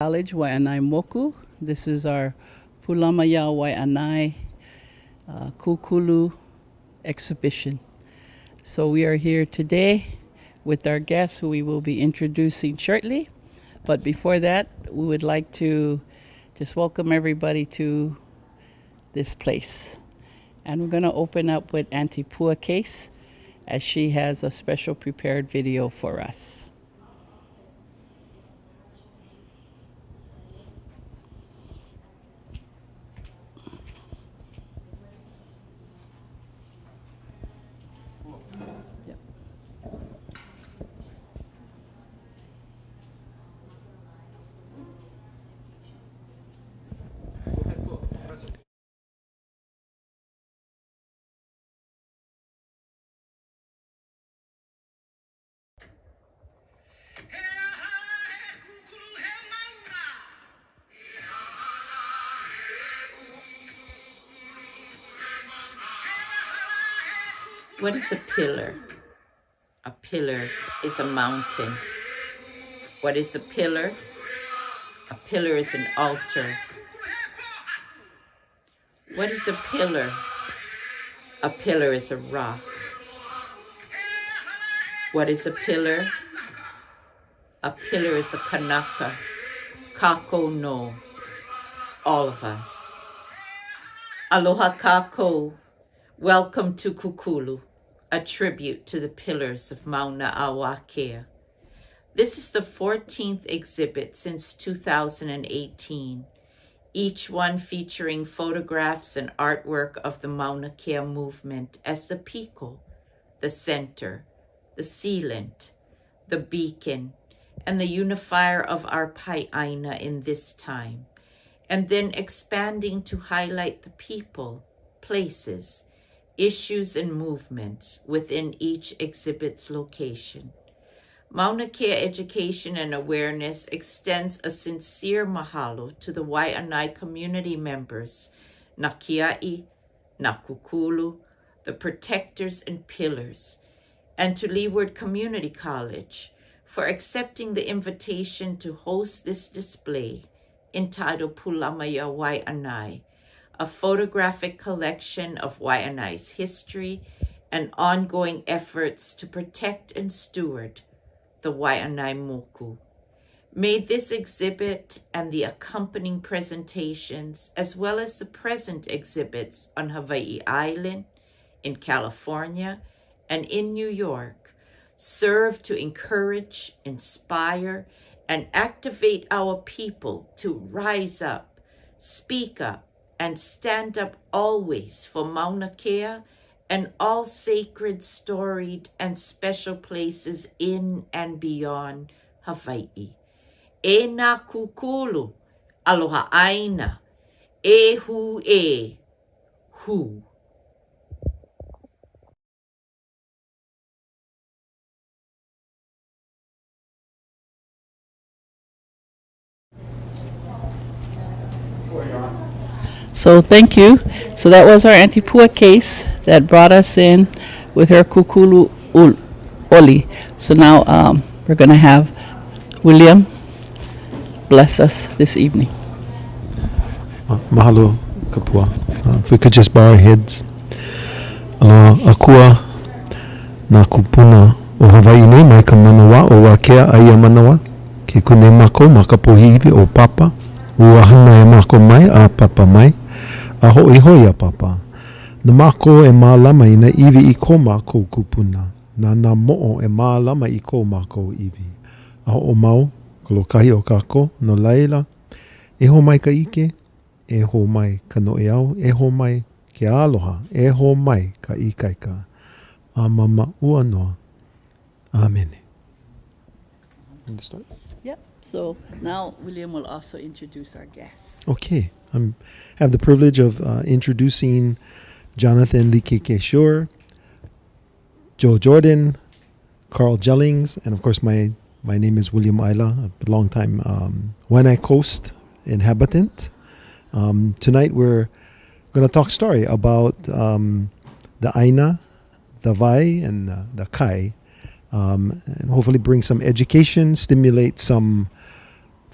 College, Wai anae Moku. This is our Pūlama Wai anae Kūkulu exhibition. So we are here today with our guests who we will be introducing shortly. But before that, we would like to just welcome everybody to this place. And we're going to open up with Auntie Pua Case as she has a special prepared video for us. What is a pillar? A pillar is a mountain. What is a pillar? A pillar is an altar. What is a pillar? A pillar is a rock. What is a pillar? A pillar is a kanaka. Kako no. All of us. Aloha kako. Welcome to Kūkulu, a tribute to the Pillars of Mauna and Wai. This is the 14th exhibit since 2018, each one featuring photographs and artwork of the Maunakea movement as the piko, the center, the sealant, the beacon, and the unifier of our Āina in this time, and then expanding to highlight the people, places, issues and movements within each exhibit's location. Maunakea education and awareness extends a sincere mahalo to the Waiʻanae community members, Nakia'i, Nakukulu, the protectors and pillars, and to Leeward Community College for accepting the invitation to host this display entitled Pūlama Waiʻanae, a photographic collection of Waiʻanae's history and ongoing efforts to protect and steward the Waiʻanae moku. May this exhibit and the accompanying presentations, as well as the present exhibits on Hawaii Island, in California, and in New York, serve to encourage, inspire, and activate our people to rise up, speak up, and stand up always for Maunakea and all sacred, storied, and special places in and beyond Hawaii. E nā kūkulu, aloha Āina, e hu e, hu. So thank you. So that was our Auntie Pua Case that brought us in with her Kūkulu Oli. So now we're going to have William bless us this evening. Mahalo kapua. If we could just bow our heads. Akua na kupuna o Hawaii nei mai ka manawa o Wakea aia manawa. Ke kune mako makapohiwi o papa. Ua hana e mako mai a papa mai. A hoi hoi a papa. Na mako e mālama i na iwi I ko mako kupuna. Na mo'o e mālama I ko mako iwi. A ho o mau, kolokahi o kako, no laila. E ho mai ka ike, e ho mai ka no e au, e ho mai ke aloha, e ho mai ka ikaika. A mama ua noa. Amen. Want to start? Yep. So now William will also introduce our guests. Okay. I have the privilege of introducing Jonathan Likike-Shore, Joe Jordan, Carl Jellings, and of course my name is William Ayla, a long-time Waiʻanae Coast inhabitant. Tonight we're going to talk story about the Āina, the Wai, and the Kai, and hopefully bring some education, stimulate some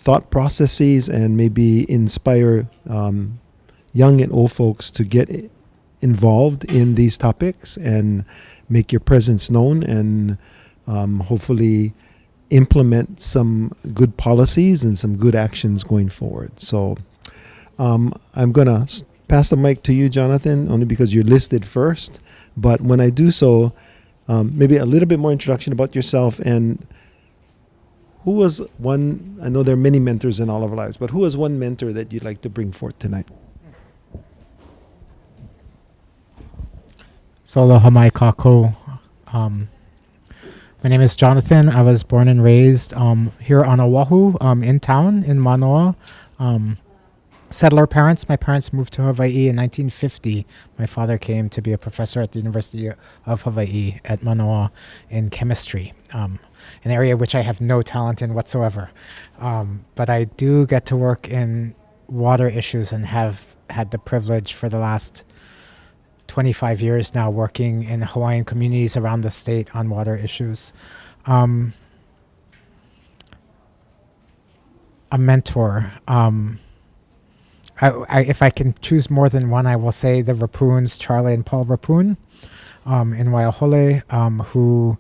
thought processes and maybe inspire young and old folks to get involved in these topics and make your presence known, and hopefully implement some good policies and some good actions going forward. So I'm going to pass the mic to you, Jonathan, only because you're listed first. But when I do so, maybe a little bit more introduction about yourself, and who was one, I know there are many mentors in all of our lives, but who was one mentor that you'd like to bring forth tonight? So aloha mai kākou. My name is Jonathan. I was born and raised here on Oahu, in town in Manoa. Settler parents. My parents moved to Hawaii in 1950. My father came to be a professor at the University of Hawaii at Manoa in chemistry, an area which I have no talent in whatsoever. But I do get to work in water issues and have had the privilege for the last 25 years now working in Hawaiian communities around the state on water issues. A mentor. If I can choose more than one, I will say the Rapoons, Charlie and Paul Rapoon in Waiahole, who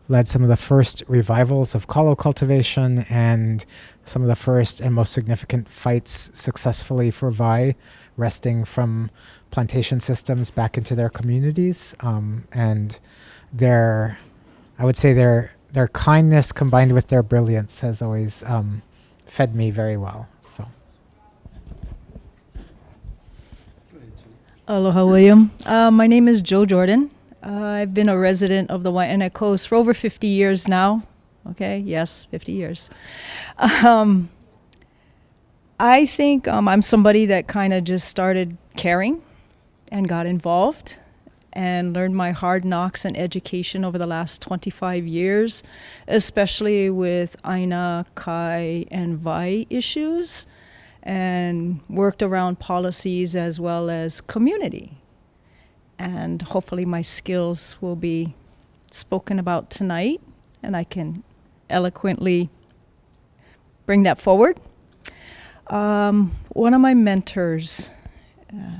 led some of the first revivals of kalo cultivation and some of the first and most significant fights successfully for Wai, wresting from plantation systems back into their communities. And I would say their kindness combined with their brilliance has always fed me very well. So. Aloha, William. My name is Jo Jordan. I've been a resident of the Waiʻanae coast for over 50 years now. Okay, yes, 50 years. I think I'm somebody that kind of just started caring and got involved and learned my hard knocks and education over the last 25 years, especially with Āina, Kai, and Wai issues, and worked around policies as well as community. And hopefully my skills will be spoken about tonight, and I can eloquently bring that forward. One of my mentors,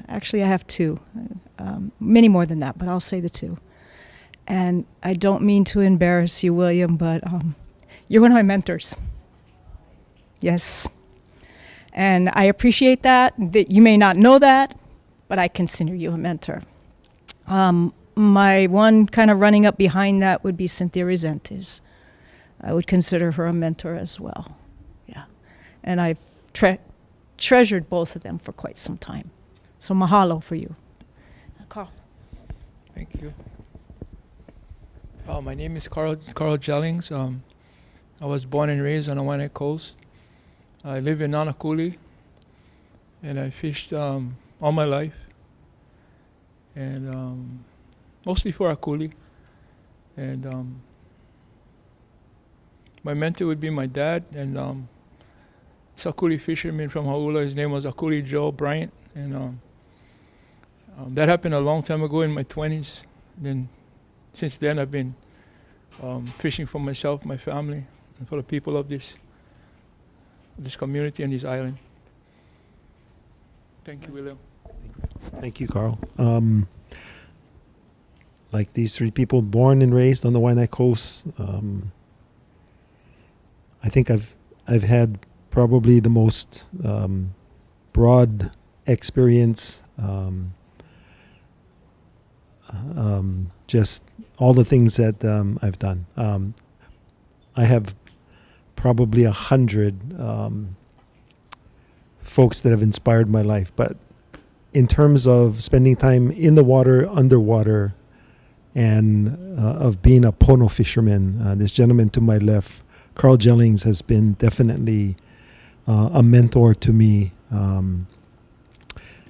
actually I have two, many more than that, but I'll say the two. And I don't mean to embarrass you, William, but you're one of my mentors. Yes. And I appreciate that you may not know that, but I consider you a mentor. My one kind of running up behind that would be Cynthia Resentes. I would consider her a mentor as well. Yeah. And I've treasured both of them for quite some time. So mahalo for you. Carl. Thank you. My name is Carl Jellings. I was born and raised on the Waiʻanae coast. I live in Nanakuli, and I fished all my life, and mostly for akuli. And my mentor would be my dad, and Sakuli fisherman from Haula. His name was Akuli Joe Bryant, and that happened a long time ago in my 20s. Then, since then, I've been fishing for myself, my family, and for the people of this community and this island. Thank you, William. Thank you, Carl. Like these three people born and raised on the Waiʻanae coast, I think I've had probably the most broad experience, just all the things that I've done. I have probably 100 folks that have inspired my life, but in terms of spending time in the water, underwater, and of being a pono fisherman, this gentleman to my left, Carl Jellings, has been definitely a mentor to me,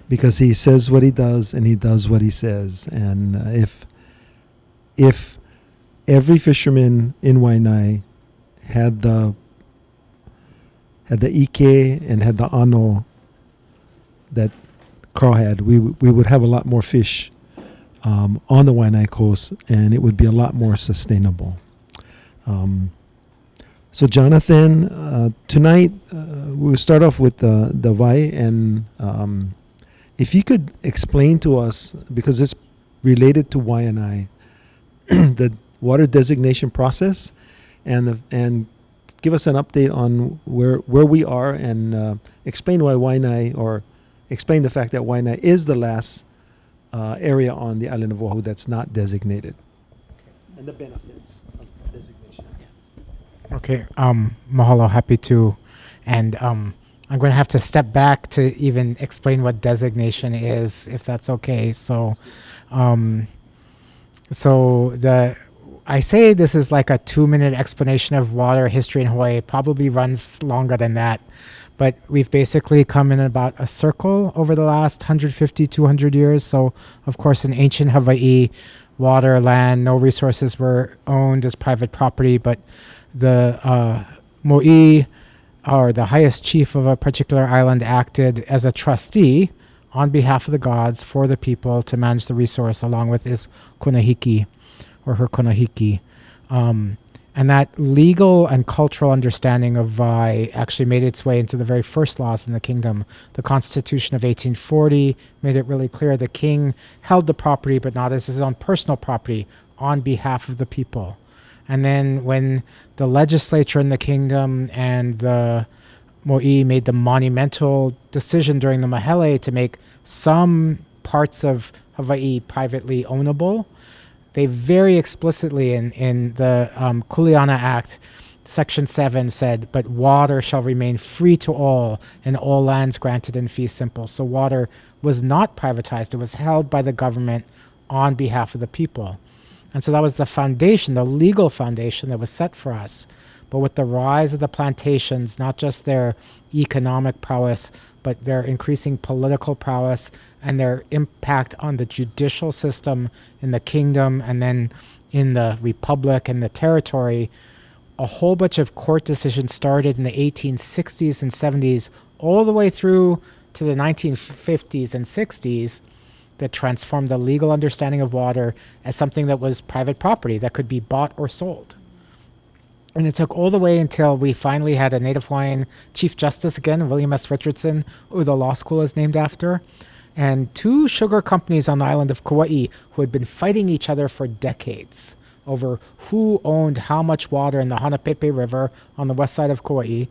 because he says what he does and he does what he says. And if every fisherman in Waiʻanae had the ike and had the ano that Carl had, we would have a lot more fish on the Waiʻanae coast, and it would be a lot more sustainable. So Jonathan, tonight we'll start off with the Wai, and if you could explain to us, because it's related to Wai anae, the water designation process, and give us an update on where we are, and explain why Wai anae, or explain the fact that Wai anae is the last area on the island of Oahu that's not designated, and the benefits of designation. Okay, mahalo, happy to. And I'm going to have to step back to even explain what designation is, if that's okay. So, I say this is like a 2-minute explanation of water history in Hawaii. It probably runs longer than that. But we've basically come in about a circle over the last 150, 200 years. So, of course, in ancient Hawaii, water, land, no resources were owned as private property, but the mo'i, or the highest chief of a particular island, acted as a trustee on behalf of the gods for the people to manage the resource, along with his konahiki, or her konahiki. And that legal and cultural understanding of Wai actually made its way into the very first laws in the kingdom. The Constitution of 1840 made it really clear the king held the property, but not as his own personal property, on behalf of the people. And then when the legislature in the kingdom and the mo'i made the monumental decision during the mahele to make some parts of Hawaii privately ownable, they very explicitly in the Kuleana Act, Section 7 said, but water shall remain free to all, and all lands granted in fee simple. So water was not privatized. It was held by the government on behalf of the people. And so that was the foundation, the legal foundation that was set for us. But with the rise of the plantations, not just their economic prowess, but their increasing political prowess and their impact on the judicial system in the kingdom and then in the republic and the territory, a whole bunch of court decisions started in the 1860s and 70s all the way through to the 1950s and 60s that transformed the legal understanding of water as something that was private property that could be bought or sold. And it took all the way until we finally had a Native Hawaiian Chief Justice again, William S. Richardson, who the law school is named after, and 2 sugar companies on the island of Kauai who had been fighting each other for decades over who owned how much water in the Hanapepe River on the west side of Kauai.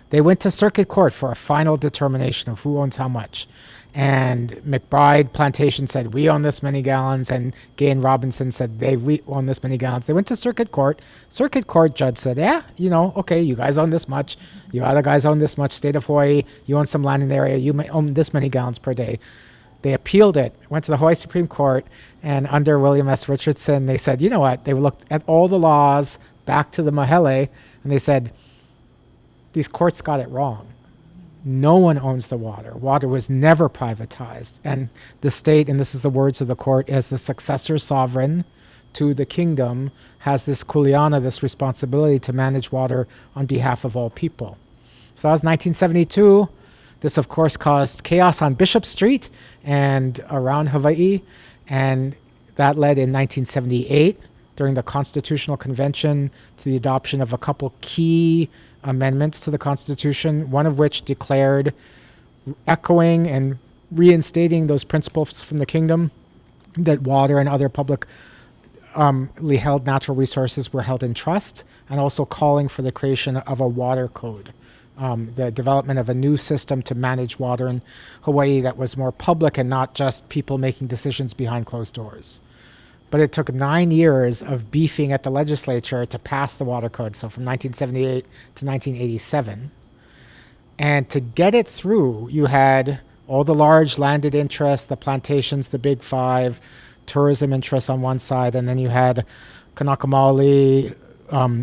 They went to circuit court for a final determination of who owns how much. And McBride Plantation said, we own this many gallons, and Gay and Robinson said, we own this many gallons. They went to circuit court. Circuit court judge said, yeah, okay, you guys own this much. You other guys own this much. State of Hawaii, you own some land in the area. You may own this many gallons per day. They appealed it, went to the Hawaii Supreme Court, and under William S. Richardson, they said, you know what? They looked at all the laws back to the mahele, and they said, these courts got it wrong. No one owns the water. Water was never privatized. And the state, and this is the words of the court, as the successor sovereign to the kingdom, has this kuleana, this responsibility to manage water on behalf of all people. So that was 1972. This, of course, caused chaos on Bishop Street and around Hawaii. And that led in 1978, during the Constitutional Convention, to the adoption of a couple key amendments to the Constitution, one of which declared, echoing and reinstating those principles from the kingdom, that water and other publicly held natural resources were held in trust, and also calling for the creation of a water code, the development of a new system to manage water in Hawaii that was more public and not just people making decisions behind closed doors. But it took 9 years of beefing at the legislature to pass the water code, so from 1978 to 1987. And to get it through, you had all the large landed interests, the plantations, the big 5, tourism interests on one side, and then you had Kanaka Maoli,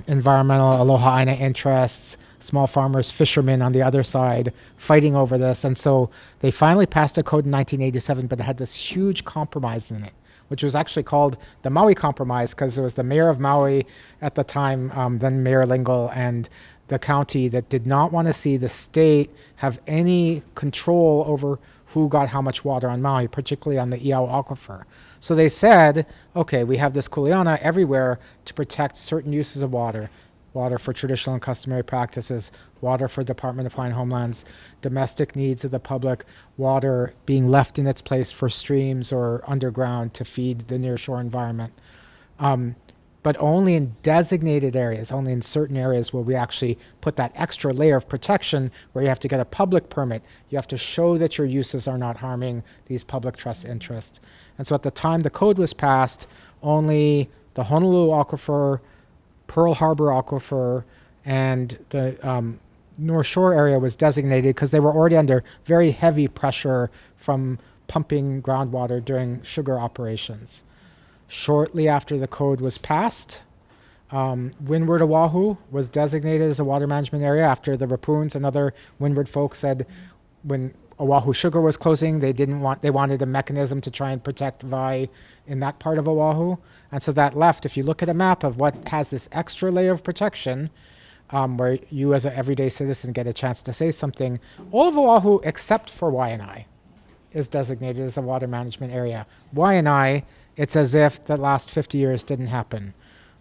environmental Aloha Āina interests, small farmers, fishermen on the other side, fighting over this. And so they finally passed a code in 1987, but it had this huge compromise in it, which was actually called the Maui Compromise, because it was the mayor of Maui at the time, then Mayor Lingle, and the county that did not want to see the state have any control over who got how much water on Maui, particularly on the Iao Aquifer. So they said, okay, we have this kuleana everywhere to protect certain uses of water. water for traditional and customary practices, water for Department of Hawaiian Homelands, domestic needs of the public, water being left in its place for streams or underground to feed the nearshore environment. But only in designated areas, only in certain areas will we actually put that extra layer of protection where you have to get a public permit. You have to show that your uses are not harming these public trust interests. And so at the time the code was passed, only the Honolulu Aquifer, Pearl Harbor Aquifer, and the North Shore area was designated because they were already under very heavy pressure from pumping groundwater during sugar operations. Shortly after the code was passed, Windward Oahu was designated as a water management area after the Rapoons and other Windward folks said when Oahu Sugar was closing, they wanted a mechanism to try and protect Vai in that part of Oahu. And so that left, if you look at a map of what has this extra layer of protection, where you as an everyday citizen get a chance to say something, all of Oahu except for Wai anae is designated as a water management area. Wai anae, it's as if the last 50 years didn't happen.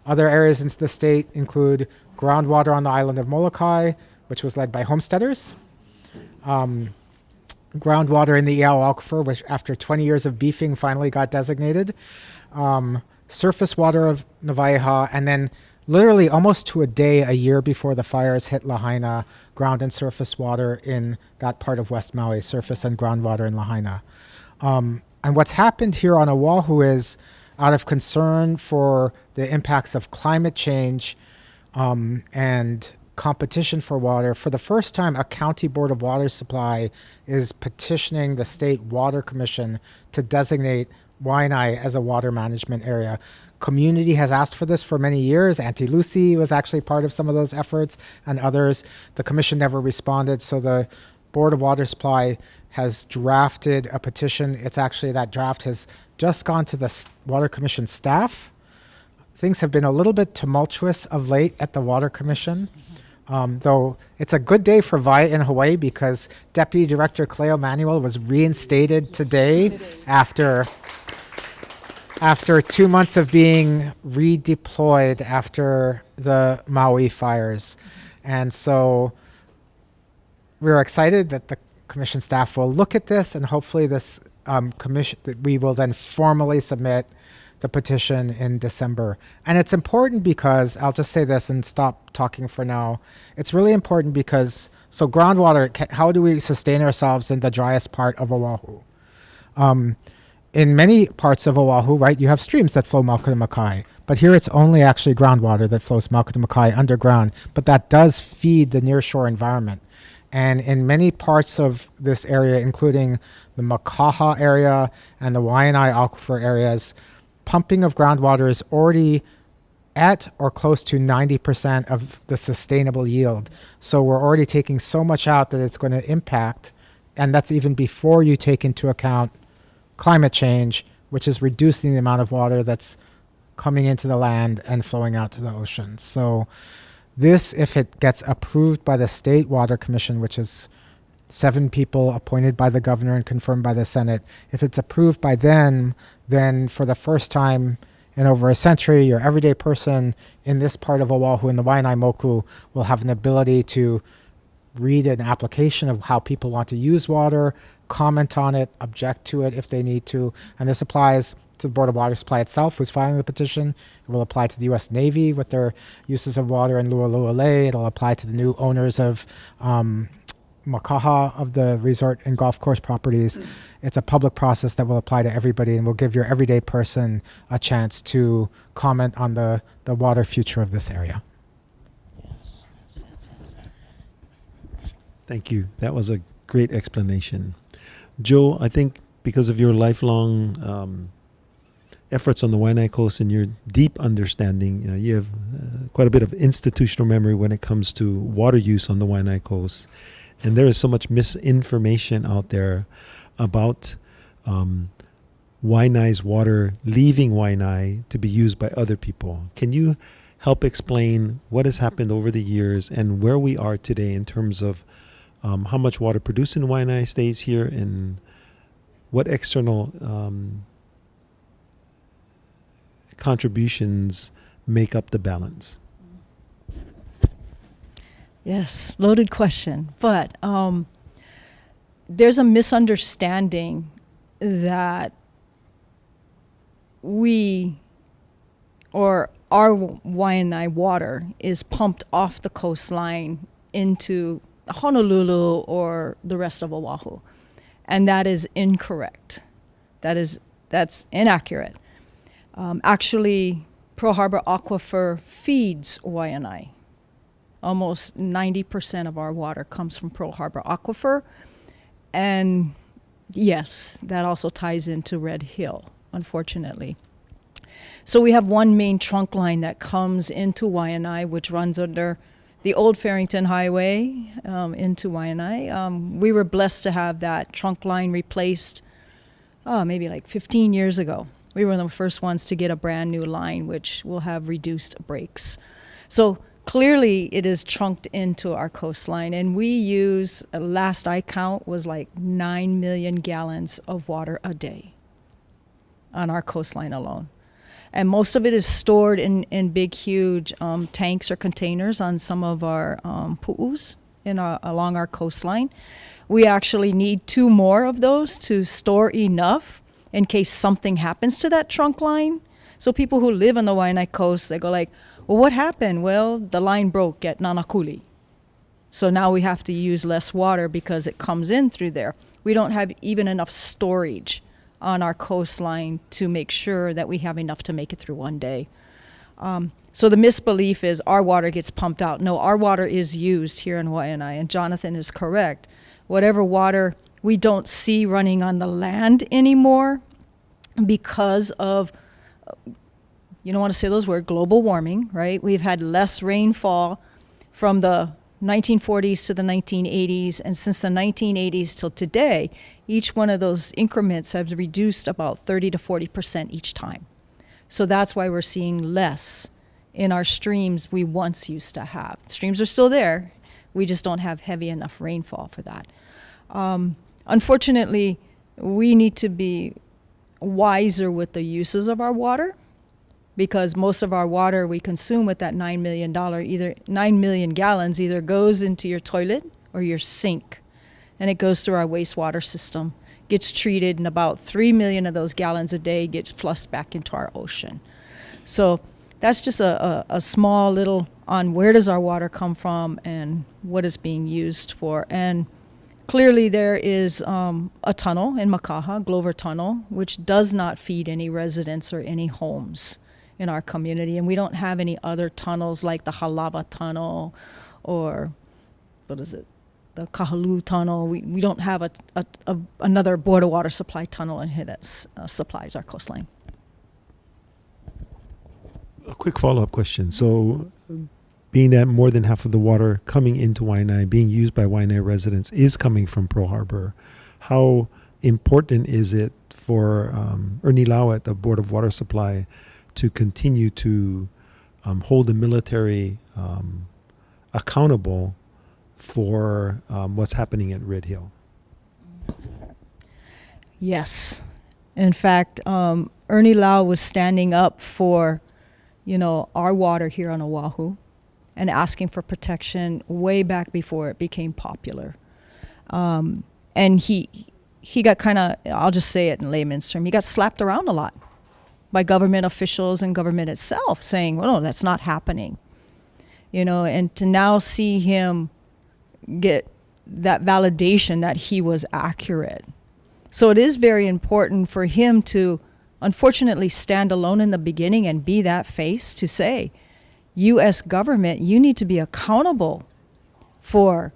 Other areas in the state include groundwater on the island of Molokai, which was led by homesteaders. Groundwater in the Iao Aquifer, which after 20 years of beefing finally got designated. Surface water of Navaiha, and then literally almost to a day, a year before the fires hit Lahaina, ground and surface water in that part of West Maui, surface and groundwater in Lahaina. And what's happened here on Oahu is, out of concern for the impacts of climate change and competition for water, for the first time, a county board of water supply is petitioning the state water commission to designate Waiʻanae as a water management area. Community has asked for this for many years. Auntie Lucy was actually part of some of those efforts and others. The commission never responded, so the Board of Water Supply has drafted a petition. It's actually, that draft has just gone to the Water Commission staff. Things have been a little bit tumultuous of late at the Water Commission, though it's a good day for Vai in Hawaii because Deputy Director Cleo Manuel was reinstated today after 2 months of being redeployed after the Maui fires. And so we're excited that the commission staff will look at this, and hopefully this commission, that we will then formally submit the petition in December. And it's important because, I'll just say this and stop talking for now. It's really important because, so groundwater, how do we sustain ourselves in the driest part of Oahu? In many parts of Oahu, right, you have streams that flow Mauka to Makai, but here it's only actually groundwater that flows Mauka to Makai underground, but that does feed the nearshore environment. And in many parts of this area, including the Makaha area and the Waiʻanae aquifer areas, pumping of groundwater is already at or close to 90% of the sustainable yield. So we're already taking so much out that it's going to impact, and that's even before you take into account climate change, which is reducing the amount of water that's coming into the land and flowing out to the ocean. So this, if it gets approved by the State Water Commission, which is 7 people appointed by the governor and confirmed by the Senate, if it's approved by them, then for the first time in over a century, your everyday person in this part of Oahu, in the Waiʻanae Moku, will have an ability to read an application of how people want to use water, comment on it, object to it if they need to. And this applies to the Board of Water Supply itself, who's filing the petition. It will apply to the U.S. Navy with their uses of water in Lualualei. It'll apply to the new owners of Makaha, of the resort and golf course properties. It's a public process that will apply to everybody and will give your everyday person a chance to comment on the water future of this area. Thank you. That was a great explanation. Joe, I think because of your lifelong efforts on the Waiʻanae Coast and your deep understanding, you have quite a bit of institutional memory when it comes to water use on the Waiʻanae Coast. And there is so much misinformation out there about Waiʻanae's water leaving Waiʻanae to be used by other people. Can you help explain what has happened over the years and where we are today in terms of how much water produced in Waiʻanae stays here and what external contributions make up the balance? Yes, loaded question. But there's a misunderstanding that we, or our Waiʻanae water, is pumped off the coastline into Honolulu or the rest of Oahu. And that is incorrect. That's inaccurate. Actually, Pearl Harbor Aquifer feeds Waiʻanae. Almost 90% of our water comes from Pearl Harbor Aquifer. And yes, that also ties into Red Hill, unfortunately. So we have one main trunk line that comes into Waiʻanae, which runs under the old Farrington Highway into Waiʻanae. We were blessed to have that trunk line replaced maybe like 15 years ago. We were the first ones to get a brand new line, which will have reduced breaks. So clearly it is trunked into our coastline, and we use, last I count, was like 9 million gallons of water a day on our coastline alone. And most of it is stored in big, huge tanks or containers on some of our pu'us along our coastline. We actually need 2 more of those to store enough in case something happens to that trunk line. So people who live on the Waiʻanae coast, they go like, well, what happened? Well, the line broke at Nanakuli. So now we have to use less water because it comes in through there. We don't have even enough storage on our coastline to make sure that we have enough to make it through one day. So the misbelief is our water gets pumped out. No, our water is used here in Waiʻanae, and Jonathan is correct. Whatever water we don't see running on the land anymore because of, you don't want to say those words, global warming, right? We've had less rainfall from the 1940s to the 1980s, and since the 1980s till today, each one of those increments has reduced about 30 to 40% each time. So that's why we're seeing less in our streams we once used to have. Streams are still there, we just don't have heavy enough rainfall for that. Unfortunately, we need to be wiser with the uses of our water, because most of our water we consume with that $9 million gallons either goes into your toilet or your sink, and it goes through our wastewater system, gets treated, and about 3 million of those gallons a day gets flushed back into our ocean. So that's just a small little on where does our water come from and what is being used for. And clearly there is a tunnel in Makaha, Glover Tunnel, which does not feed any residents or any homes in our community. And we don't have any other tunnels like the Halava Tunnel or, what is it, the Kahalu Tunnel. We don't have another border water supply tunnel in here that supplies our coastline. A quick follow-up question. So being that more than half of the water coming into Waiʻanae, being used by Waiʻanae residents, is coming from Pearl Harbor, how important is it for Ernie Lau at the Board of Water Supply to continue to hold the military accountable for what's happening at Red Hill? Yes. In fact, Ernie Lau was standing up for, our water here on Oahu and asking for protection way back before it became popular. And he got kind of, I'll just say it in layman's terms, he got slapped around a lot by government officials and government itself, saying, well, no, that's not happening. And to now see him get that validation that he was accurate. So it is very important for him to, unfortunately, stand alone in the beginning and be that face to say, U.S. government, you need to be accountable for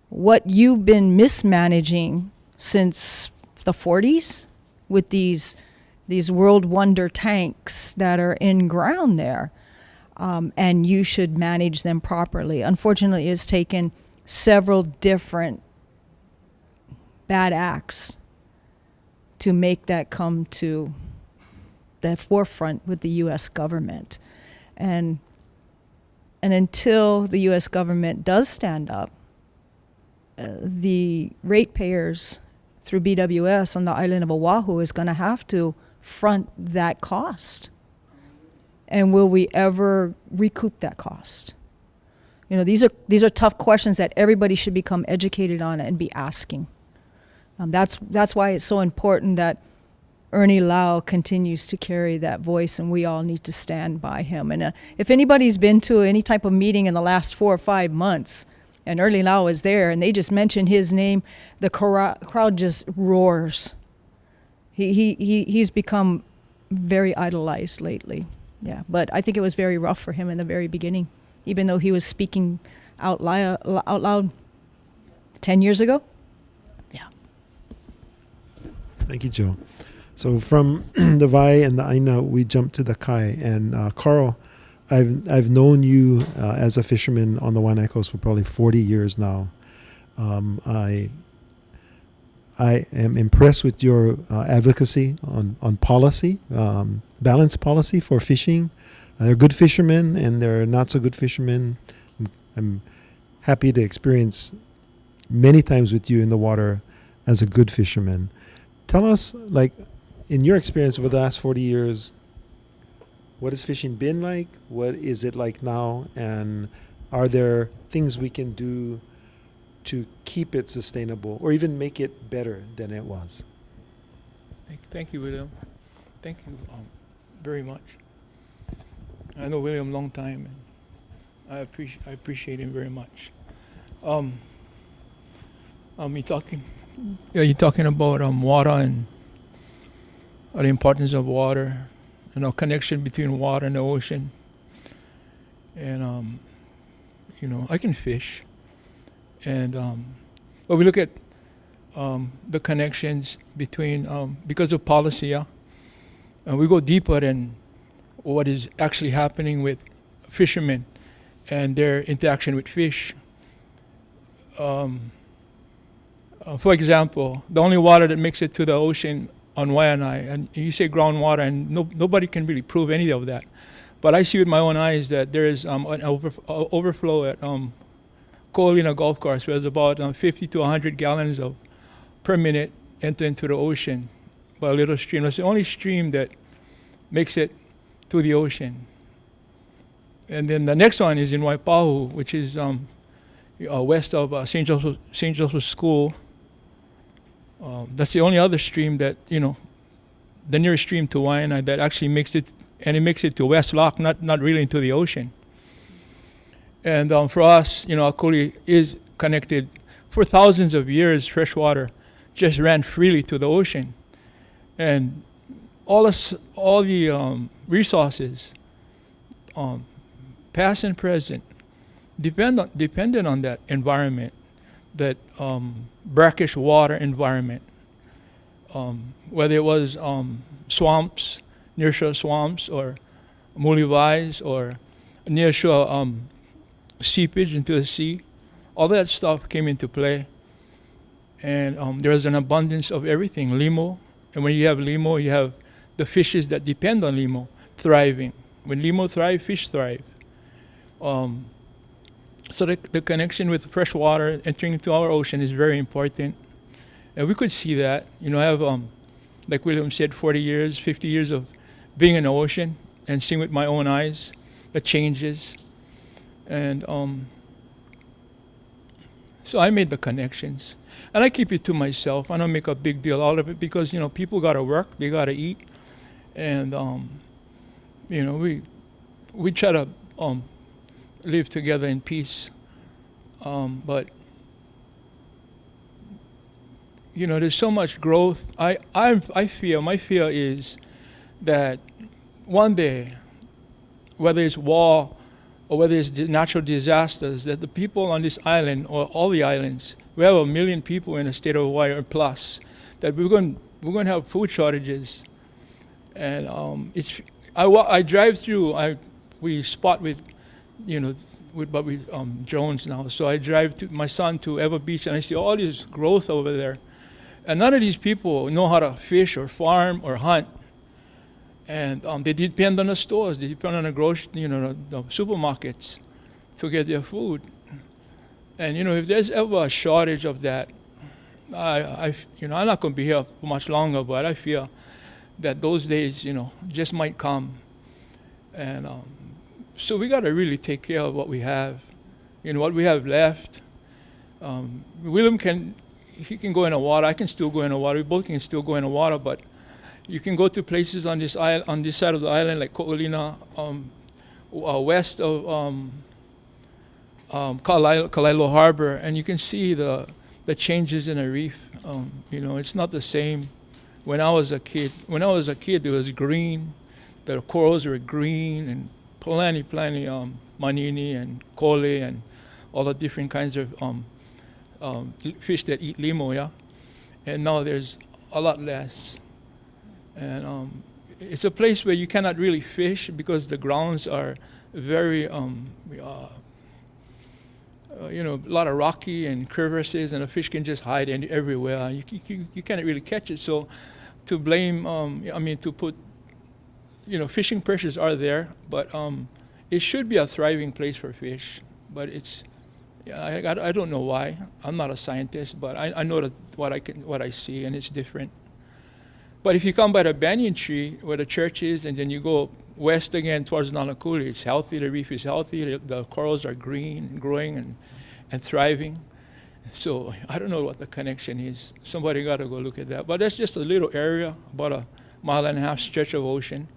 what you've been mismanaging since the 40s with these world wonder tanks that are in ground there, and you should manage them properly. Unfortunately, it's taken several different bad acts to make that come to the forefront with the U.S. government. And until the U.S. government does stand up, the ratepayers through BWS on the island of Oahu is going to have to front that cost. And will we ever recoup that cost? You know, these are tough questions that everybody should become educated on and be asking. That's why it's so important that Ernie Lau continues to carry that voice, and we all need to stand by him. And if anybody's been to any type of meeting in the last 4 or 5 months, and Ernie Lau is there, and they just mention his name, the crowd just roars. He's become very idolized lately. Yeah, but I think it was very rough for him in the very beginning, even though he was speaking out loud 10 years ago. Yeah. Thank you, Joe. So from the Wai and the Āina, we jump to the Kai. And Carl, I've known you as a fisherman on the Waiʻanae coast for probably 40 years now. I am impressed with your advocacy on policy, balanced policy for fishing. There are good fishermen and there are not so good fishermen. I'm happy to experience many times with you in the water as a good fisherman. Tell us, like, in your experience over the last 40 years, what has fishing been like? What is it like now? And are there things we can do to keep it sustainable or even make it better than it was? Thank you, William. Thank you very much. I know William a long time, and I appreciate him very much. You're talking about water and the importance of water, and our connection between water and the ocean. And I can fish, and but we look at the connections between because of policy, and we go deeper than what is actually happening with fishermen and their interaction with fish. For example, the only water that makes it to the ocean on Wai anae, and you say groundwater, and nobody can really prove any of that. But I see with my own eyes that there is an overflow at Ko'olina Golf Course, where there's about 50 to 100 gallons per minute enter into the ocean by a little stream. That's the only stream that makes it to the ocean. And then the next one is in Waipahu, which is west of St. Joseph's School. That's the only other stream that, the nearest stream to Waiʻanae that actually makes it, and it makes it to West Loch, not really into the ocean. And for us, Akuli is connected. For thousands of years, fresh water just ran freely to the ocean. And all the resources, past and present, dependent on that environment, that brackish water environment, whether it was swamps, nearshore swamps, or mulivais, or nearshore seepage into the sea. All that stuff came into play, and there was an abundance of everything. Limo, and when you have limo, you have the fishes that depend on limo thriving. When limo thrive, fish thrive. So the connection with fresh water entering into our ocean is very important. And we could see that. I have, like William said, 40 years, 50 years of being in the ocean and seeing with my own eyes the changes. And so I made the connections. And I keep it to myself. I don't make a big deal out of it because, people got to work, they got to eat. And, we try to live together in peace. But there's so much growth. I fear, my fear is that one day, whether it's war or whether it's natural disasters, that the people on this island or all the islands, we have 1 million people in the state of Hawaii or plus, that we're going to have food shortages. And I drive through. We spot with drones now. So I drive my son to Ever Beach, and I see all this growth over there. And none of these people know how to fish or farm or hunt. And they depend on the stores. They depend on the the supermarkets to get their food. And if there's ever a shortage of that, I'm not going to be here for much longer, but I feel that those days, just might come. And so we got to really take care of what we have. what we have left. William he can go in the water. I can still go in the water. We both can still go in the water, but you can go to places on this island, on this side of the island, like Ko'olina, west of Kalailo Harbor, and you can see the changes in the reef. It's not the same. When I was a kid, it was green. The corals were green, and plenty manini and kole and all the different kinds of fish that eat limo, yeah. And now there's a lot less. And it's a place where you cannot really fish because the grounds are very, a lot of rocky and crevasses, and the fish can just hide everywhere. You can't really catch it. So to blame, to put, fishing pressures are there, but it should be a thriving place for fish. But it's, I don't know why. I'm not a scientist, but I know that what I see, and it's different. But if you come by the banyan tree where the church is, and then you go west again towards Nanakuli, it's healthy. The reef is healthy. The corals are green, growing, and thriving. So I don't know what the connection is. Somebody got to go look at that. But that's just a little area, about a 1.5 mile stretch of ocean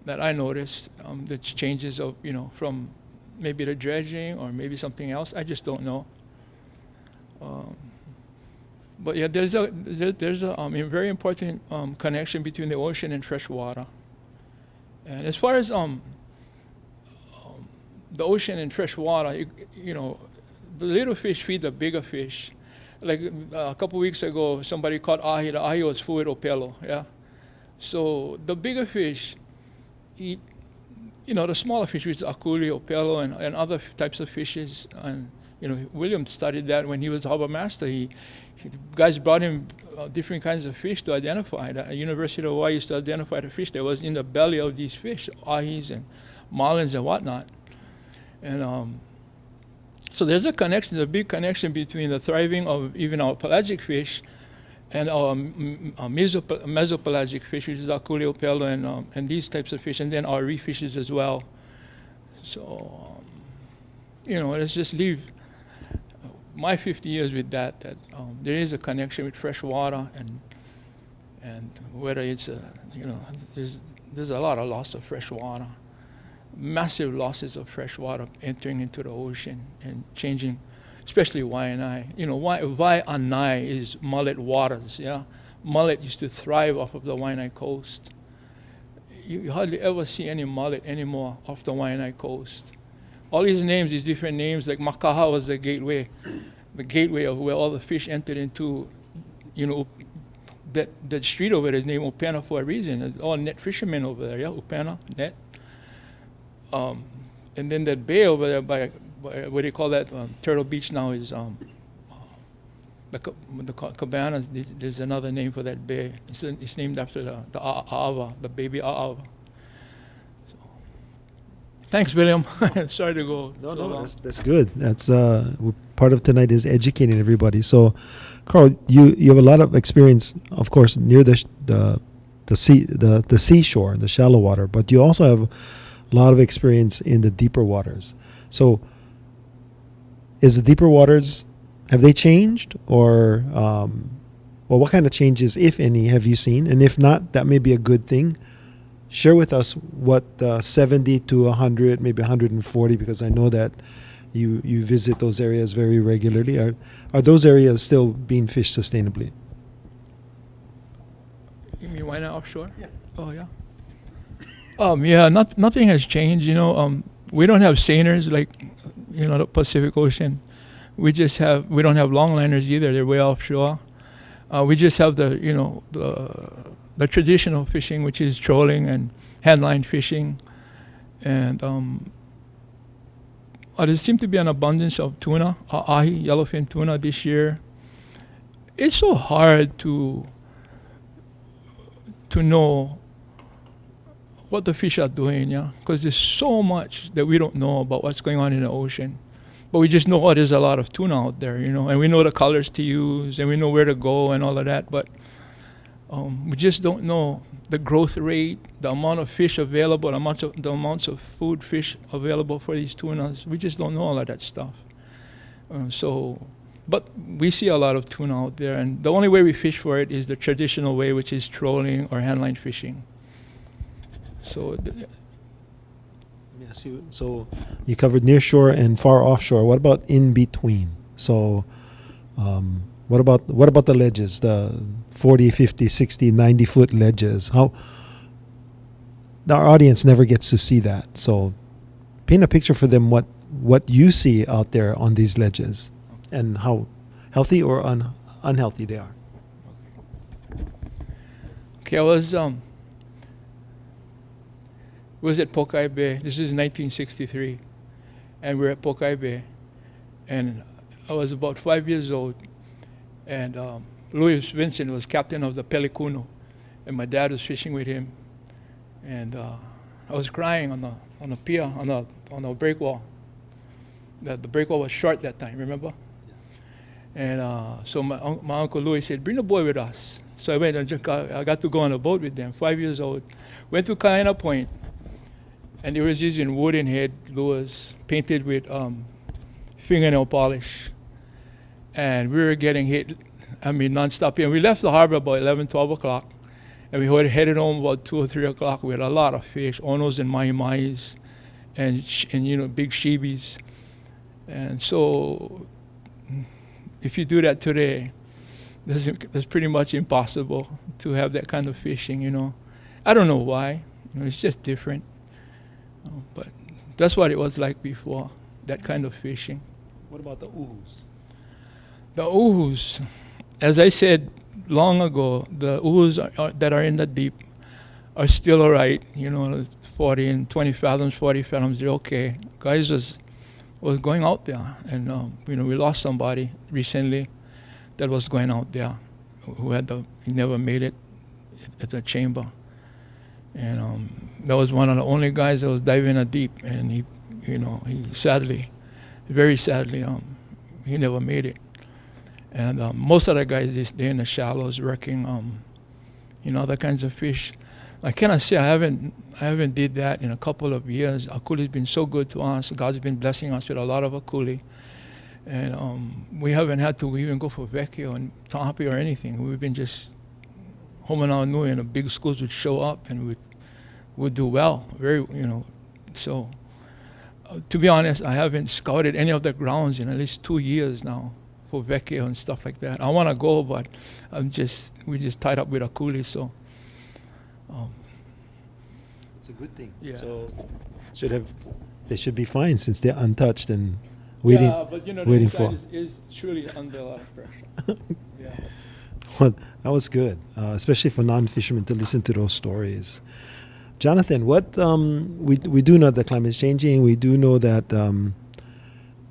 that I noticed. The changes of from maybe the dredging or maybe something else. I just don't know. But yeah, there's a very important connection between the ocean and fresh water. And as far as the ocean and fresh water, the little fish feed the bigger fish. Like a couple weeks ago, somebody caught ahi. The ahi was full with opelo, yeah. So the bigger fish eat, the smaller fish, which is akuli, opelo, and other types of fishes. And William studied that when he was harbor master. Guys brought him different kinds of fish to identify. The University of Hawaii used to identify the fish that was in the belly of these fish, ahis and marlins and whatnot. And so there's a big connection between the thriving of even our pelagic fish and our mesopelagic fish, which is akuli, opelo, and these types of fish, and then our reef fishes as well. So, let's just leave my 50 years with that there is a connection with fresh water, and whether it's there's a lot of loss of fresh water, massive losses of fresh water entering into the ocean and changing, especially Waiʻanae. Waiʻanae is mullet waters, yeah. Mullet used to thrive off of the Waiʻanae coast. You hardly ever see any mullet anymore off the Waiʻanae coast. All these names, these different names, like Makaha was the gateway of where all the fish entered into, that street over there is named Upena for a reason. It's all net fishermen over there, yeah, Upena, net. And then that bay over there by what do you call that? Turtle Beach now is the Cabanas. There's another name for that bay. It's named after the A'ava, the baby A'ava. Thanks, William. Sorry to go. No, that's good. That's part of tonight is educating everybody. So, Carl, you have a lot of experience, of course, near the seashore, the shallow water, but you also have a lot of experience in the deeper waters. So, is the deeper waters, have they changed, or what kind of changes, if any, have you seen? And if not, that may be a good thing. Share with us what 70 to 100, maybe 140, because I know that you visit those areas very regularly. Are those areas still being fished sustainably? You mean Waiʻanae offshore? Yeah. Oh yeah. Nothing has changed. We don't have seiners like the Pacific Ocean. We don't have longliners either. They're way offshore. We just have the traditional fishing, which is trolling and handline fishing, and there seems to be an abundance of tuna, ahi, yellowfin tuna this year. It's so hard to know what the fish are doing, yeah, because there's so much that we don't know about what's going on in the ocean. But we just know, there's a lot of tuna out there, and we know the colors to use, and we know where to go and all of that, but We just don't know the growth rate, the amount of fish available, the amounts of food fish available for these tunas. We just don't know all of that stuff. But we see a lot of tuna out there, and the only way we fish for it is the traditional way, which is trolling or handline fishing. So, Let me ask you, so you covered near shore and far offshore. What about in between? So, what about the ledges, the 40, 50, 60, 90-foot ledges? How our audience never gets to see that. So, paint a picture for them what you see out there on these ledges, and how healthy or unhealthy they are. Okay, I was at Pokai Bay. This is 1963, and we're at Pokai Bay, and I was about 5 years old, and Louis Vincent was captain of the Pelikuno, and my dad was fishing with him, and I was crying on a pier on a break wall. The break wall was short that time, remember? And so my Uncle Louis said, bring the boy with us. So I went and I got to go on a boat with them, 5 years old. Went to Kaina Point, and they was using wooden head lures painted with fingernail polish. And we were getting hit, nonstop. And we left the harbor about 11, 12 o'clock. And we headed home about 2 or 3 o'clock. We had a lot of fish, onos and mai-mais, and big shibis. And so if you do that today, it's pretty much impossible to have that kind of fishing, I don't know why. It's just different. But that's what it was like before, that kind of fishing. What about the uhus? The uhus, as I said long ago, the uhus that are in the deep are still all right. 40 and 20 fathoms, 40 fathoms, they're okay. Guys was going out there, and we lost somebody recently that was going out there who he never made it at the chamber, and that was one of the only guys that was diving in deep, and he sadly, very sadly, he never made it. And most of the guys they're in the shallows working, other kinds of fish. I cannot say I haven't did that in a couple of years. Akuli's been so good to us. God's been blessing us with a lot of akuli. And we haven't had to even go for Wakea and Tahapi or anything. We've been just home and out nui, and the big schools would show up and would do well. Very, so to be honest, I haven't scouted any of the grounds in at least 2 years now for Wakea and stuff like that. I want to go, but we're just tied up with akuli, so. It's a good thing. Yeah. So they should be fine since they're untouched and waiting. Yeah, but waiting the for. is truly under a lot of pressure. Yeah. Well, that was good, especially for non-fishermen to listen to those stories. Jonathan, what we do know that climate is changing. We do know that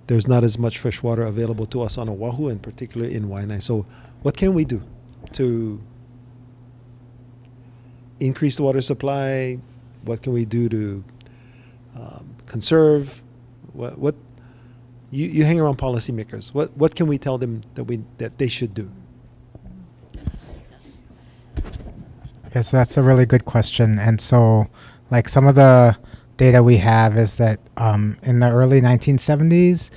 there's not as much fresh water available to us on Oahu, and particularly in Waiʻanae. So, what can we do to increase the water supply? What can we do to conserve? What you hang around policymakers. What can we tell them that they should do? Yes, that's a really good question. And so, like, some of the data we have is that in the early 1970s,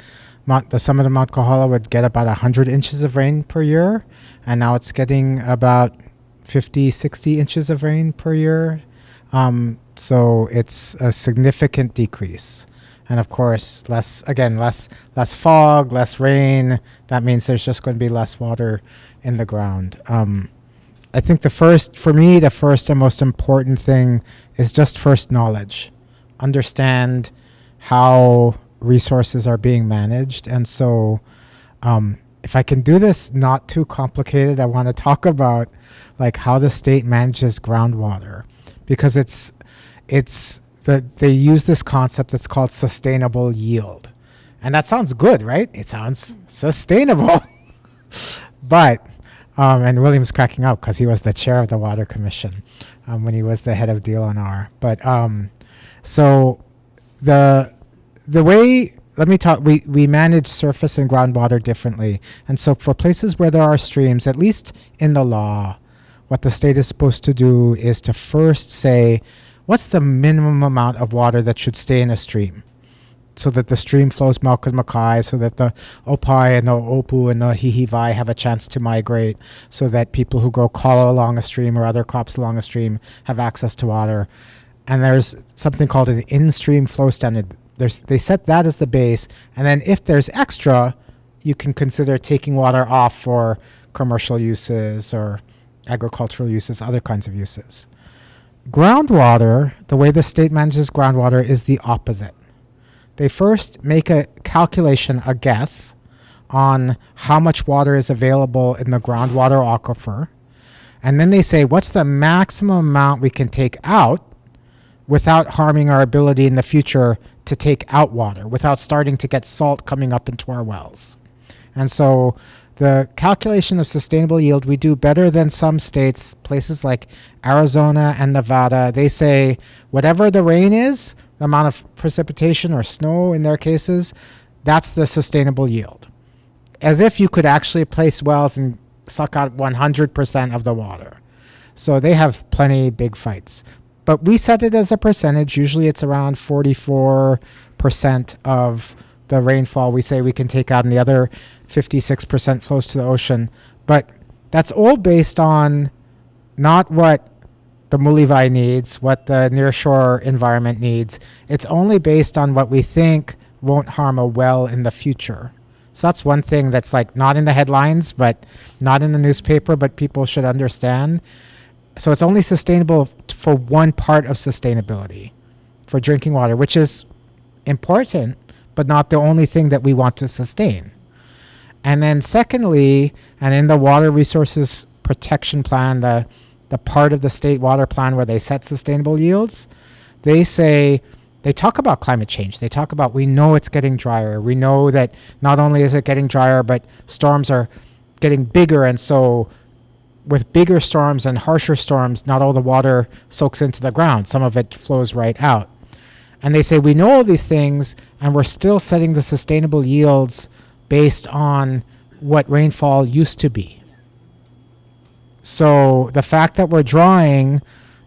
the summit of Mount Kohala would get about 100 inches of rain per year, and now it's getting about 50, 60 inches of rain per year. So it's a significant decrease. And of course, less fog, less rain. That means there's just going to be less water in the ground. I think the first and most important thing is just first knowledge. Understand how resources are being managed. And so if I can do this not too complicated, I want to talk about like how the state manages groundwater, because they use this concept that's called sustainable yield. And that sounds good, right? It sounds sustainable. But and William's cracking up because he was the chair of the Water Commission when he was the head of DLNR. But so the way, let me talk, we manage surface and groundwater differently. And so for places where there are streams, at least in the law, what the state is supposed to do is to first say, what's the minimum amount of water that should stay in a stream, so that the stream flows Makai, so that the Opai and the Opu and the Hihivai have a chance to migrate, so that people who grow kala along a stream or other crops along a stream have access to water. And there's something called an in-stream flow standard. They set that as the base, and then if there's extra, you can consider taking water off for commercial uses or agricultural uses, other kinds of uses. Groundwater, the way the state manages groundwater is the opposite. They first make a calculation, a guess, on how much water is available in the groundwater aquifer, and then they say, what's the maximum amount we can take out without harming our ability in the future to take out water, without starting to get salt coming up into our wells. And so the calculation of sustainable yield, we do better than some states, places like Arizona and Nevada. They say whatever the rain is, the amount of precipitation or snow in their cases, that's the sustainable yield. As if you could actually place wells and suck out 100% of the water. So they have plenty big fights. But we set it as a percentage. Usually it's around 44% of the rainfall we say we can take out, and the other 56% flows to the ocean. But that's all based on not what the Mulivai needs, what the nearshore environment needs. It's only based on what we think won't harm a well in the future. So that's one thing that's like not in the headlines, but not in the newspaper, but people should understand. So it's only sustainable for one part of sustainability, for drinking water, which is important, but not the only thing that we want to sustain. And then secondly, and in the Water Resources Protection Plan, the part of the state water plan where they set sustainable yields, they say, they talk about climate change. They talk about, we know it's getting drier. We know that not only is it getting drier, but storms are getting bigger, and so with bigger storms and harsher storms, not all the water soaks into the ground. Some of it flows right out. And they say, we know all these things, and we're still setting the sustainable yields based on what rainfall used to be. So the fact that we're drawing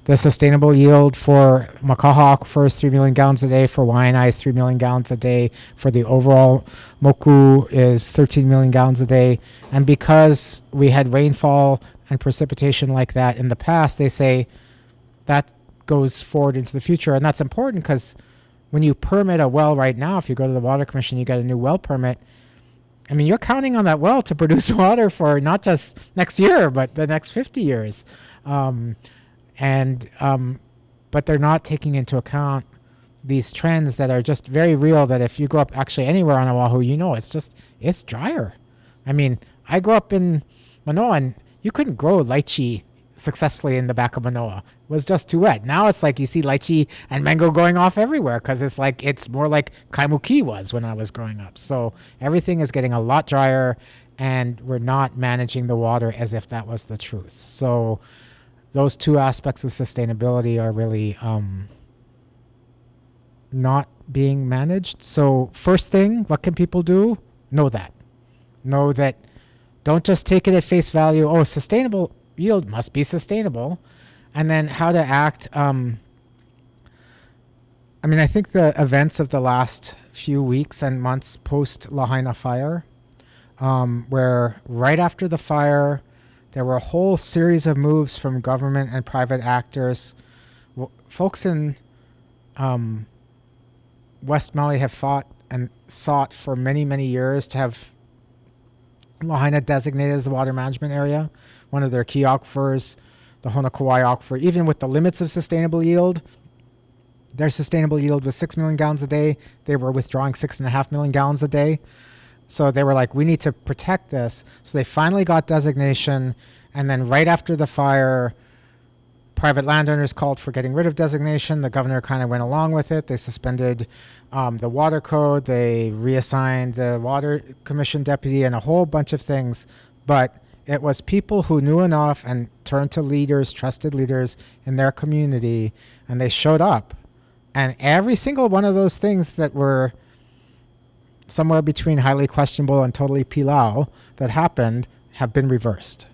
the sustainable yield for Makaha Aquifer is 3 million gallons a day, for Wai anae is 3 million gallons a day, for the overall Moku is 13 million gallons a day. And because we had rainfall and precipitation like that in the past, they say that goes forward into the future. And that's important because when you permit a well right now, if you go to the Water Commission, you get a new well permit. I mean, you're counting on that well to produce water for not just next year, but the next 50 years. But they're not taking into account these trends that are just very real, that if you go up actually anywhere on Oahu, you know, it's drier. I mean, I grew up in Manoa, and you couldn't grow lychee successfully in the back of Manoa. It was just too wet. Now it's like you see lychee and mango going off everywhere because it's more like Kaimuki was when I was growing up. So everything is getting a lot drier, and we're not managing the water as if that was the truth. So those two aspects of sustainability are really not being managed. So first thing, what can people do? Know that. Don't just take it at face value. Oh, sustainable yield must be sustainable. And then how to act. I mean, I think the events of the last few weeks and months post Lahaina fire, where right after the fire, there were a whole series of moves from government and private actors. Folks in West Maui have fought and sought for many, many years to have Lahaina designated as a water management area. One of their key aquifers, the Honokawai aquifer, even with the limits of sustainable yield, their sustainable yield was 6 million gallons a day. They were withdrawing 6.5 million gallons a day. So they were like, we need to protect this. So they finally got designation. And then right after the fire, private landowners called for getting rid of designation. The governor kind of went along with it. They suspended the water code. They reassigned the water commission deputy and a whole bunch of things. But it was people who knew enough and turned to leaders, trusted leaders in their community, and they showed up. And every single one of those things that were somewhere between highly questionable and totally pilau that happened have been reversed.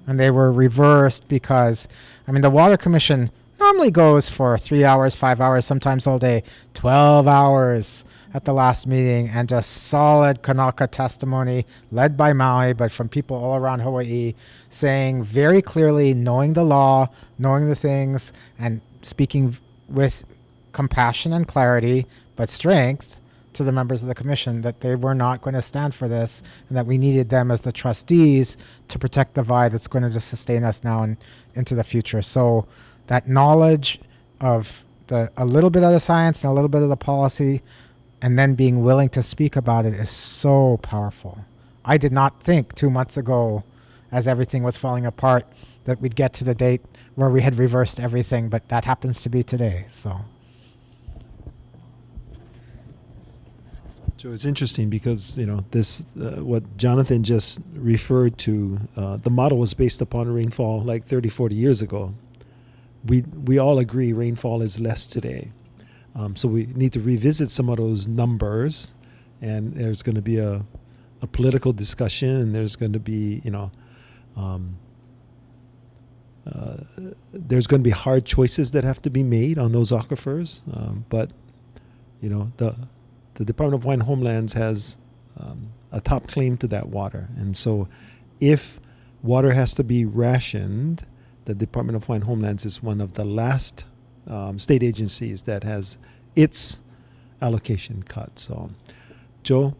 And they were reversed because, I mean, the Water Commission normally goes for 3 hours, 5 hours, sometimes all day, 12 hours at the last meeting, and just solid Kanaka testimony led by Maui, but from people all around Hawaii, saying very clearly, knowing the law, knowing the things, and speaking with compassion and clarity, but strength to the members of the commission, that they were not going to stand for this, and that we needed them as the trustees to protect the Vai that's going to sustain us now and into the future. So that knowledge of a little bit of the science and a little bit of the policy, and then being willing to speak about it, is so powerful. I did not think 2 months ago, as everything was falling apart, that we'd get to the date where we had reversed everything, but that happens to be today. So it's interesting because, you know, this what Jonathan just referred to, the model was based upon rainfall like 30, 40 years ago. We all agree rainfall is less today. So we need to revisit some of those numbers, and there's going to be a political discussion, and there's going to be, you know, there's going to be hard choices that have to be made on those aquifers. But, you know, the Department of Hawaiian Homelands has a top claim to that water. And so if water has to be rationed, the Department of Hawaiian Homelands is one of the last state agencies that has its allocation cut. So, Joe,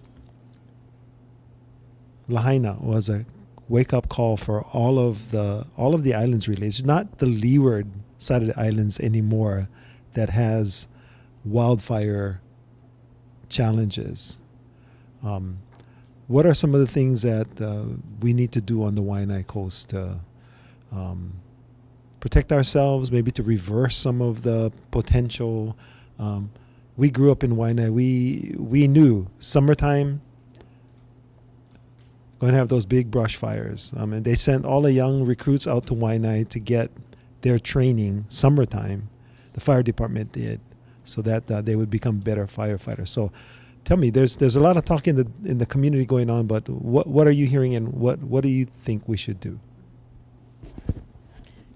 Lahaina was a wake-up call for all of the islands, really. It's not the leeward side of the islands anymore that has wildfire challenges. What are some of the things that we need to do on the Waiʻanae coast to protect ourselves, maybe to reverse some of the potential? We grew up in Waiʻanae. We knew summertime going to have those big brush fires. And they sent all the young recruits out to Waiʻanae to get their training summertime. The fire department did, so that they would become better firefighters. So tell me, there's a lot of talk in the community going on, but what are you hearing, and what do you think we should do?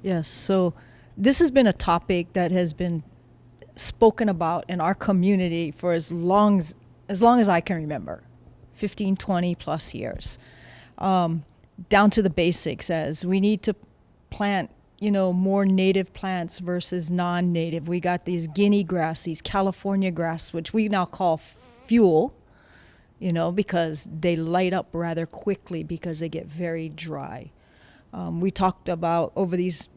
Yes, so this has been a topic that has been spoken about in our community for as long as I can remember, 15, 20 plus years, down to the basics, as we need to plant, you know, more native plants versus non-native. We got these Guinea grass, these California grass, which we now call fuel, you know, because they light up rather quickly because they get very dry. We talked about over these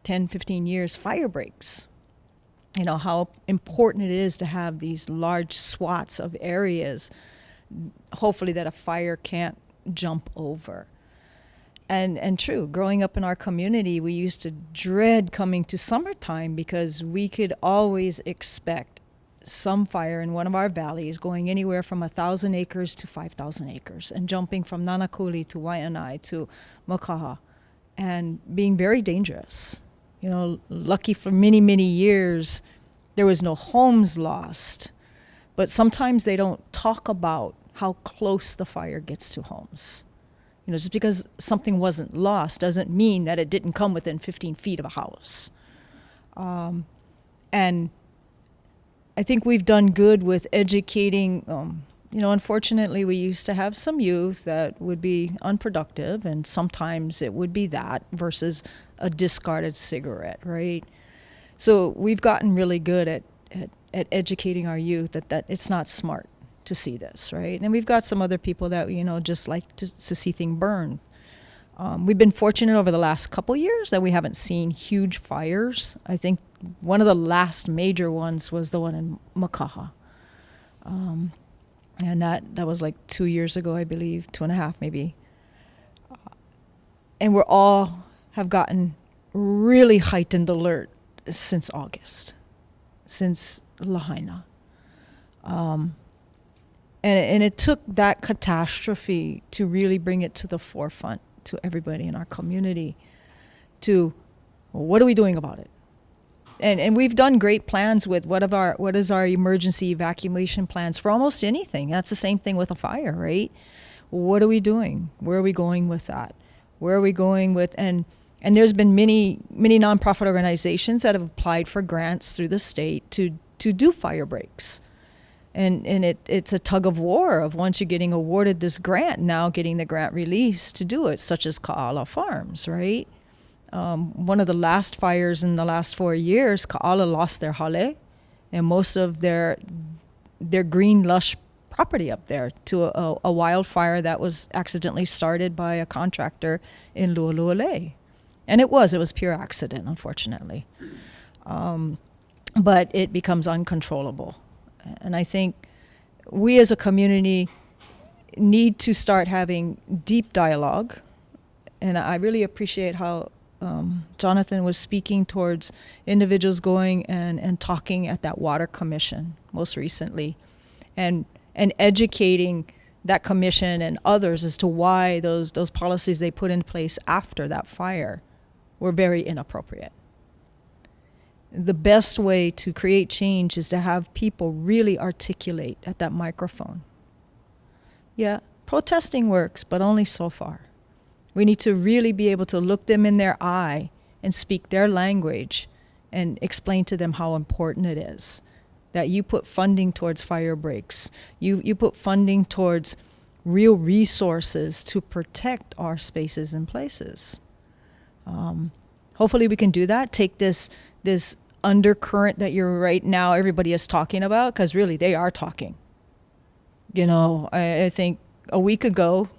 10, 15 years, fire breaks. You know, how important it is to have these large swaths of areas, hopefully that a fire can't jump over. And true, growing up in our community, we used to dread coming to summertime because we could always expect some fire in one of our valleys going anywhere from 1,000 acres to 5,000 acres, and jumping from Nanakuli to Waiʻanae to Makaha, and being very dangerous. You know, lucky for many, many years, there was no homes lost. But sometimes they don't talk about how close the fire gets to homes. You know, just because something wasn't lost doesn't mean that it didn't come within 15 feet of a house. And I think we've done good with educating. You know, unfortunately, we used to have some youth that would be unproductive, and sometimes it would be that versus a discarded cigarette, right? So we've gotten really good at educating our youth that it's not smart to see this, right? And we've got some other people that, you know, just like to see things burn. We've been fortunate over the last couple years that we haven't seen huge fires. I think one of the last major ones was the one in Makaha. And that was like 2 years ago, I believe, 2.5 maybe. And we're all have gotten really heightened alert since August, since Lahaina. And it took that catastrophe to really bring it to the forefront to everybody in our community to, well, what are we doing about it? And we've done great plans with what is our emergency evacuation plans for almost anything. That's the same thing with a fire, right? What are we doing? Where are we going with that? Where are we going with, and there's been many nonprofit organizations that have applied for grants through the state to do fire breaks. And it's a tug of war of once you're getting awarded this grant, now getting the grant released to do it, such as Ka'ala Farms, right? One of the last fires in the last 4 years, Ka'ala lost their hale and most of their green lush property up there to a wildfire that was accidentally started by a contractor in Lualualei. And it was pure accident, unfortunately. But it becomes uncontrollable. And I think we as a community need to start having deep dialogue. And I really appreciate how Jonathan was speaking towards individuals going and talking at that water commission most recently and educating that commission and others as to why those policies they put in place after that fire were very inappropriate. The best way to create change is to have people really articulate at that microphone. Yeah, protesting works, but only so far. We need to really be able to look them in their eye and speak their language and explain to them how important it is that you put funding towards fire breaks. You put funding towards real resources to protect our spaces and places. Hopefully we can do that, take this undercurrent that you're right now everybody is talking about, because really they are talking. You know, I think a week ago,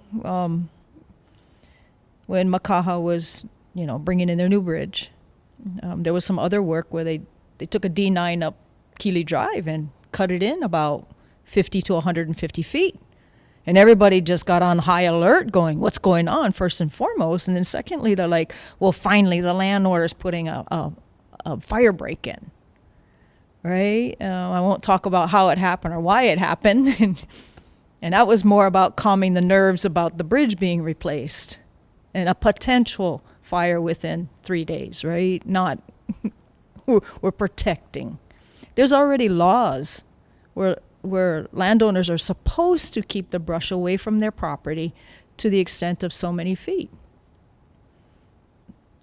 when Makaha was, bringing in their new bridge, there was some other work where they took a D9 up Keeley Drive and cut it in about 50 to 150 feet. And everybody just got on high alert going, what's going on, first and foremost. And then secondly, they're like, well, finally the landlord's putting a fire break in, right? I won't talk about how it happened or why it happened. And that was more about calming the nerves about the bridge being replaced and a potential fire within 3 days, right? Not, we're protecting. There's already laws where landowners are supposed to keep the brush away from their property to the extent of so many feet.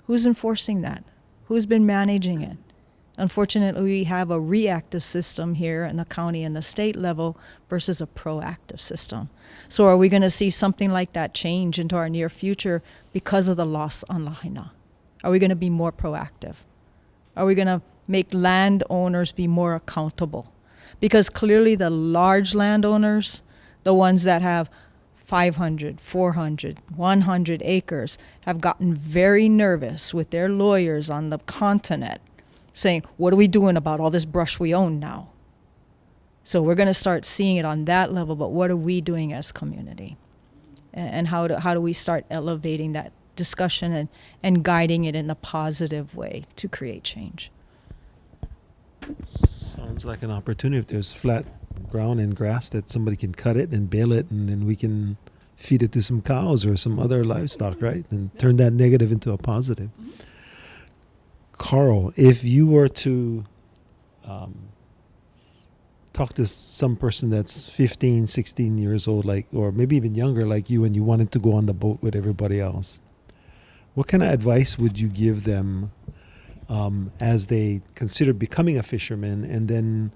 Who's enforcing that? Who's been managing it? Unfortunately, we have a reactive system here in the county and the state level versus a proactive system. So are we going to see something like that change into our near future because of the loss on Lahaina? Are we going to be more proactive? Are we going to make landowners be more accountable? Because clearly the large landowners, the ones that have 500, 400, 100 acres, have gotten very nervous with their lawyers on the continent saying, what are we doing about all this brush we own now? So we're going to start seeing it on that level, but what are we doing as community? And how do we start elevating that discussion and guiding it in a positive way to create change? Sounds like an opportunity. If there's flat ground and grass, that somebody can cut it and bale it, and then we can feed it to some cows or some other livestock, right? And turn that negative into a positive. Carl, if you were to talk to some person that's 15, 16 years old, or maybe even younger like you, and you wanted to go on the boat with everybody else, what kind of advice would you give them as they consider becoming a fisherman? And then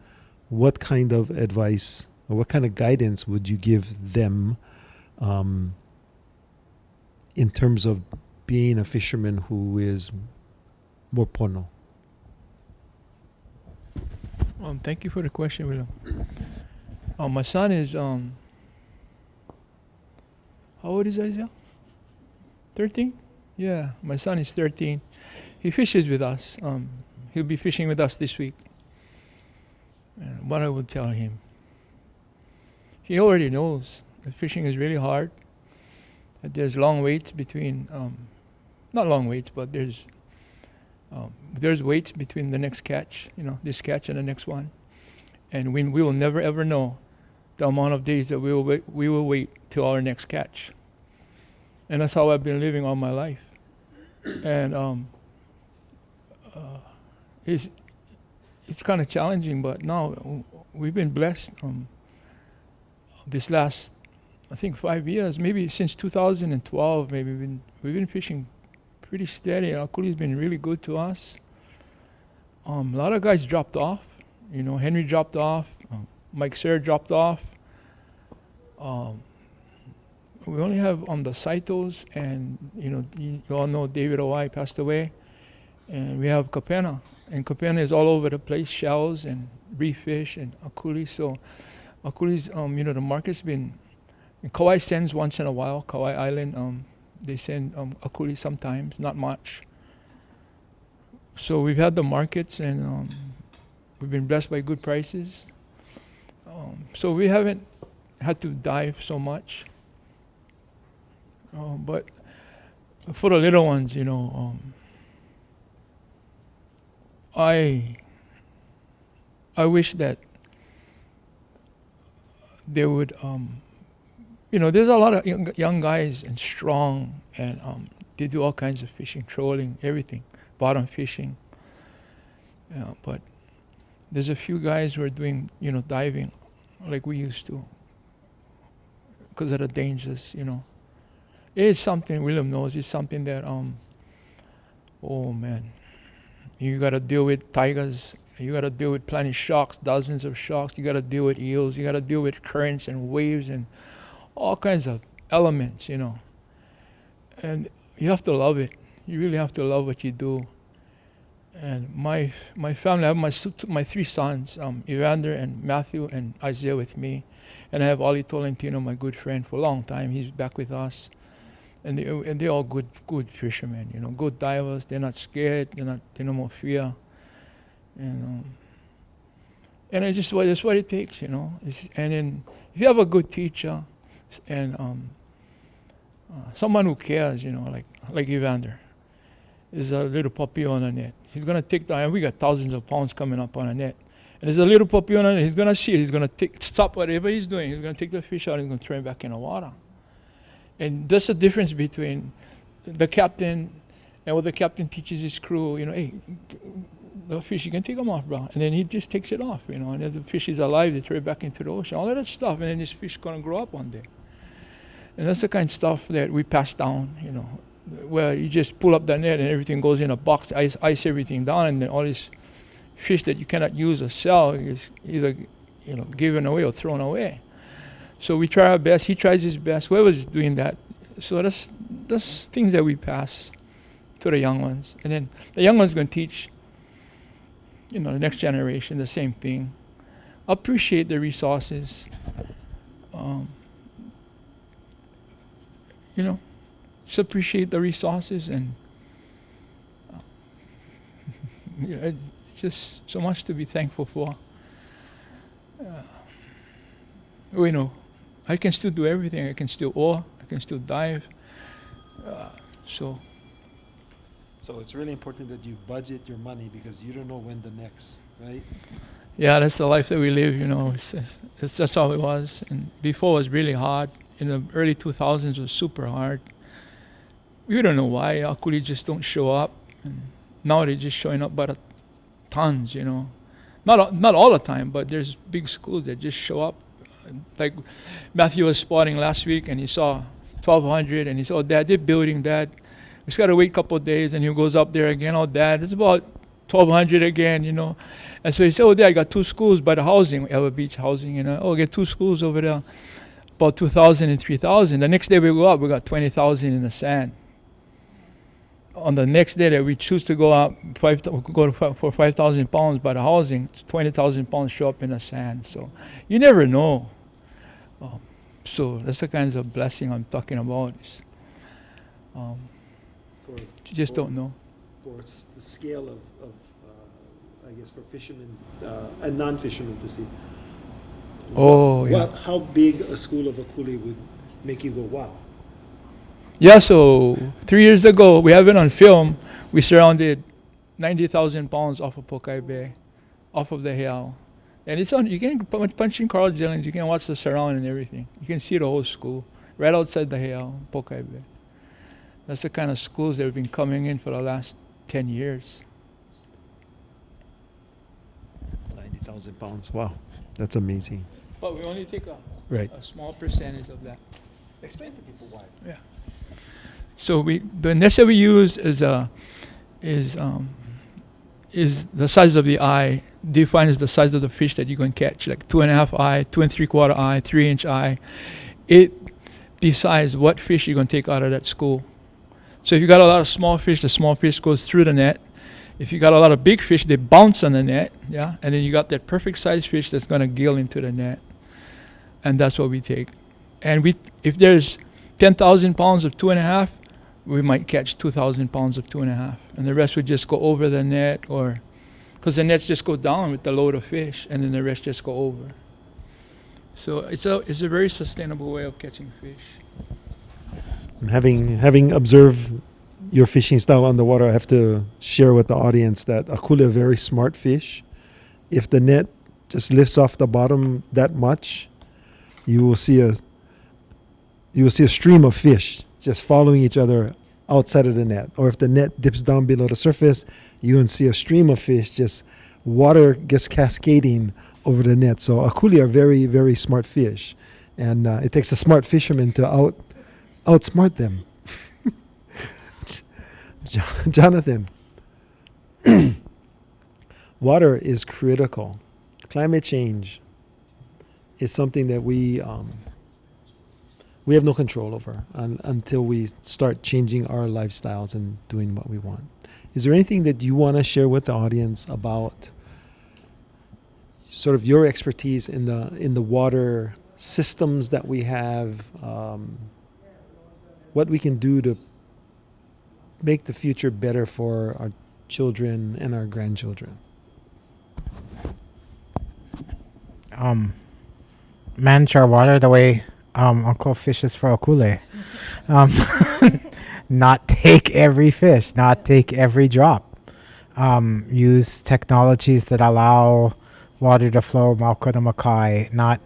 what kind of advice or what kind of guidance would you give them in terms of being a fisherman who is more pono? Thank you for the question, William. My son is, how old is Isaiah? 13? Yeah, my son is 13. He fishes with us. He'll be fishing with us this week. And what I would tell him, he already knows that fishing is really hard. That there's long waits between, not long waits, but there's waits between the next catch, this catch and the next one. And we will never ever know the amount of days that we will wait till our next catch. And that's how I've been living all my life. And it's kind of challenging, but now we've been blessed. This last, I think 5 years, maybe since 2012, maybe we've we've been fishing pretty steady. Our kuli's been really good to us. A lot of guys dropped off. You know, Henry dropped off. Mike Sayre dropped off. We only have the Saitos, and you all know David Owai passed away, and we have Kapena, and Kapena is all over the place, shells and reef fish and akuli. So akuli's, the market's been. Kauai sends once in a while. Kauai Island, they send akuli sometimes, not much. So we've had the markets, and we've been blessed by good prices. So we haven't had to dive so much. But for the little ones, I wish that they would, there's a lot of young guys and strong, and they do all kinds of fishing, trolling, everything, bottom fishing. But there's a few guys who are doing, diving like we used to because of the dangers, It is something, William knows, it's something that, oh man, you got to deal with tigers, you got to deal with plenty of sharks, dozens of sharks, you got to deal with eels, you got to deal with currents and waves and all kinds of elements, And you have to love it. You really have to love what you do. And my family, I have my three sons, Evander and Matthew and Isaiah with me. And I have Oli Tolentino, my good friend, for a long time. He's back with us. And they're all good fishermen, good divers. They're not scared. They no more fear. And it's just that's what it takes, and then if you have a good teacher and someone who cares, like Evander, is a little puppy on a net. He's gonna take we got thousands of pounds coming up on a net. And there's a little puppy on a net. He's gonna see it. He's gonna stop whatever he's doing. He's gonna take the fish out. He's gonna throw it back in the water. And that's the difference between the captain and what the captain teaches his crew. Hey, the fish, you can take them off, bro. And then he just takes it off, And if the fish is alive, they throw it back into the ocean. All of that stuff. And then this fish is gonna grow up one day. And that's the kind of stuff that we pass down, where you just pull up the net and everything goes in a box, ice everything down, and then all this fish that you cannot use or sell is either given away or thrown away. So we try our best. He tries his best. Whoever's doing that. So that's things that we pass to the young ones, and then the young ones going to teach the next generation the same thing. Appreciate the resources. Just appreciate the resources, and just so much to be thankful for. I can still do everything. I can still oar. I can still dive. So it's really important that you budget your money, because you don't know when the next, right? Yeah, that's the life that we live. It's that's how it was. And before it was really hard. In the early 2000s, it was super hard. We don't know why. Akuli just don't show up. And now they're just showing up by tons, Not all the time, but there's big schools that just show up. Like Matthew was spotting last week, and he saw 1,200, and he said, "Oh, Dad, they're building that. We just got to wait a couple of days," and he goes up there again. "Oh, Dad, it's about 1,200 again, And so he said, "Oh, Dad, I got two schools by the housing, Ella Beach housing, Oh, I got two schools over there, about 2,000 and 3,000. The next day we go up, we got 20,000 in the sand. On the next day that we choose to go up, for 5,000 pounds by the housing, 20,000 pounds show up in the sand. So you never know. So that's the kinds of blessing I'm talking about. You just don't know. For the scale of I guess, for fishermen and non-fishermen to see. Oh, yeah. How big a school of akuli would make you go, wow? Yeah, so 3 years ago, we have it on film, we surrounded 90,000 pounds off of Pokai Bay, off of the hill. And it's on, you can punch in Carl Jennings, you can watch the surround and everything. You can see the whole school, right outside the hill, Pokai Bay. That's the kind of schools that have been coming in for the last 10 years. 90,000 pounds, wow, that's amazing. But we only take a Right. small percentage of that. Explain to people why. Yeah. So the nets that we use is the size of the eye, defined as the size of the fish that you can catch, like 2.5 eye, 2 3/4 eye, 3-inch eye. It decides what fish you're going to take out of that school. So if you got a lot of small fish, the small fish goes through the net. If you got a lot of big fish, they bounce on the net, yeah, and then you got that perfect size fish that's going to gill into the net, and that's what we take. And if there's 10,000 pounds of 2.5, we might catch 2,000 pounds of 2.5, and the rest would just go over the net, or because the nets just go down with the load of fish, and then the rest just go over. So it's a very sustainable way of catching fish. Having observed your fishing style underwater, I have to share with the audience that akule are very smart fish. If the net just lifts off the bottom that much, you will see a stream of fish just following each other outside of the net. Or if the net dips down below the surface, you can see a stream of fish, just water gets cascading over the net. So akule are very, very smart fish, and it takes a smart fisherman to outsmart them. Jonathan, water is critical. Climate change is something that we have no control over until we start changing our lifestyles and doing what we want. Is there anything that you want to share with the audience about sort of your expertise in the water systems that we have, what we can do to make the future better for our children and our grandchildren? Manage our water the way Uncle fishes for akule. Not take every fish, not take every drop. Use technologies that allow water to flow mauka to makai, not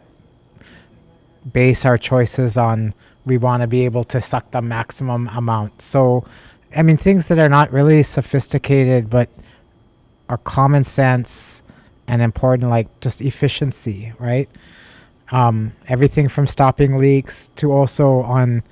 base our choices on we want to be able to suck the maximum amount. So, I mean, things that are not really sophisticated but are common sense and important, like just efficiency, right? Everything from stopping leaks to also on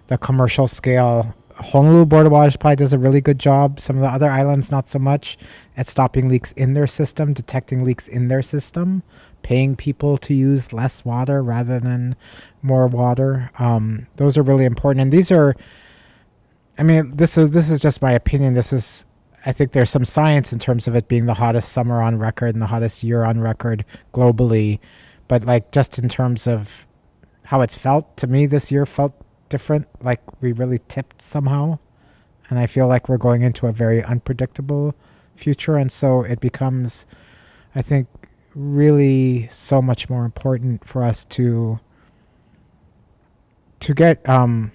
the commercial scale. Honolulu Board of Water Supply does a really good job. Some of the other islands not so much at stopping leaks in their system, detecting leaks in their system, paying people to use less water rather than more water. Those are really important. And these are, I mean, this is just my opinion. I think there's some science in terms of it being the hottest summer on record and the hottest year on record globally. But like just in terms of how it's felt, to me this year felt different, like we really tipped somehow. And I feel like we're going into a very unpredictable future. And so it becomes, I think, really so much more important for us to get to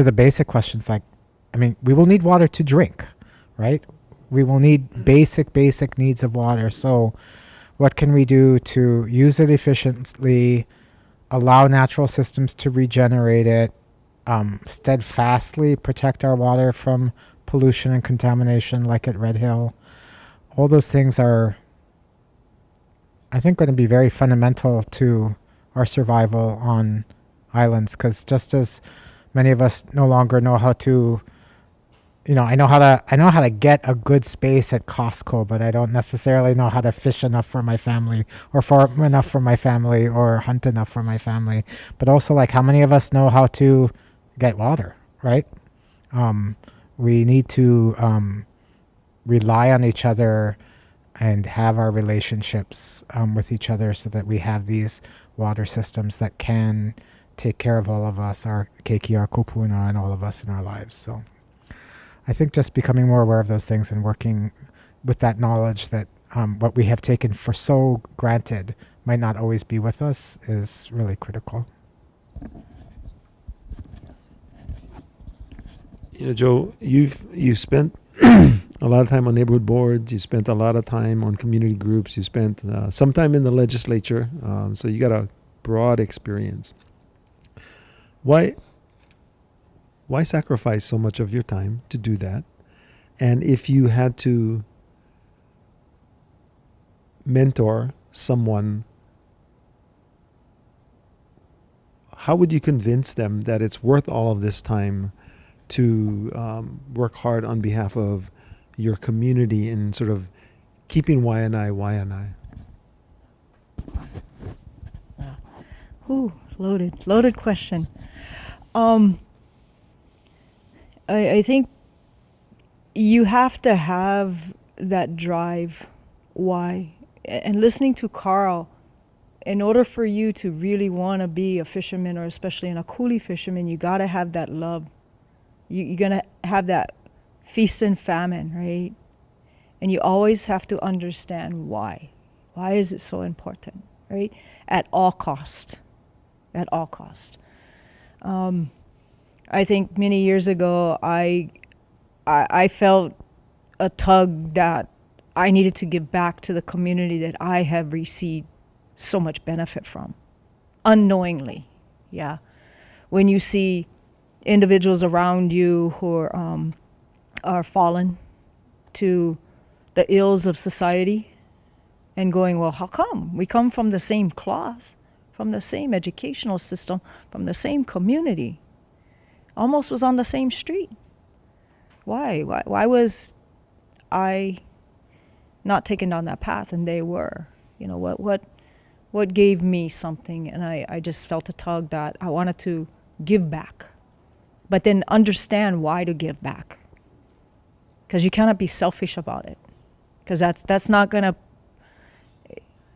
the basic questions. Like, I mean, we will need water to drink, right? We will need basic needs of water. So what can we do to use it efficiently, allow natural systems to regenerate it, steadfastly protect our water from pollution and contamination like at Red Hill? All those things are, I think, going to be very fundamental to our survival on islands, because just as many of us no longer know how to, I know how to get a good space at Costco, but I don't necessarily know how to fish enough for my family, or farm enough for my family, or hunt enough for my family. But also, like, how many of us know how to get water, right? We need to rely on each other and have our relationships with each other so that we have these water systems that can take care of all of us, our keiki, our kupuna, and all of us in our lives. So I think just becoming more aware of those things and working with that knowledge that what we have taken for so granted might not always be with us is really critical. Joe, you've spent a lot of time on neighborhood boards. You spent a lot of time on community groups. You spent some time in the legislature. So you got a broad experience. Why sacrifice so much of your time to do that? And if you had to mentor someone, how would you convince them that it's worth all of this time to work hard on behalf of your community in sort of keeping Wai anae? Ooh, loaded question. I think you have to have that drive. Why? And listening to Carl, in order for you to really want to be a fisherman, or especially a coolie fisherman, you got to have that love. You're going to have that feast and famine, right? And you always have to understand why. Why is it so important, right? At all cost. At all cost. I think many years ago, I felt a tug that I needed to give back to the community that I have received so much benefit from, unknowingly. Yeah, when you see individuals around you who are fallen to the ills of society, and going, well, how come? We come from the same cloth, from the same educational system, from the same community, almost was on the same street. Why was I not taken down that path and they were? You know, what gave me something? And I just felt a tug that I wanted to give back, but then understand why to give back. Because you cannot be selfish about it, because that's not gonna,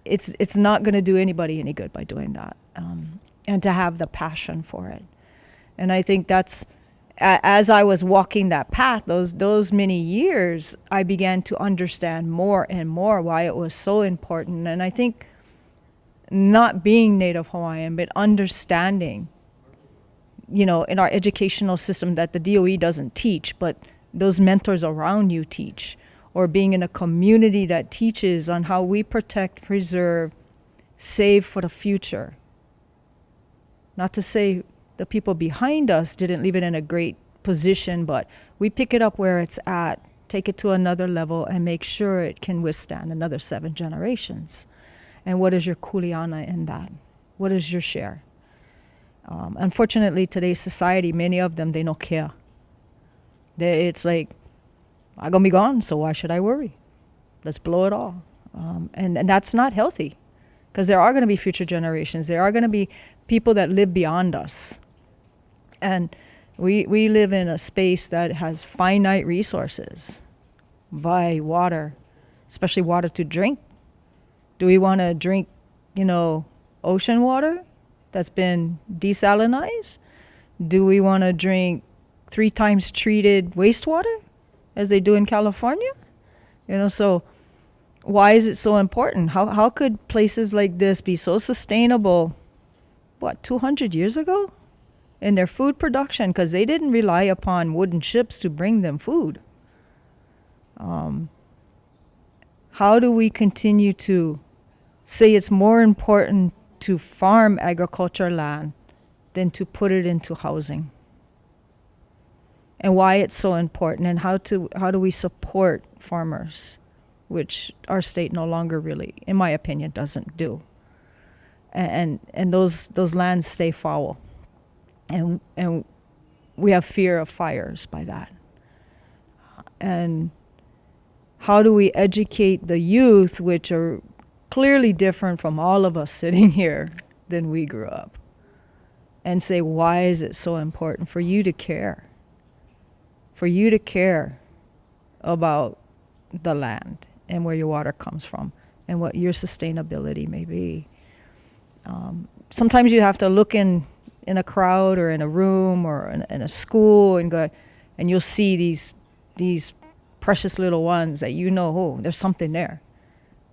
it's not gonna do anybody any good by doing that. And to have the passion for it. And I think that's, as I was walking that path, those many years, I began to understand more and more why it was so important. And I think not being Native Hawaiian, but understanding, you know, in our educational system that the DOE doesn't teach, but those mentors around you teach, or being in a community that teaches on how we protect, preserve, save for the future. Not to say the people behind us didn't leave it in a great position, but we pick it up where it's at, take it to another level, and make sure it can withstand another 7 generations. And what is your kuleana in that? What is your share? Unfortunately, today's society, many of them, they don't care. It's like, I'm going to be gone, so why should I worry? Let's blow it all. And that's not healthy, because there are going to be future generations. There are going to be people that live beyond us. And we live in a space that has finite resources. Water, especially water to drink. Do we want to drink, ocean water that's been desalinized? Do we want to drink 3 times treated wastewater, as they do in California? So why is it so important? How could places like this be so sustainable, 200 years ago? In their food production, because they didn't rely upon wooden ships to bring them food. How do we continue to say it's more important to farm agriculture land than to put it into housing? And why it's so important, and how do we support farmers, which our state no longer really, in my opinion, doesn't do. And those lands stay fallow. And we have fear of fires by that. And how do we educate the youth, which are clearly different from all of us sitting here than we grew up, and say, why is it so important for you to care? For you to care about the land and where your water comes from and what your sustainability may be. Sometimes you have to look in a crowd or in a room or in a school and go, and you'll see these precious little ones that there's something there.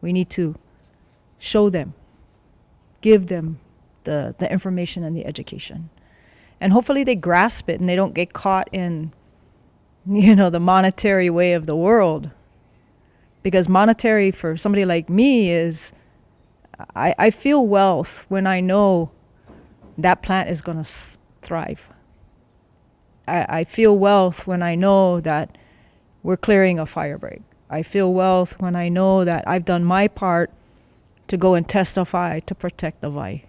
We need to show them, give them the information and the education. And hopefully they grasp it and they don't get caught in, the monetary way of the world. Because monetary for somebody like me is, I feel wealth when I know that plant is going to thrive. I feel wealth when I know that we're clearing a fire break. I feel wealth when I know that I've done my part to go and testify to protect the Wai,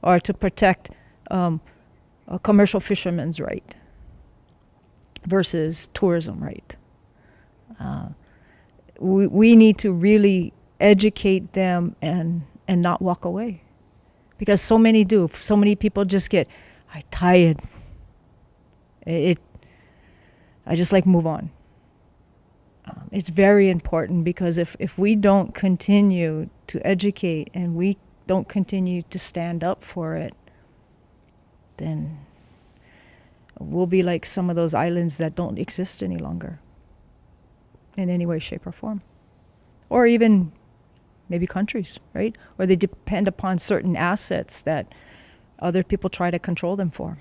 or to protect a commercial fisherman's right versus tourism right. We need to really educate them and not walk away, because so many do. So many people just get, I'm tired. I just like move on. It's very important, because if we don't continue to educate and we don't continue to stand up for it, then we'll be like some of those islands that don't exist any longer in any way, shape, or form. Or even maybe countries, right? Or they depend upon certain assets that other people try to control them for.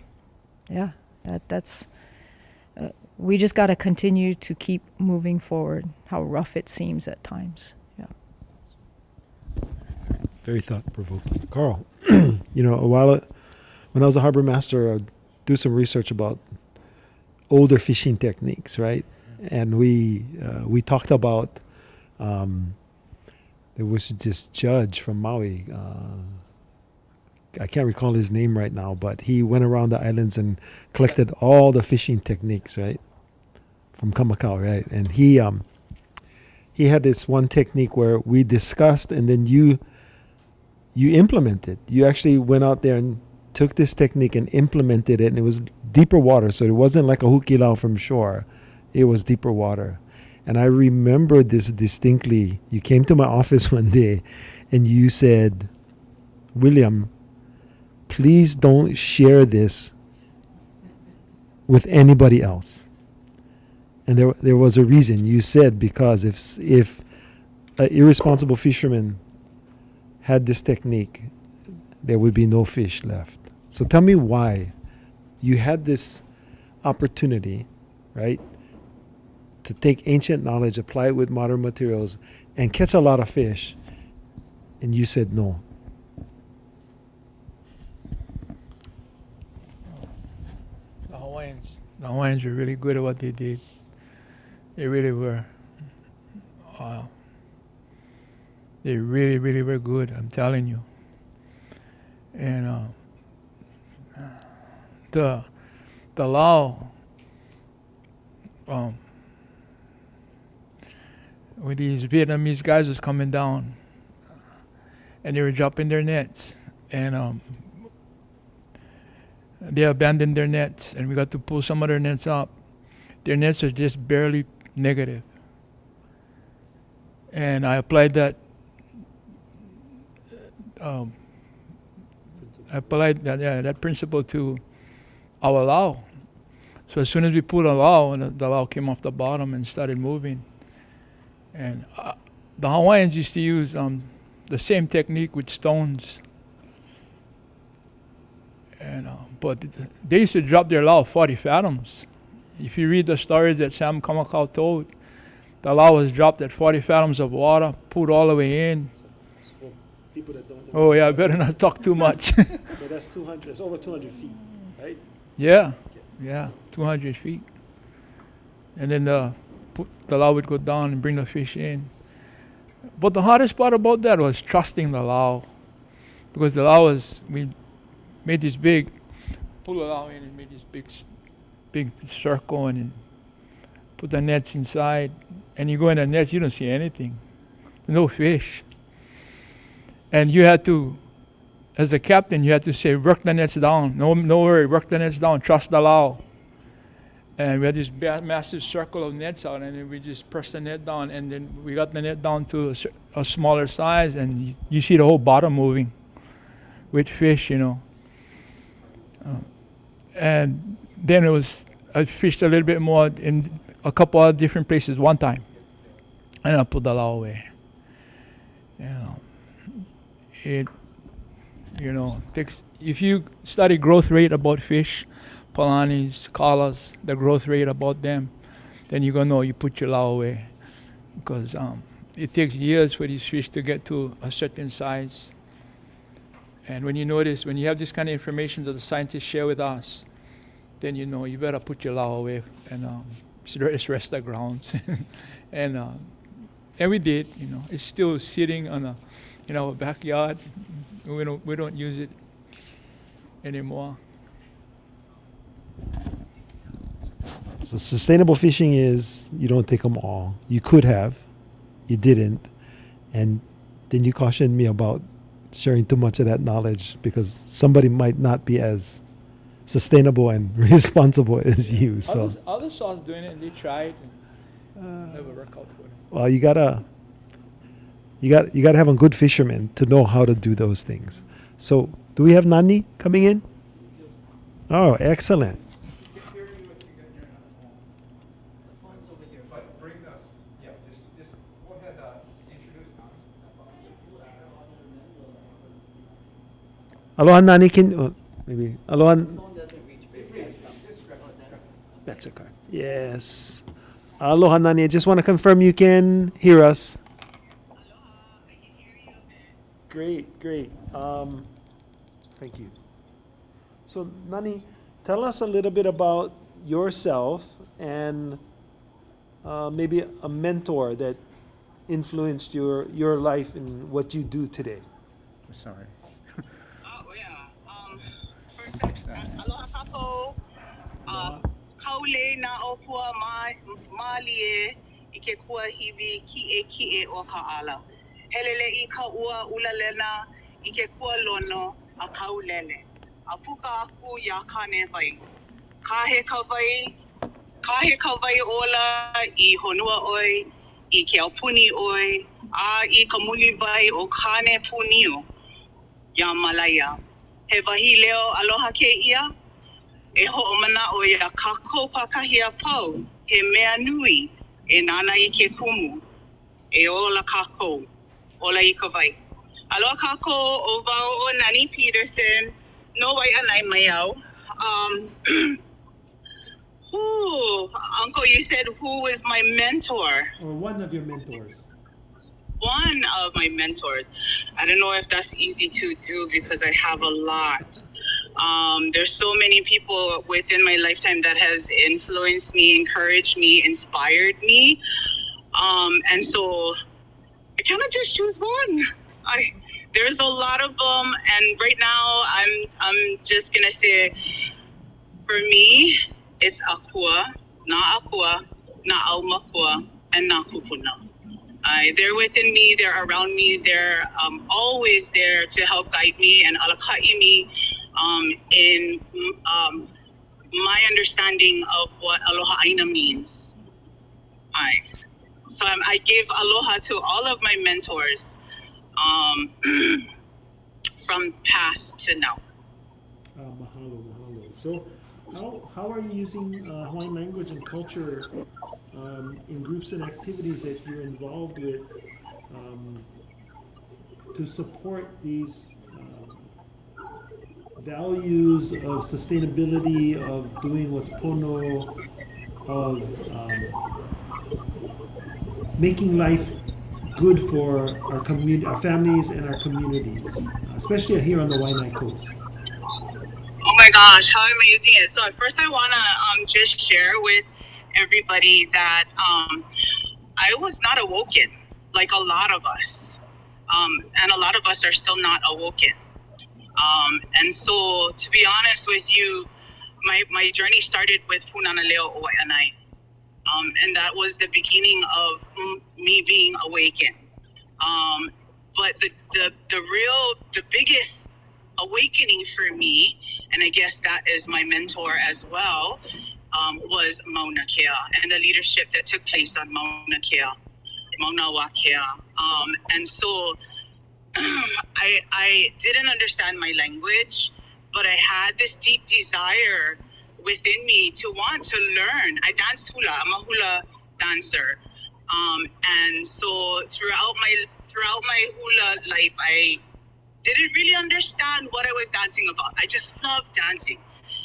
Yeah, that's... we just got to continue to keep moving forward, how rough it seems at times. Yeah. Very thought-provoking. Carl, you know, when I was a harbor master, I'd do some research about older fishing techniques, right? And we talked about, there was this judge from Maui, I can't recall his name right now, but he went around the islands and collected all the fishing techniques, right? From Kamakau, right? And he had this one technique where we discussed, and then you implemented. You actually went out there and took this technique and implemented it, and it was deeper water, so it wasn't like a hukilau from shore. It was deeper water. And I remember this distinctly. You came to my office one day and you said, William, please don't share this with anybody else. And there was a reason. You said, because if an irresponsible fisherman had this technique, there would be no fish left. So tell me why you had this opportunity, right, to take ancient knowledge, apply it with modern materials, and catch a lot of fish, and you said no. The Hawaiians were really good at what they did. They really were. They really, really were good, I'm telling you. And the Lao, with these Vietnamese guys was coming down, and they were dropping their nets, and they abandoned their nets, and we got to pull some of their nets up. Their nets are just barely negative. And I applied that that principle to our Lao. So as soon as we pulled a Lao, the Lao came off the bottom and started moving. And the Hawaiians used to use the same technique with stones. And but they used to drop their Lao 40 fathoms. If you read the stories that Sam Kamakau told, the Lao was dropped at 40 fathoms of water, pulled all the way in. For people that don't know. Oh yeah, I better not talk too much. But that's 200. It's over 200 feet, right? Yeah, 200 feet. And then the Lao would go down and bring the fish in. But the hardest part about that was trusting the Lao, because the Lao we made this big, pull the Lao in and made this big circle, and then put the nets inside. And you go in the nets, you don't see anything, no fish. And you had to, as a captain, you had to say, work the nets down. No worry, work the nets down. Trust the Lao. And we had this massive circle of nets out, and then we just pressed the net down, and then we got the net down to a smaller size, and you see the whole bottom moving with fish, you know. And then I fished a little bit more in a couple of different places one time, and I put the Lao away. Takes, if you study growth rate about fish, palanis, kalas, the growth rate about them, then you're gonna know you put your Lao away, because it takes years for these fish to get to a certain size. And when you have this kind of information that the scientists share with us, then you know you better put your Lao away and rest the grounds. and we did. It's still sitting in our backyard. We don't use it anymore. So sustainable fishing is you don't take them all. You could have, you didn't, and then you cautioned me about sharing too much of that knowledge because somebody might not be as sustainable and responsible as you. So Others saw us doing it and they tried and never worked out for them. well, you gotta have a good fisherman to know how to do those things. So do we have Nani coming in? Oh, excellent. Aloha, Nani. Maybe Aloha. That's okay. Yes. Aloha, Nani. I just want to confirm you can hear us. Great. Thank you. So, Nani, tell us a little bit about yourself and maybe a mentor that influenced your life and what you do today. Sorry. First, aloha kako, kaule na opua malie I ke kua hiwi ki e o ka ala. Helele I ka ua ulalena I ke kua lono a kaulele. A puka aku ya kane vai. Kahe ka vai ola I honua oi, I ke aupuni oi, a I ka muli vai o kane punio. Ya malaya. He wahi leo aloha ke ia, e ho'omana o ia Okakopa kahia pau, he mea nui, e nana I ke kumu, e ola kako, ola I ka vai. Aloha kako o wau o Nani Peterson, no Waiʻanae mai au. Uncle, you said who was my mentor? Or one of your mentors. One of my mentors. I don't know if that's easy to do because I have a lot. There's so many people within my lifetime that has influenced me, encouraged me, inspired me. And so I cannot just choose one. There's a lot of them, and right now I'm just gonna say, for me, it's Akua, na Aumakua, and na Kupuna. They're within me, they're around me, they're always there to help guide me and alakai me in my understanding of what Aloha Āina means. So I give aloha to all of my mentors from past to now. Mahalo. So how are you using Hawaiian language and culture in groups and activities that you're involved with to support these values of sustainability, of doing what's pono, of making life good for our community, our families and our communities, especially here on the Waiʻanae coast? Oh my gosh, how amazing it is. So first I want to just share with everybody that I was not awoken like a lot of us, and a lot of us are still not awoken, and so to be honest with you, my journey started with Punana Leo o Waiʻanae, and that was the beginning of me being awakened, but the biggest awakening for me, and I guess that is my mentor as well, was Maunakea and the leadership that took place on Maunakea, Mauna Wakea. And so I didn't understand my language, but I had this deep desire within me to want to learn. I dance hula, I'm a hula dancer. And so throughout my hula life, I didn't really understand what I was dancing about. I just loved dancing.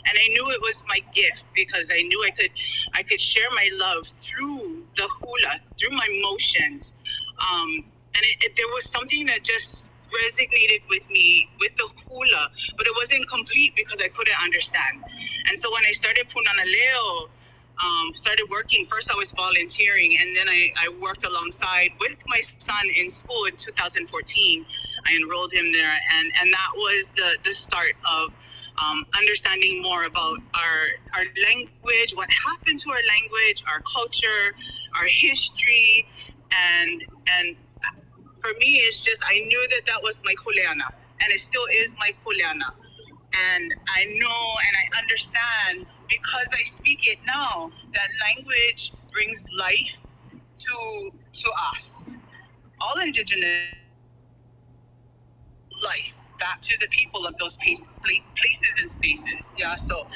And I knew it was my gift because I knew I could share my love through the hula, through my motions. And there was something that just resonated with me with the hula, but it wasn't complete because I couldn't understand. And so when I started Punana Leo, started working, first I was volunteering, and then I worked alongside with my son in school in 2014. I enrolled him there, and that was the start of understanding more about our language, what happened to our language, our culture, our history, and for me, it's just, I knew that was my kuleana, and it still is my kuleana. And I know and I understand, because I speak it now, that language brings life to us, all indigenous life, back to the people of those places and spaces. Yeah, so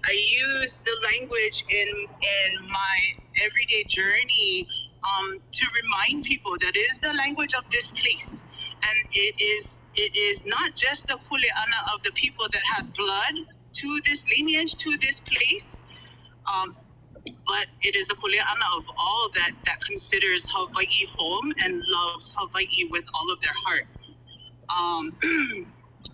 I use the language in my everyday journey to remind people that it is the language of this place, and it is not just the kuleana of the people that has blood to this lineage, to this place, but it is a kuleana of all that considers Hawaii home and loves Hawaii with all of their heart.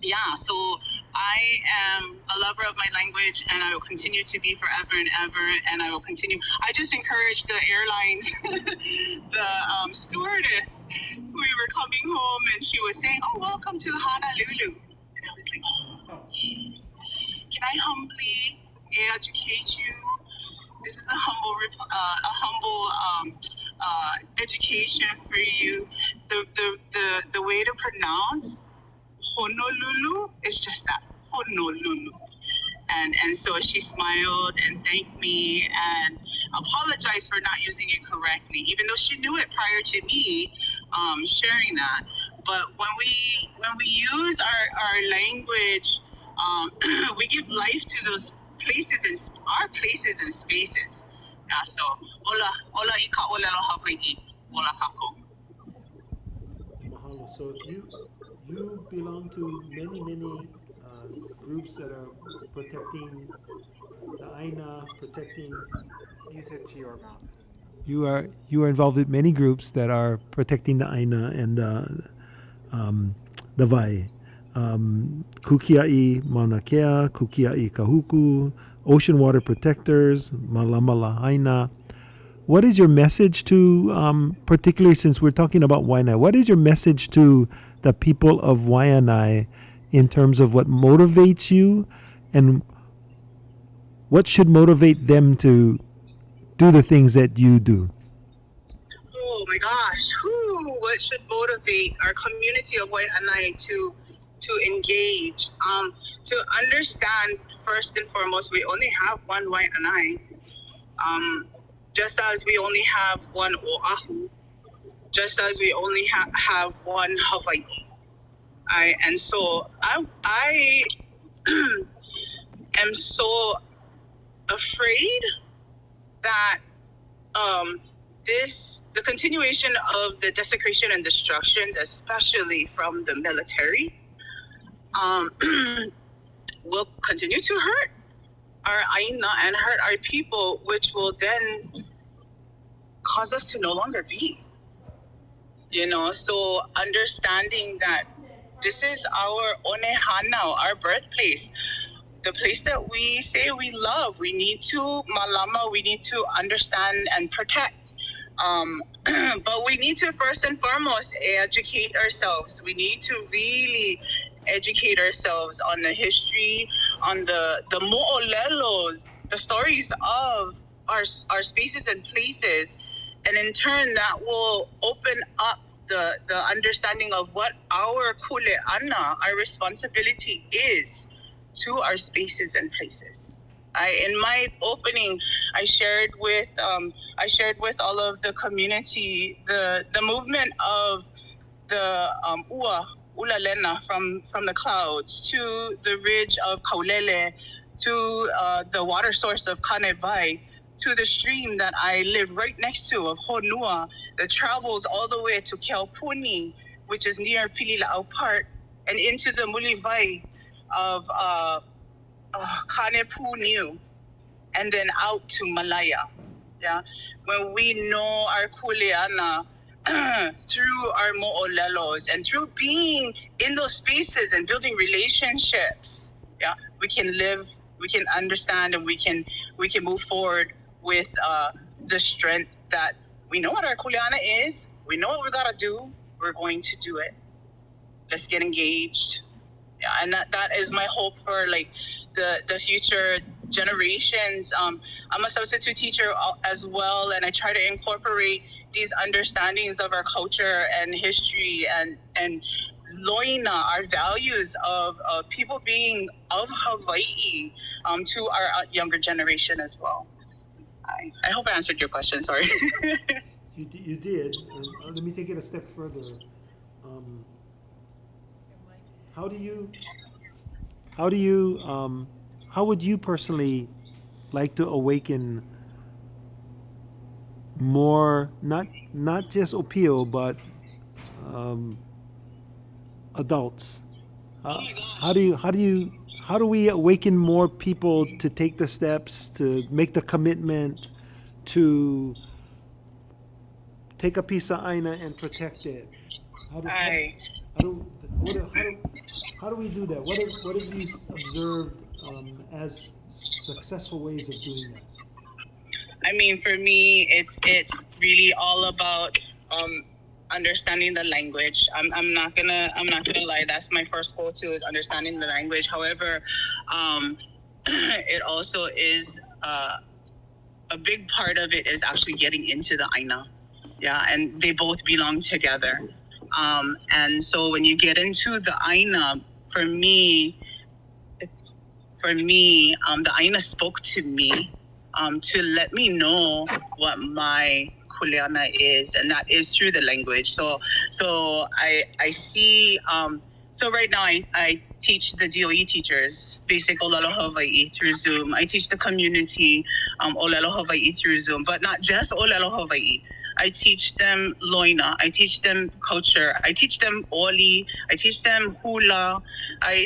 Yeah, so I am a lover of my language, and I will continue to be forever and ever, and I will continue. I just encourage the airlines, the stewardess, we were coming home, and she was saying, "Oh, welcome to Honolulu." And I was like, "Oh, can I humbly educate you? This is a humble education for you. The way to pronounce Honolulu is just that, Honolulu." And so she smiled and thanked me and apologized for not using it correctly, even though she knew it prior to me sharing that. But when we use our language, we give life to those places and our places and spaces. Yeah, so ola ika ola Hawaii, ola kako. Mahalo. So you belong to many groups that are protecting the Āina, protecting. Use it to your mouth. You are involved with many groups that are protecting the Āina and the Wai. Kukia'i Maunakea, Kukia'i Kahuku, Ocean Water Protectors, Malama Āina. What is your message to, particularly since we're talking about Waiʻanae, what is your message to the people of Waiʻanae in terms of what motivates you and what should motivate them to do the things that you do? Oh my gosh, what should motivate our community of Waiʻanae to engage, to understand first and foremost, we only have one Waiʻanae, just as we only have one Oahu, just as we only have one Hawaii. And so I am so afraid that the continuation of the desecration and destructions, especially from the military, will continue to hurt our Āina and hurt our people, which will then cause us to no longer be. So understanding that this is our onehana, our birthplace, the place that we say we love, we need to malama, we need to understand and protect. But we need to first and foremost educate ourselves. We need to really educate ourselves on the history, on the mo'olelos, the stories of our spaces and places, and in turn that will open up the understanding of what our kuleana, our responsibility is to our spaces and places. In my opening, I shared with all of the community the movement of the Ulalena from the clouds to the ridge of Kaulele, to the water source of Kanevai, to the stream that I live right next to of Honua, that travels all the way to Keaupuni, which is near Pilila'au Park, and into the Mulivai of Kanepuniu, and then out to Malaya. Yeah, when we know our kuleana through our mo'olelos and through being in those spaces and building relationships, yeah, we can live, we can understand, and we can move forward with the strength that we know what our kuleana is, we know what we gotta do, we're going to do it. Let's get engaged. Yeah, and that is my hope for the future generations. I'm a substitute teacher as well, and I try to incorporate these understandings of our culture and history and loina, our values of people being of Hawaii, to our younger generation as well. I hope I answered your question. Sorry. You did. Let me take it a step further. How would you personally like to awaken more, not just Opio, but adults? How do we awaken more people to take the steps, to make the commitment, to take a piece of Āina and protect it? How do we do that? What have you observed as successful ways of doing that? I mean, for me, it's really all about understanding the language. I'm not gonna lie. That's my first goal too, is understanding the language. However, it also is a big part of it is actually getting into the Āina. Yeah, and they both belong together. And so when you get into the Āina, for me, the Āina spoke to me to let me know what my kuleana is, and that is through the language. So I see. So right now I teach the DOE teachers basic Olelo Hawaii through Zoom. I teach the community Olelo Hawaii through Zoom, but not just Olelo Hawaii. I teach them loina. I teach them culture. I teach them oli. I teach them hula.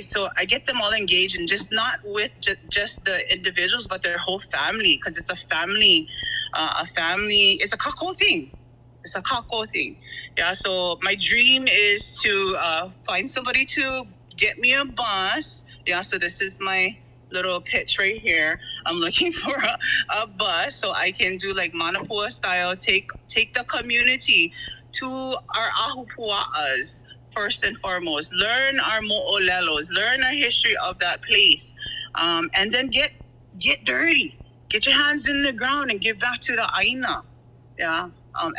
So I get them all engaged, and just not with just the individuals, but their whole family, because it's a family. It's a kako thing. It's a kako thing. Yeah. So my dream is to find somebody to get me a bus. Yeah. So this is my little pitch right here. I'm looking for a bus so I can do like Manapua style, take the community to our Ahupua'as first and foremost, learn our mo'olelos, learn our history of that place, and then get dirty, get your hands in the ground and give back to the Āina. Yeah.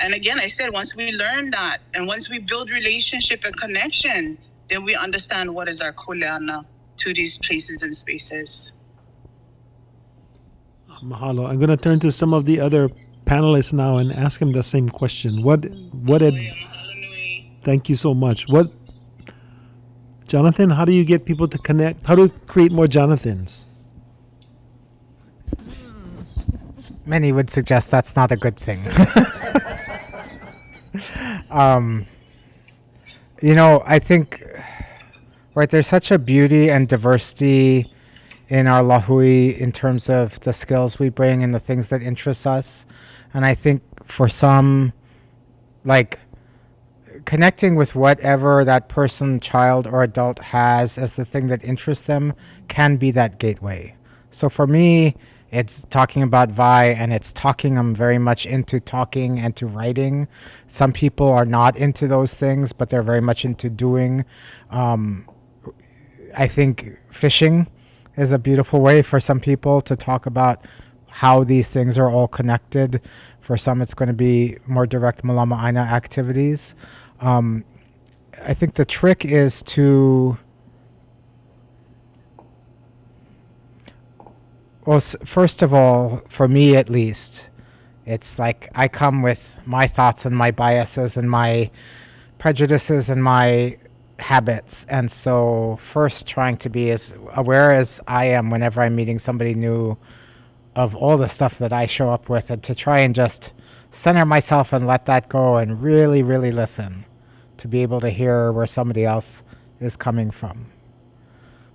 And again, I said, once we learn that and once we build relationship and connection, then we understand what is our kuleana to these places and spaces. Mahalo. I'm going to turn to some of the other panelists now and ask them the same question. Thank you so much. Jonathan, how do you get people to connect? How to create more Jonathans? Many would suggest that's not a good thing. I think, right, there's such a beauty and diversity in our lahui in terms of the skills we bring and the things that interest us. And I think for some, like, connecting with whatever that person, child, or adult has as the thing that interests them can be that gateway. So for me, it's talking about Vai, and it's talking. I'm very much into talking and to writing. Some people are not into those things, but they're very much into doing. I think fishing is a beautiful way for some people to talk about how these things are all connected. For some, it's going to be more direct Malama Āina activities. I think the trick is to, well, first of all, for me at least, it's like I come with my thoughts and my biases and my prejudices and my habits. And so first trying to be as aware as I am whenever I'm meeting somebody new of all the stuff that I show up with, and to try and just center myself and let that go and really, really listen to be able to hear where somebody else is coming from,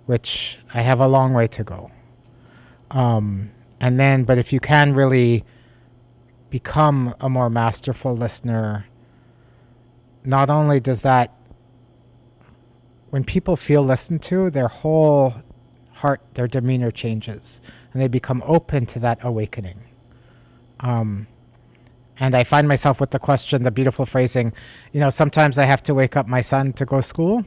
which I have a long way to go. But if you can really become a more masterful listener, not only does that, when people feel listened to, their whole heart, their demeanor changes, and they become open to that awakening. And I find myself with the question, the beautiful phrasing, sometimes I have to wake up my son to go to school,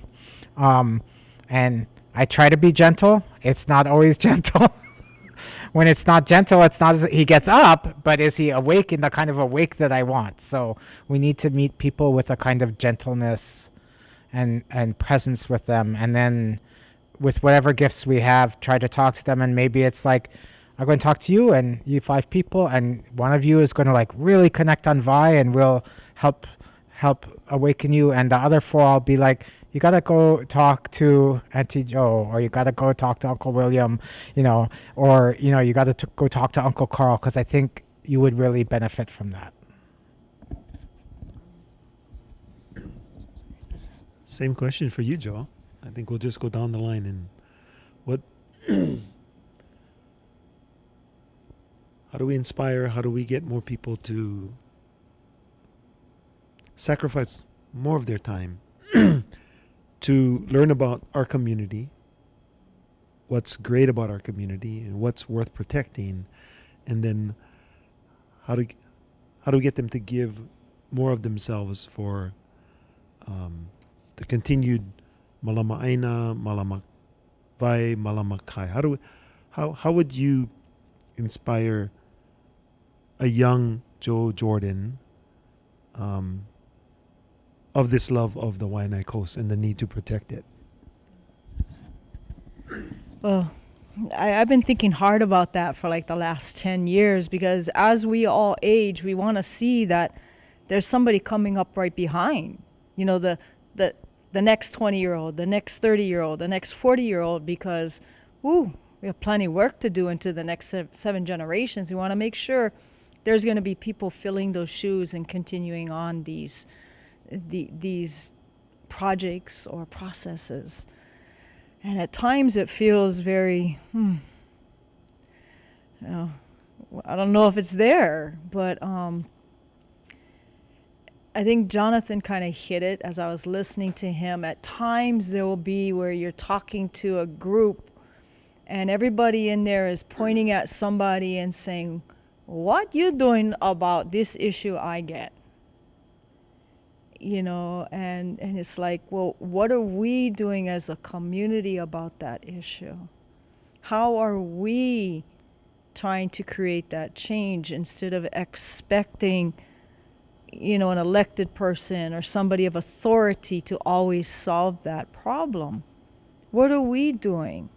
and I try to be gentle it's not always gentle. When it's not gentle, it's not as he gets up, but is he awake in the kind of awake that I want? So we need to meet people with a kind of gentleness and presence with them, and then with whatever gifts we have, try to talk to them. And maybe it's like, I'm going to talk to you and you 5 people, and one of you is going to like really connect on Wai and will help awaken you, and the other 4 I'll be like, you got to go talk to Auntie Joe, or you got to go talk to Uncle William, or you got to go talk to Uncle Carl, because I think you would really benefit from that. Same question for you, Joe. I think we'll just go down the line. And what how do we inspire, how do we get more people to sacrifice more of their time to learn about our community, what's great about our community and what's worth protecting, and then how do we get them to give more of themselves for the continued malama Āina, malama Wai, malama Kai? How would you inspire a young Joe Jordan of this love of the Waiʻanae coast and the need to protect it? Well, I've been thinking hard about that for like the last 10 years, because as we all age, we want to see that there's somebody coming up right behind, the next 20-year-old, the next 30-year-old, the next 40-year-old, because we have plenty of work to do into the next 7 generations. We want to make sure there's going to be people filling those shoes and continuing on these projects or processes. And at times it feels very, I don't know if it's there, but I think Jonathan kind of hit it as I was listening to him. At times there will be where you're talking to a group and everybody in there is pointing at somebody and saying, what you doing about this issue I get? And it's like, well, what are we doing as a community about that issue? How are we trying to create that change instead of expecting, an elected person or somebody of authority to always solve that problem? What are we doing?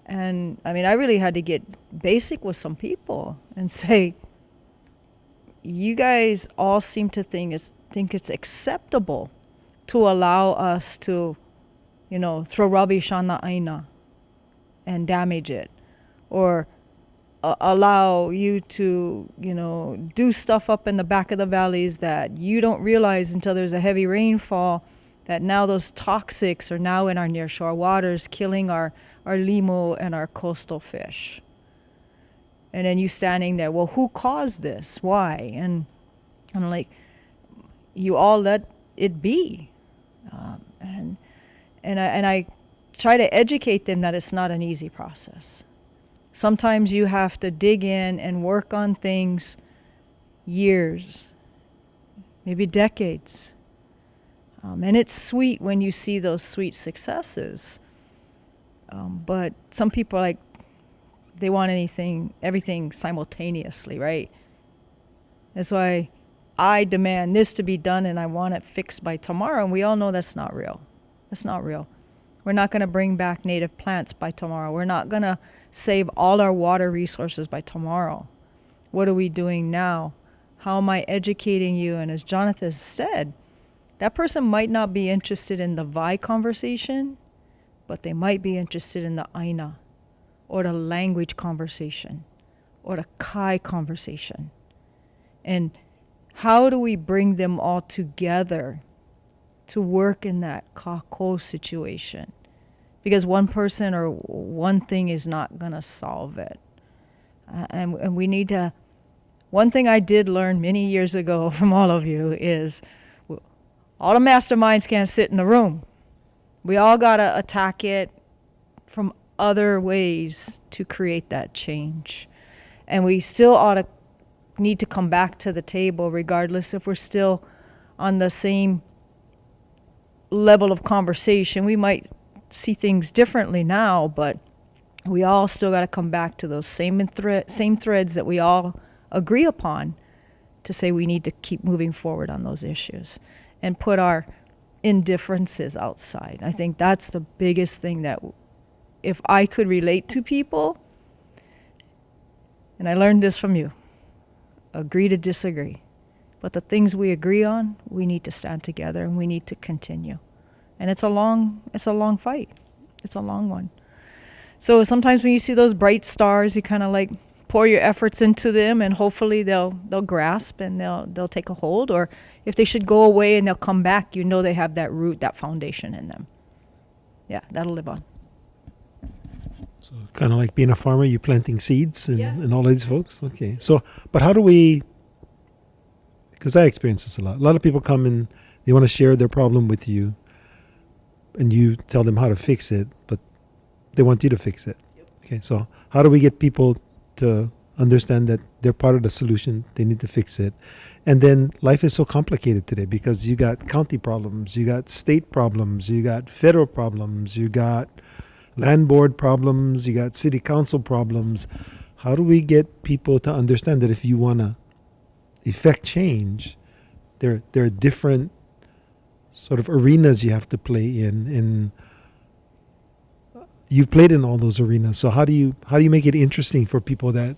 And I really had to get basic with some people and say, you guys all seem to think it's acceptable to allow us to, throw rubbish on the Āina and damage it, or allow you to, do stuff up in the back of the valleys that you don't realize until there's a heavy rainfall, that now those toxics are now in our nearshore waters, killing our limo and our coastal fish. And then you standing there, well, who caused this? Why? And I'm like, you all let it be. And I try to educate them that it's not an easy process. Sometimes you have to dig in and work on things years, maybe decades. And it's sweet when you see those sweet successes. But some people are like, they want everything simultaneously, right? That's why I demand this to be done and I want it fixed by tomorrow. And we all know that's not real. That's not real. We're not going to bring back native plants by tomorrow. We're not going to save all our water resources by tomorrow. What are we doing now? How am I educating you? And as Jonathan said, that person might not be interested in the Wai conversation, but they might be interested in the Āina, or the language conversation, or the Kai conversation. And how do we bring them all together to work in that kako situation? Because one person or one thing is not going to solve it. And we need to, one thing I did learn many years ago from all of you is all the masterminds can't sit in the room. We all got to attack it from other ways to create that change. And we still need to come back to the table regardless if we're still on the same level of conversation. We might see things differently now, but we all still got to come back to those same threads that we all agree upon to say we need to keep moving forward on those issues and put our indifferences outside. I think that's the biggest thing that if I could relate to people, and I learned this from you, agree to disagree. But the things we agree on, we need to stand together and we need to continue. And it's a long fight. It's a long one. So sometimes when you see those bright stars, you kind of like pour your efforts into them, and hopefully they'll grasp and they'll take a hold. Or if they should go away and they'll come back, you know they have that root, that foundation in them. Yeah, that'll live on. So kind of like being a farmer, you planting seeds and all these folks. Okay. So, but how do we? Because I experience this a lot. A lot of people come and they want to share their problem with you, and you tell them how to fix it, but they want you to fix it. Yep. Okay. So how do we get people to understand that they're part of the solution? They need to fix it. And then life is so complicated today because you got county problems, you got state problems, you got federal problems, you got land board problems, you got city council problems. How do we get people to understand that if you want to effect change, there are different sort of arenas you have to play in, and you've played in all those arenas. So how do you make it interesting for people that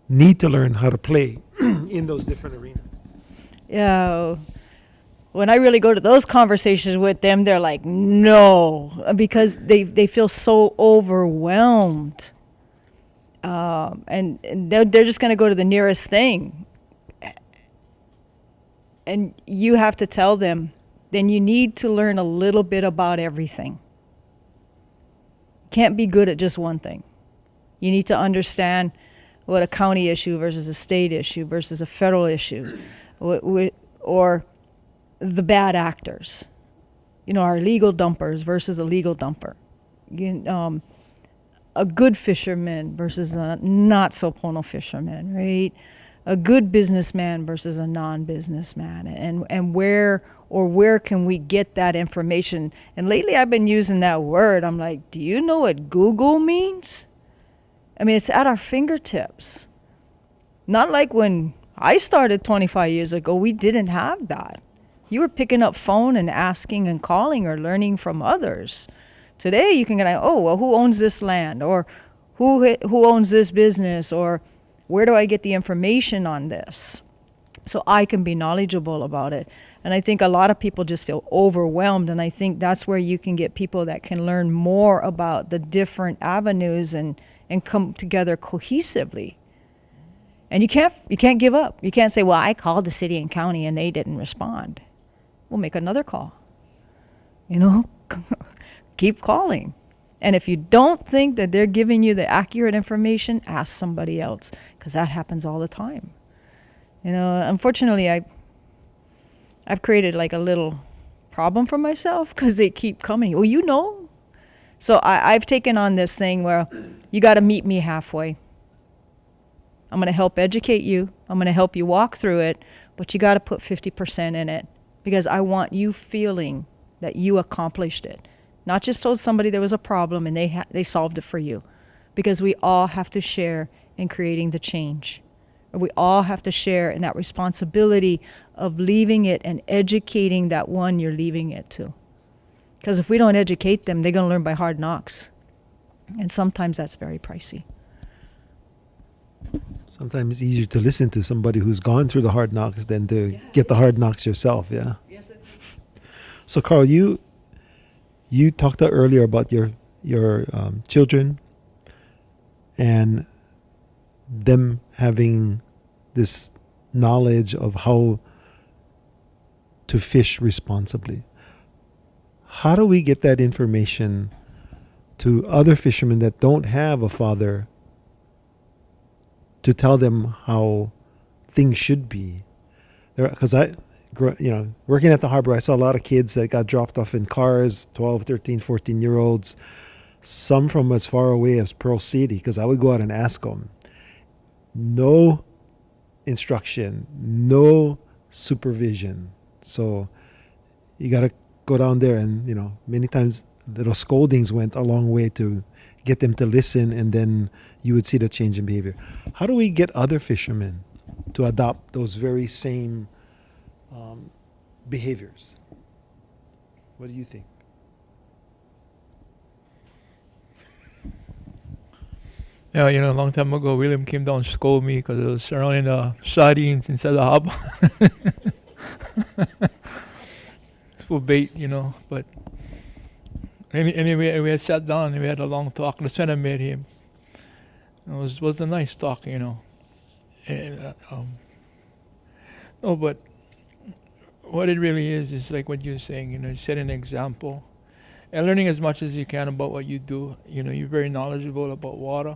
need to learn how to play in those different arenas? Yeah. When I really go to those conversations with them, they're like, no, because they feel so overwhelmed. And they're just going to go to the nearest thing. And you have to tell them, then you need to learn a little bit about everything. Can't be good at just one thing. You need to understand what a county issue versus a state issue versus a federal issue, or the bad actors. You know, our legal dumpers versus a legal dumper. A good fisherman versus a not so pono fisherman, right? A good businessman versus a non-businessman, and where can we get that information? And lately I've been using that word. I'm like, do you know what Google means? I mean, it's at our fingertips. Not like when I started 25 years ago, we didn't have that. You were picking up phone and asking and calling or learning from others. Today you can get, oh, well, who owns this land? Or who owns this business? Or where do I get the information on this? So I can be knowledgeable about it. And I think a lot of people just feel overwhelmed. And I think that's where you can get people that can learn more about the different avenues and come together cohesively. And you can't give up. You can't say, well, I called the city and county and they didn't respond. We'll make another call. You know, keep calling. And if you don't think that they're giving you the accurate information, ask somebody else, because that happens all the time. You know, unfortunately, I've created like a little problem for myself because they keep coming. Well, you know. So I've taken on this thing where you got to meet me halfway. I'm going to help educate you. I'm going to help you walk through it, but you got to put 50% in it because I want you feeling that you accomplished it. Not just told somebody there was a problem and they solved it for you, because we all have to share in creating the change. We all have to share in that responsibility of leaving it and educating that one you're leaving it to. Because if we don't educate them, they're going to learn by hard knocks. And sometimes that's very pricey. Sometimes it's easier to listen to somebody who's gone through the hard knocks than to get the hard knocks yourself, yeah? Yes, it is. So Carl, you talked earlier about your children and them having this knowledge of how to fish responsibly. How do we get that information to other fishermen that don't have a father to tell them how things should be? Because working at the harbor, I saw a lot of kids that got dropped off in cars, 12, 13, 14-year-olds, some from as far away as Pearl City, because I would go out and ask them. No instruction, no supervision. So you got to go down there and, many times little scoldings went a long way to get them to listen, and then you would see the change in behavior. How do we get other fishermen to adopt those very same behaviors? What do you think? Yeah, you know, a long time ago, William came down and scolded me because I was surrounding the sardines inside the harbor for bait, you know. But anyway, we had sat down and we had a long talk. That's when I met him. It was a nice talk, you know. And, no, but what it really is like what you're saying, you know, set an example and learning as much as you can about what you do. You know, you're very knowledgeable about water.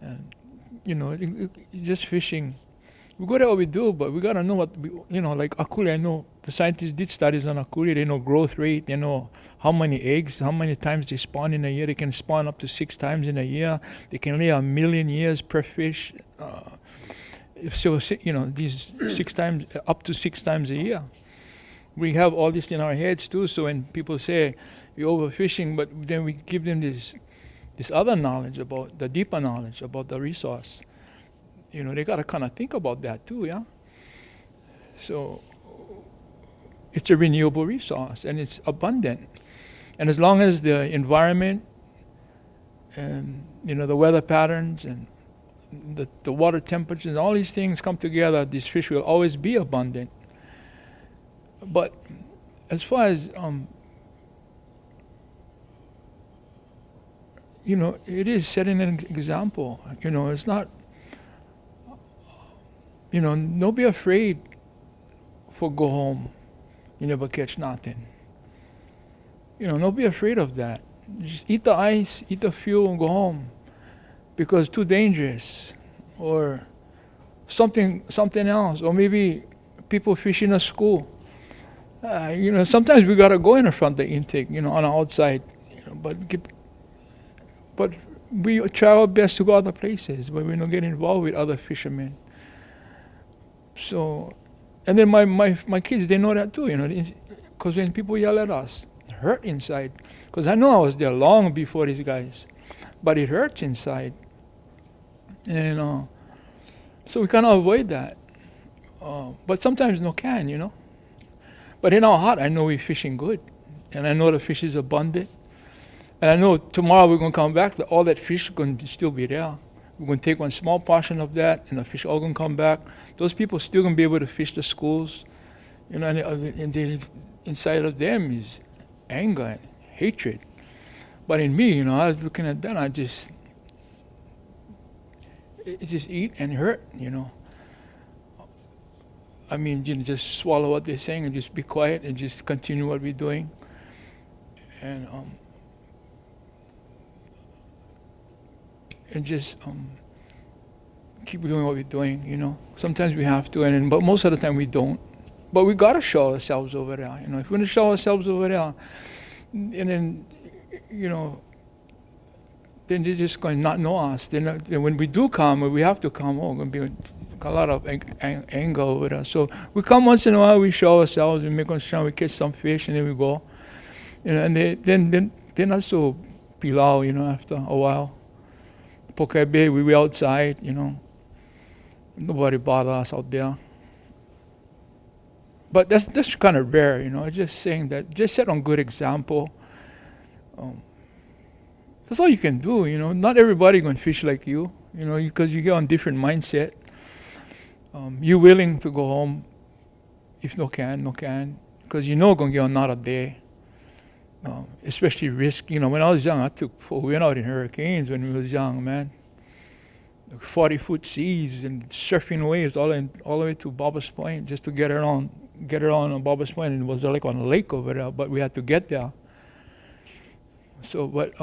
And, you know, just fishing. We got what we do, but we got to know what, you know, like akuli, I know the scientists did studies on akuli. They know growth rate. They know how many eggs, how many times they spawn in a year. They can spawn up to 6 times in a year. They can lay 1 million years per fish. So, you know, these 6 times, up to 6 times a year. We have all this in our heads too. So when people say you're overfishing, but then we give them this other knowledge about the deeper knowledge about the resource. You know, they got to kind of think about that too, yeah? So it's a renewable resource and it's abundant. And as long as the environment and, you know, the weather patterns and the water temperatures and all these things come together, this fish will always be abundant. But as far as you know, it is setting an example. You know, it's not, you know, don't be afraid for go home. You never catch nothing. You know, don't be afraid of that. Just eat the ice, eat the fuel, and go home. Because it's too dangerous. Or something else. Or maybe people fish in a school. You know, sometimes we got to go in the front of the intake, you know, on the outside. You know, but we try our best to go other places where we don't get involved with other fishermen. So, and then my kids, they know that too, you know, because when people yell at us, it hurt inside. Because I know I was there long before these guys, but it hurts inside. And so we cannot avoid that. But sometimes no can, you know. But in our heart, I know we're fishing good. And I know the fish is abundant. And I know tomorrow we're going to come back, all that fish is going to still be there. We're going to take one small portion of that, and the fish all going to come back. Those people still going to be able to fish the schools. You know, and then inside of them is anger and hatred. But in me, you know, I was looking at that, it just eat and hurt, you know. I mean, you know, just swallow what they're saying and just be quiet and just continue what we're doing. And just keep doing what we're doing, you know. Sometimes we have to, but most of the time we don't. But we gotta show ourselves over there, you know. If we're gonna show ourselves over there, and then, you know, then they're just going to not know us. Then when we do come, or we have to come, going to be a lot of anger over there. So we come once in a while, we show ourselves, we make sure we catch some fish, and then we go. You know, and then they're not so pilau, you know, after a while. Pokai Bay, we were outside, you know. Nobody bothered us out there. But that's kind of rare, you know. Just saying that, just set on good example. That's all you can do, you know. Not everybody going to fish like you, you know, because you get on different mindset. You're willing to go home if no can, because you know going to get another day. Especially risk, you know, when I was young, we went out in hurricanes when we was young, man. 40-foot seas and surfing waves all the way to Bobba's Point just to get her on Bobba's Point. And it was like on a lake over there, but we had to get there. So, but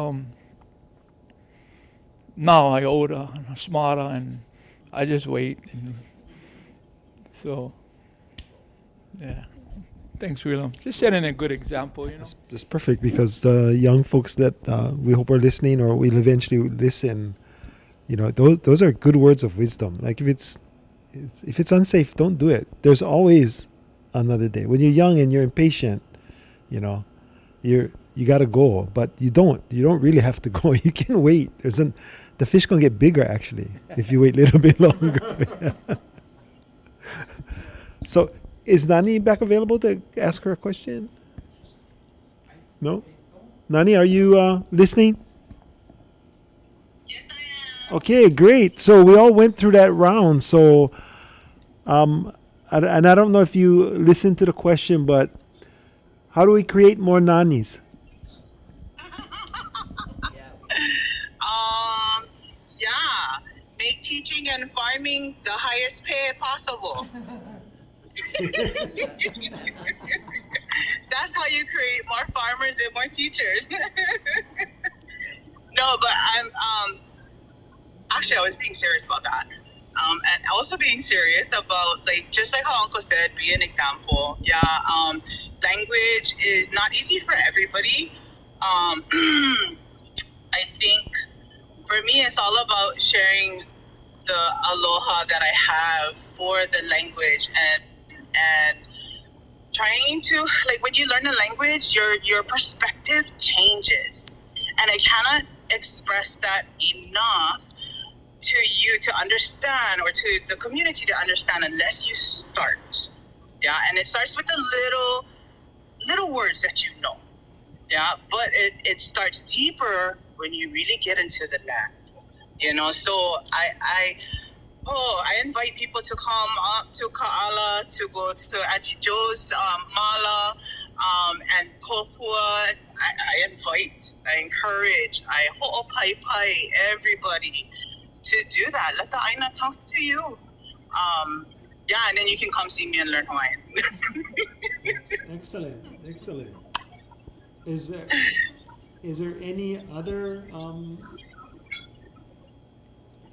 now I'm older, I'm smarter, and I just wait. So, yeah. Thanks, William. Just setting a good example, you know. That's perfect, because the young folks that we hope are listening or will eventually listen, you know, those are good words of wisdom. Like if it's unsafe, don't do it. There's always another day. When you're young and you're impatient, you know, you're you got to go, but you don't really have to go. You can wait. The fish gonna get bigger actually if you wait a little bit longer. So is Nani back available to ask her a question? No? Nani, are you listening? Yes, I am. Okay, great. So we all went through that round. So, and I don't know if you listened to the question, but how do we create more Nanis? Yeah, make teaching and farming the highest pay possible. That's how you create more farmers and more teachers. No, but I'm actually I was being serious about that. And also being serious about just like how Uncle said, be an example. Yeah, language is not easy for everybody. I think for me it's all about sharing the aloha that I have for the language and trying to when you learn a language, your perspective changes, and I cannot express that enough to you to understand, or to the community to understand, unless you start. Yeah, and it starts with the little words that you know. Yeah, but it starts deeper when you really get into the land. So I invite people to come up to Ka'ala, to go to Auntie Joe's mala, and Kopua. I invite, I encourage, I ho'opaipai everybody to do that. Let the Āina talk to you. Yeah, and then you can come see me and learn Hawaiian. Excellent. Is there any other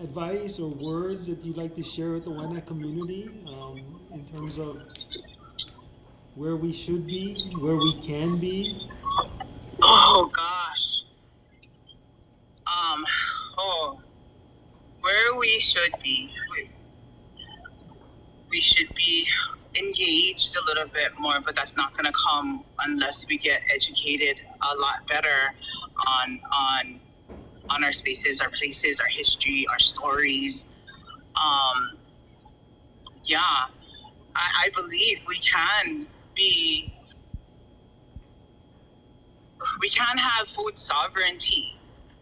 advice or words that you'd like to share with the Waiʻanae community in terms of where we should be, where we can be? Oh gosh. Where we should be. We should be engaged a little bit more, but that's not going to come unless we get educated a lot better on our spaces, our places, our history, our stories. Yeah, I believe we can have food sovereignty.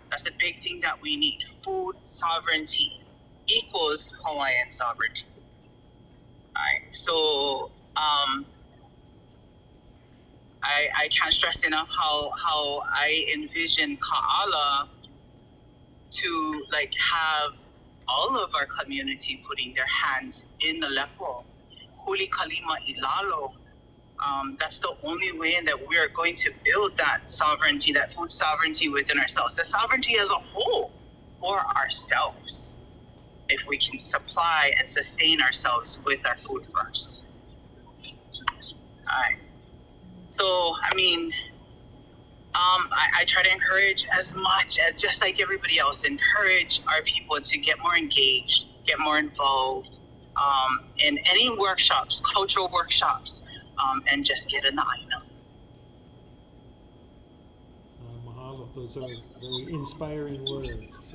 That's a big thing that we need. Food sovereignty equals Hawaiian sovereignty. Right. So I can't stress enough how I envision Ka'ala to have all of our community putting their hands in the lepo. Huli kalima ilalo. That's the only way that we are going to build that sovereignty, that food sovereignty within ourselves, the sovereignty as a whole for ourselves. If we can supply and sustain ourselves with our food first. All right. So, I try to encourage as much as, just like everybody else, encourage our people to get more engaged, get more involved in any workshops, cultural workshops, and just get an Āina. Mahalo. Those are very inspiring words.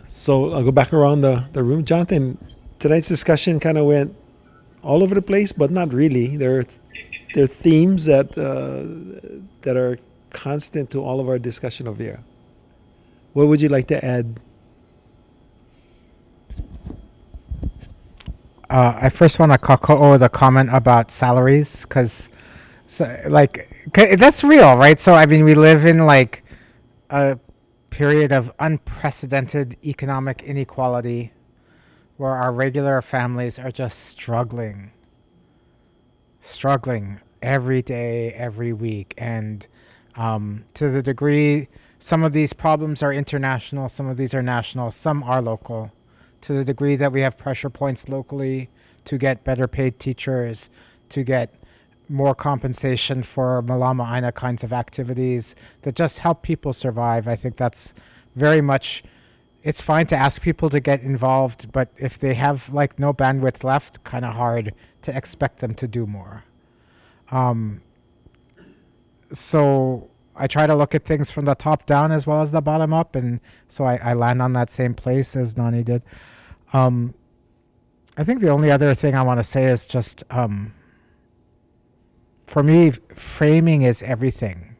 So I'll go back around the room. Jonathan, tonight's discussion kind of went all over the place, but not really. There are themes that are constant to all of our discussion over here. What would you like to add? I first want to kaka'o the comment about salaries, because that's real, right? So we live in a period of unprecedented economic inequality where our regular families are just struggling every day, every week. And to the degree some of these problems are international, some of these are national, some are local. To the degree that we have pressure points locally to get better paid teachers, to get more compensation for Malama Āina kinds of activities that just help people survive. I think that's very much, it's fine to ask people to get involved, but if they have no bandwidth left, kind of hard to expect them to do more. So I try to look at things from the top down as well as the bottom up, and so I land on that same place as Nani did. I think the only other thing I want to say is just, for me, framing is everything.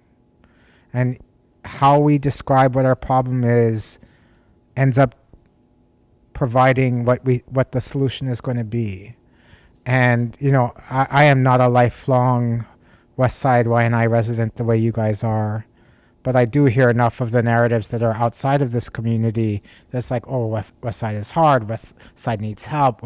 And how we describe what our problem is ends up providing what the solution is going to be. And, you know, I am not a lifelong West Side Waiʻanae resident the way you guys are. But I do hear enough of the narratives that are outside of this community that's like, oh, West Side is hard, West Side needs help,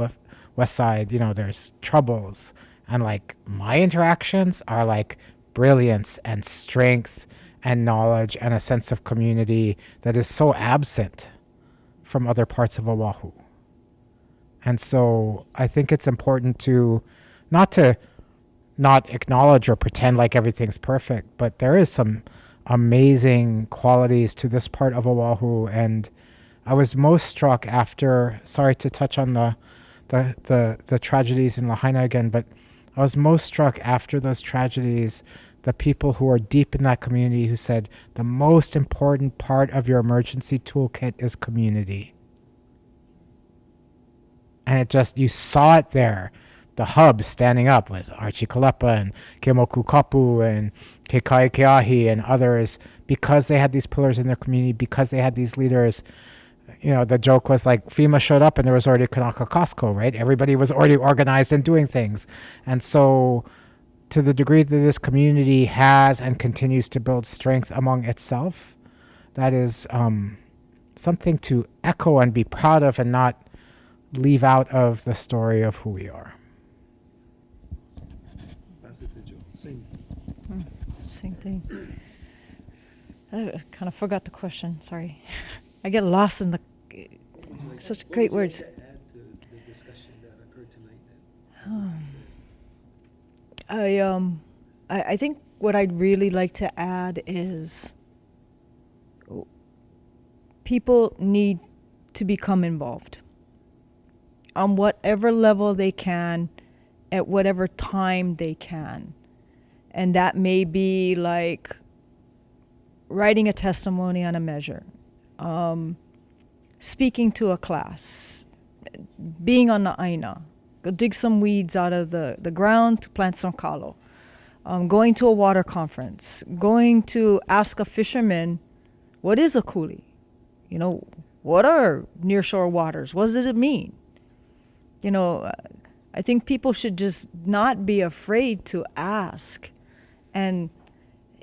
West Side, you know, there's troubles. And like my interactions are like brilliance and strength and knowledge and a sense of community that is so absent from other parts of Oahu. And so I think it's important to not acknowledge or pretend like everything's perfect, but there is some amazing qualities to this part of Oahu. And I was most struck after, sorry to touch on the tragedies in Lahaina again, but I was most struck after those tragedies, the people who are deep in that community who said the most important part of your emergency toolkit is community. And it just, you saw it there. The hub standing up with Archie Kalepa and Ke Moku Kapu and Ke Kai Keahi and others, because they had these pillars in their community, because they had these leaders. You know, the joke was like FEMA showed up and there was already Kanaka Costco, right? Everybody was already organized and doing things. And so to the degree that this community has and continues to build strength among itself, that is something to echo and be proud of and not leave out of the story of who we are. Same thing. I kind of forgot the question. Sorry. I get lost in such great words. I think what I'd really like to add is people need to become involved on whatever level they can, at whatever time they can. And that may be like writing a testimony on a measure, speaking to a class, being on the Āina, go dig some weeds out of the ground to plant some kalo, going to a water conference, going to ask a fisherman, what is a kuli? You know, what are nearshore waters? What does it mean? You know, I think people should just not be afraid to ask. And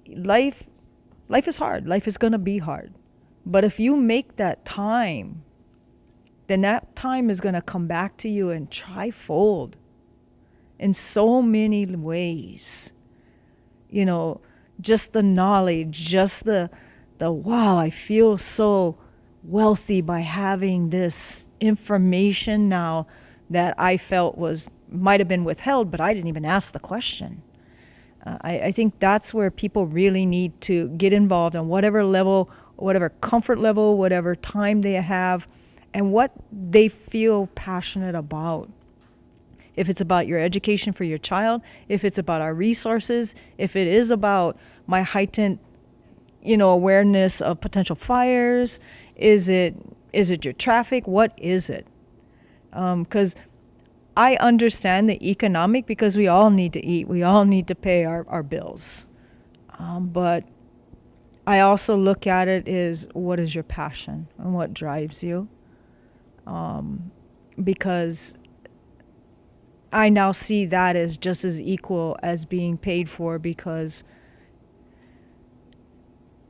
life is hard. Life is going to be hard. But if you make that time, then that time is going to come back to you and trifold in so many ways. You know, just the knowledge, just the wow, I feel so wealthy by having this information now that I felt might have been withheld, but I didn't even ask the question. I think that's where people really need to get involved on whatever level, whatever comfort level, whatever time they have, and what they feel passionate about. If it's about your education for your child, if it's about our resources, if it is about my heightened, you know, awareness of potential fires, is it your traffic? What is it? Because I understand the economic, because we all need to eat. We all need to pay our bills. But I also look at it as, what is your passion and what drives you? Because I now see that as just as equal as being paid for, because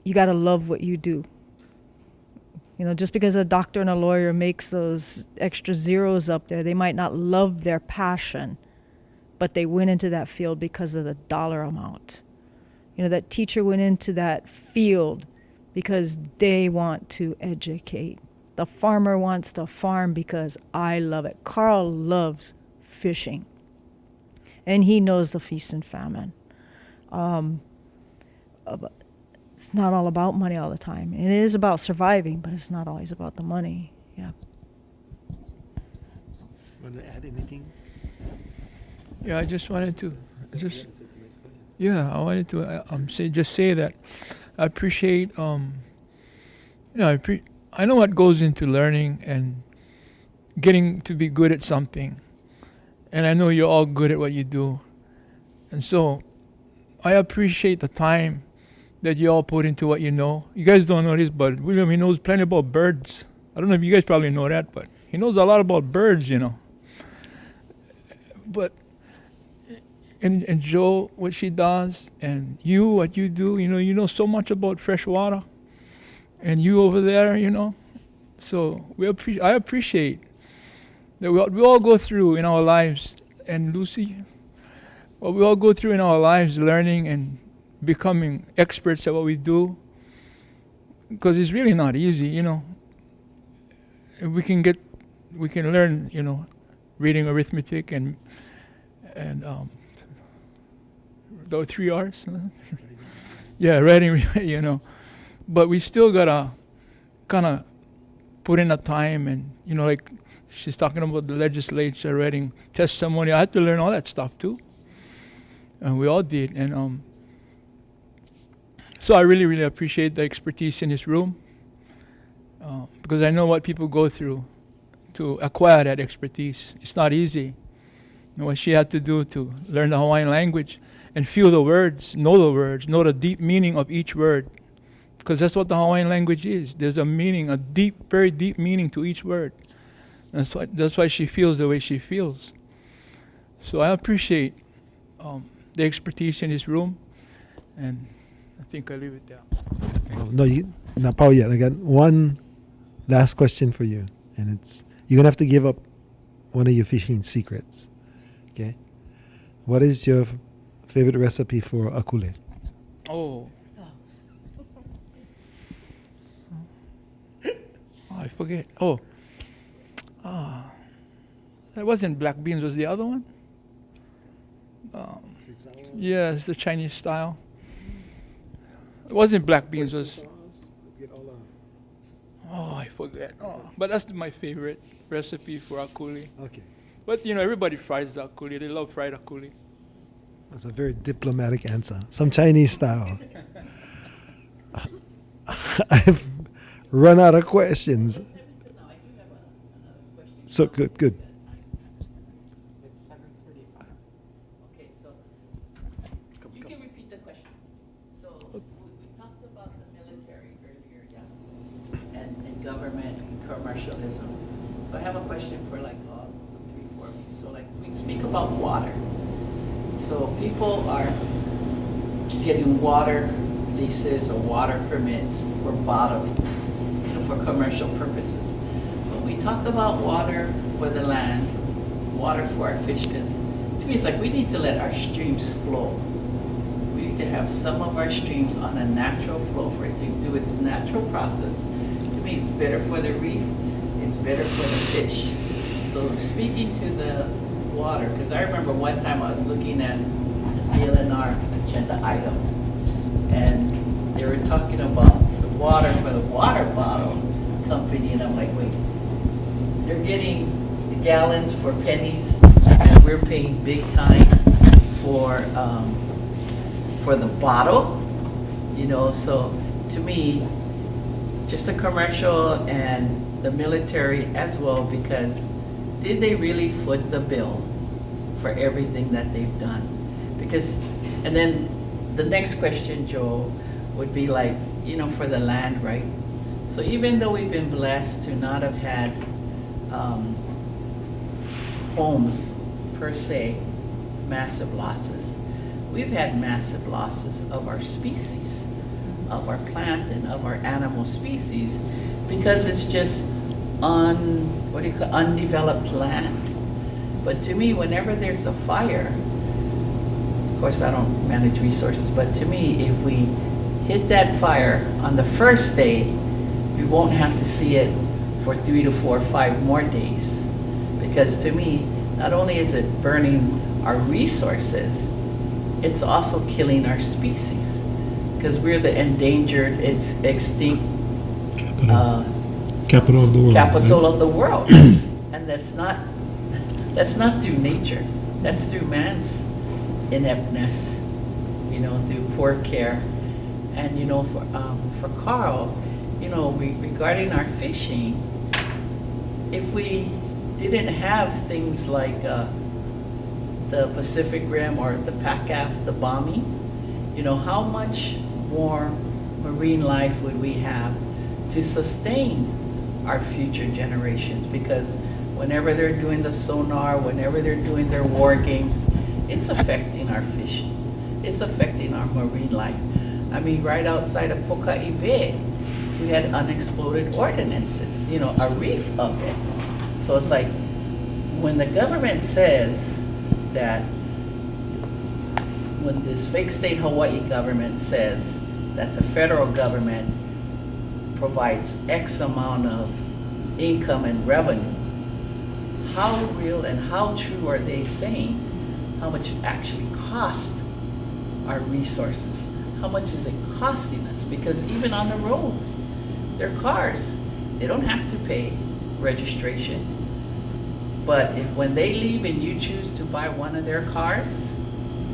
you got to love what you do. You know, just because a doctor and a lawyer makes those extra zeros up there, they might not love their passion, but they went into that field because of the dollar amount. You know, that teacher went into that field because they want to educate. The farmer wants to farm because I love it. Carl loves fishing, and he knows the feast and famine. It's not all about money all the time. It is about surviving, but it's not always about the money. Yeah. Want to add anything? Yeah, I just wanted to Yeah, I wanted to say that I appreciate I know what goes into learning and getting to be good at something, and I know you're all good at what you do, and so I appreciate the time that you all put into what you know. You guys don't know this, but William, he knows plenty about birds. I don't know if you guys probably know that, but he knows a lot about birds, you know. But and Jo, what she does, and you, what you do, you know so much about fresh water, and you over there, So I appreciate that we all go through in our lives, and Lucy, what we all go through in our lives, learning and becoming experts at what we do, because it's really not easy, We can learn, reading, arithmetic, and the 3 R's. Yeah, writing, But we still gotta kind of put in the time, and like she's talking about the legislature, writing testimony. I had to learn all that stuff too, and we all did. And so I really, really appreciate the expertise in this room, because I know what people go through to acquire that expertise. It's not easy. What she had to do to learn the Hawaiian language and feel the words, know the deep meaning of each word. Because that's what the Hawaiian language is. There's a meaning, a deep, very deep meaning to each word. That's why she feels the way she feels. So I appreciate the expertise in this room, and I think I'll leave it there. No, not Pao yet. I got one last question for you, and you're gonna have to give up one of your fishing secrets. Okay, what is your favorite recipe for akule? Oh, I forget. That wasn't black beans. Was the other one? Yeah, it's the Chinese style. It wasn't black beans. Was I forget. But that's my favorite recipe for akule. Okay. But everybody fries the akule. They love fried akule. That's a very diplomatic answer. Some Chinese style. I've run out of questions. So good. It's 7:35. Okay, so you can repeat the question. So we talked about the military earlier, yeah, and government and commercialism. So I have a question for 3-4 of you. So we speak about water. So people are getting water leases or water permits for bottling, for commercial purposes. When we talk about water for the land, water for our fish, to me it's we need to let our streams flow. We need to have some of our streams on a natural flow for it to do its natural process. To me it's better for the reef, it's better for the fish. So speaking to the water, because I remember one time I was looking at the DLNR agenda item, and they were talking about the water for the water bottle company, and I'm like, wait, they're getting the gallons for pennies, and we're paying big time for the bottle, So to me, just the commercial and the military as well, because did they really foot the bill for everything that they've done? Because, and then the next question, Joe, would be for the land, right? So even though we've been blessed to not have had homes, per se, massive losses, we've had massive losses of our species, of our plant and of our animal species, because it's just undeveloped land. But to me, whenever there's a fire, of course I don't manage resources, but to me, if we hit that fire on the first day, we won't have to see it for 3 to 4 or 5 more days. Because to me, not only is it burning our resources, it's also killing our species. Because we're the endangered, extinct Capital of the world. Capital of the world. And that's not through nature. That's through man's ineptness through poor care. And, for Carl, regarding our fishing, if we didn't have things like the Pacific Rim or the PACAF, the bombing, how much more marine life would we have to sustain our future generations? Because whenever they're doing the sonar, whenever they're doing their war games, it's affecting our fishing. It's affecting our marine life. I mean, right outside of Pokai Bay, we had unexploded ordinances, a reef of it. So it's like, when the government says that, when this fake state Hawaii government says that the federal government provides X amount of income and revenue, how real and how true are they saying how much it actually costs our resources? How much is it costing us? Because even on the roads, their cars, they don't have to pay registration. But if when they leave and you choose to buy one of their cars,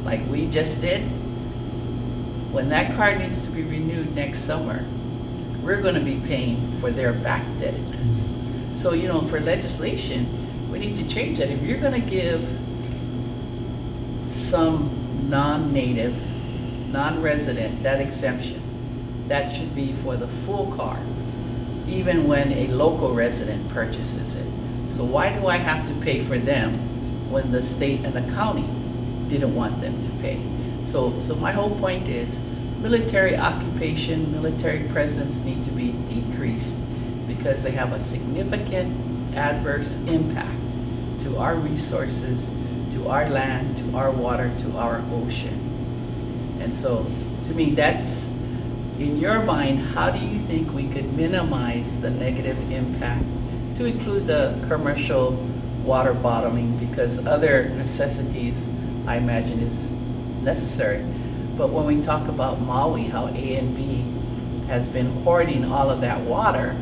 like we just did, when that car needs to be renewed next summer, we're going to be paying for their backdebtedness. So, for legislation, we need to change that. If you're going to give some non-native, non-resident that exemption, that should be for the full car, even when a local resident purchases it. So why do I have to pay for them when the state and the county didn't want them to pay? So my whole point is, military occupation, military presence need to be decreased because they have a significant adverse impact to our resources, to our land, to our water, to our ocean. And so, to me, that's, in your mind, how do you think we could minimize the negative impact, to include the commercial water bottoming, because other necessities, I imagine, is necessary. But when we talk about Maui, how A&B has been hoarding all of that water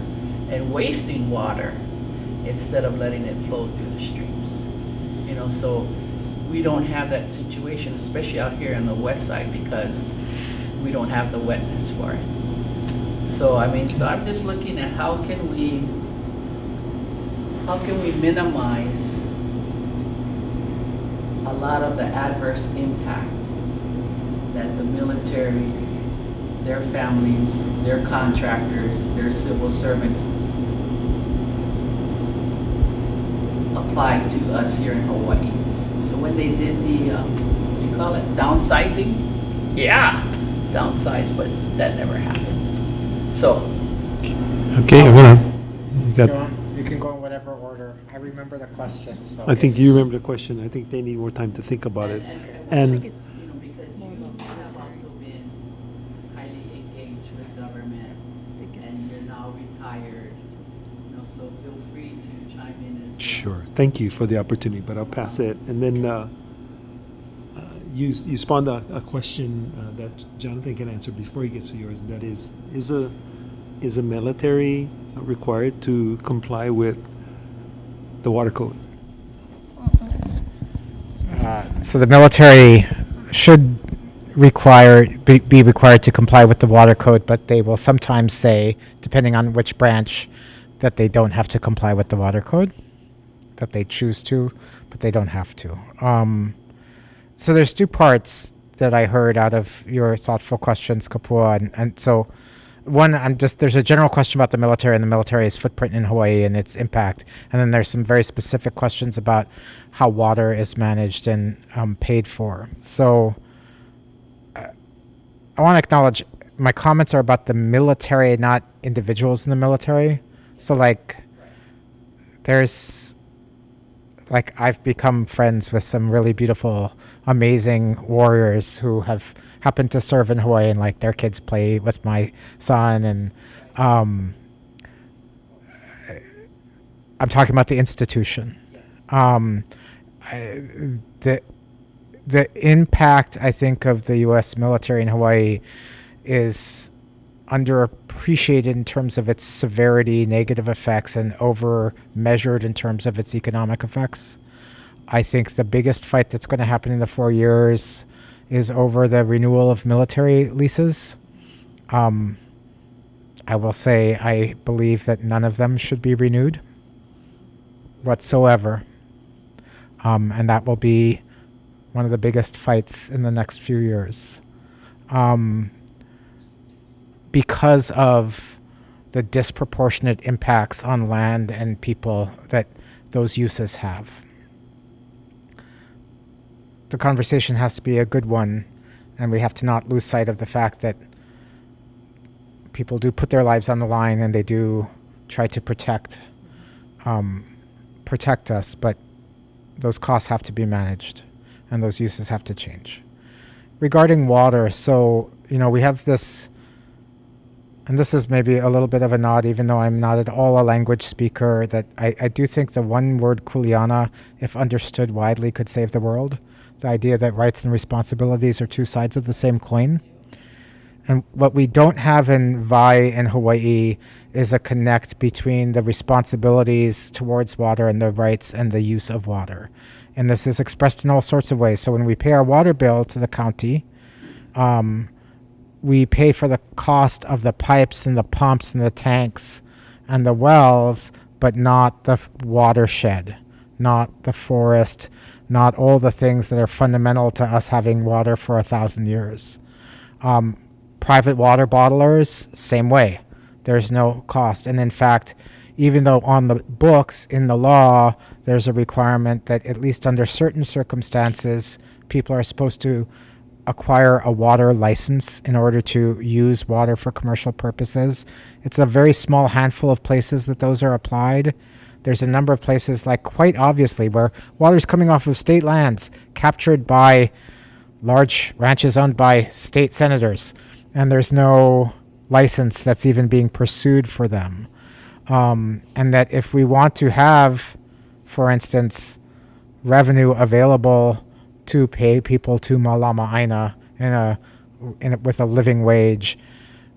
and wasting water instead of letting it flow through the streams. So we don't have that situation, especially out here on the west side, because we don't have the wetness for it. So I'm just looking at how can we minimize a lot of the adverse impact that the military, their families, their contractors, their civil servants apply to us here in Hawaii. So when they did the, you call it downsizing? Yeah, downsize, but that never happened. So. Okay, You can go in whatever order. I remember the question. So. I think you remember the question. I think they need more time to think about it. And Because you have also been highly engaged with government, and you're now retired, so feel free to chime in as well. sure, thank you for the opportunity, but I'll pass it. And then you spawned a question that Jonathan can answer before he gets to yours, and that is a military required to comply with the water code? So the military should be required to comply with the water code, but they will sometimes say, depending on which branch, that they don't have to comply with the water code, that they choose to, but they don't have to. So there's two parts that I heard out of your thoughtful questions, Kapua, and so one, there's a general question about the military and the military's footprint in Hawaii and its impact, and then there's some very specific questions about how water is managed and paid for. So I want to acknowledge my comments are about the military, not individuals in the military. So I've become friends with some really beautiful, amazing warriors who have happened to serve in Hawaii, and their kids play with my son, and I'm talking about the institution. The impact, I think, of the U.S. military in Hawaii is underappreciated in terms of its severity, negative effects, and over-measured in terms of its economic effects. I think the biggest fight that's going to happen in the 4 years is over the renewal of military leases. I will say I believe that none of them should be renewed whatsoever. And that will be one of the biggest fights in the next few years. Because of the disproportionate impacts on land and people that those uses have. The conversation has to be a good one, and we have to not lose sight of the fact that people do put their lives on the line and they do try to protect us, but those costs have to be managed and those uses have to change. Regarding water, so, we have this, and this is maybe a little bit of a nod, even though I'm not at all a language speaker, that I do think the one word kuleana, if understood widely, could save the world. The idea that rights and responsibilities are two sides of the same coin. And what we don't have in Wai and Hawaii is a connect between the responsibilities towards water and the rights and the use of water. And this is expressed in all sorts of ways. So when we pay our water bill to the county, we pay for the cost of the pipes and the pumps and the tanks and the wells, but not the watershed, not the forest, not all the things that are fundamental to us having water for 1,000 years. Private water bottlers, same way. There's no cost. And in fact, even though on the books, in the law, there's a requirement that at least under certain circumstances, people are supposed to acquire a water license in order to use water for commercial purposes. It's a very small handful of places that those are applied. There's a number of places, like quite obviously, where water is coming off of state lands captured by large ranches owned by state senators, and there's no license that's even being pursued for them. And that if we want to have, for instance, revenue available to pay people to Malama Āina with a living wage,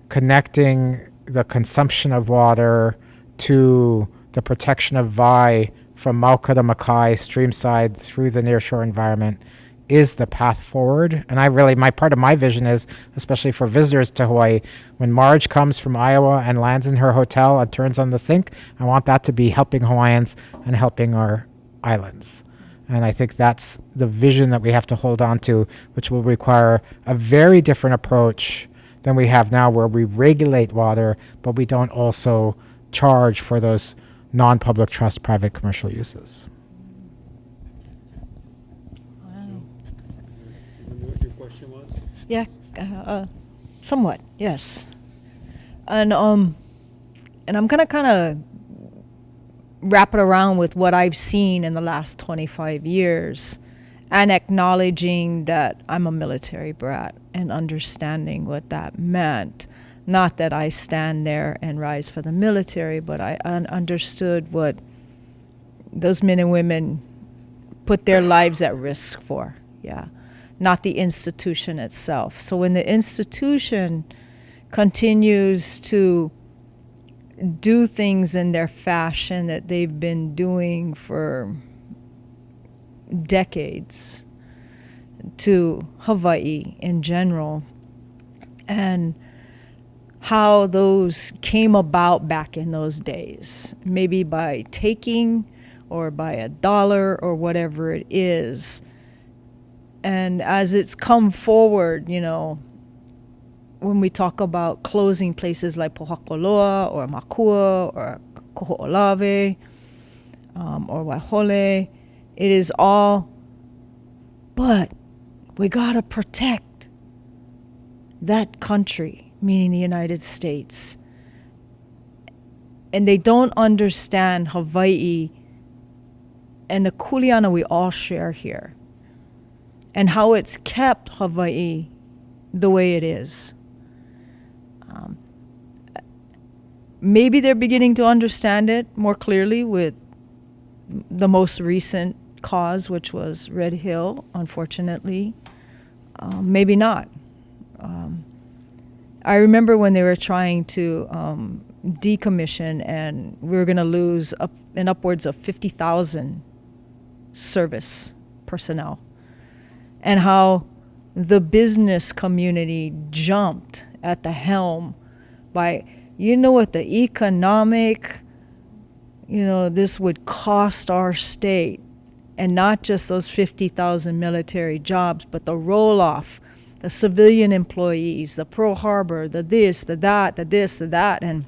connecting the consumption of water to the protection of Wai from Mauka to Makai, streamside through the nearshore environment, is the path forward. And part of my vision is, especially for visitors to Hawaii, when Marge comes from Iowa and lands in her hotel and turns on the sink, I want that to be helping Hawaiians and helping our islands. And I think that's the vision that we have to hold on to, which will require a very different approach than we have now, where we regulate water, but we don't also charge for those non-public trust private commercial uses. What your question was? Yeah, somewhat, yes. And I'm gonna kind of wrap it around with what I've seen in the last 25 years, and acknowledging that I'm a military brat and understanding what that meant. Not that I stand there and rise for the military, but I understood what those men and women put their lives at risk for, not the institution itself. So when the institution continues to do things in their fashion that they've been doing for decades to Hawaii in general, and how those came about back in those days, maybe by taking or by $1 or whatever it is. And as it's come forward, when we talk about closing places like Pohakoloa or Makua or Koho'olave or Waihole, it is all, but we gotta protect that country, meaning the United States. And they don't understand Hawaii and the kuleana we all share here, and how it's kept Hawaii the way it is. Maybe they're beginning to understand it more clearly with the most recent cause, which was Red Hill, unfortunately. Maybe not. I remember when they were trying to decommission, and we were going to lose upwards of 50,000 service personnel, and how the business community jumped at the helm by, you know what, the economic, this would cost our state, and not just those 50,000 military jobs, but the roll-off, the civilian employees, the Pearl Harbor, the this, the that, the this, the that, and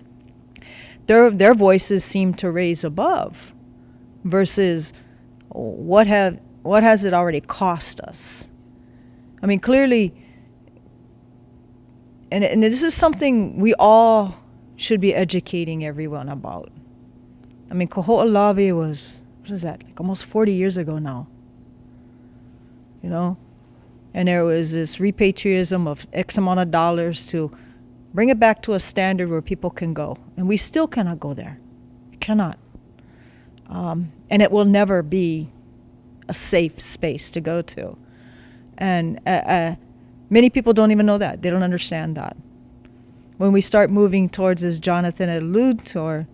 their voices seem to raise above versus what has it already cost us? I mean, clearly, and this is something we all should be educating everyone about. I mean, Koho'olawe was, what is that, like almost 40 years ago now, And there was this repatriation of X amount of dollars to bring it back to a standard where people can go. And we still cannot go there. We cannot. And it will never be a safe space to go to. And many people don't even know that. They don't understand that. When we start moving towards, as Jonathan alluded to,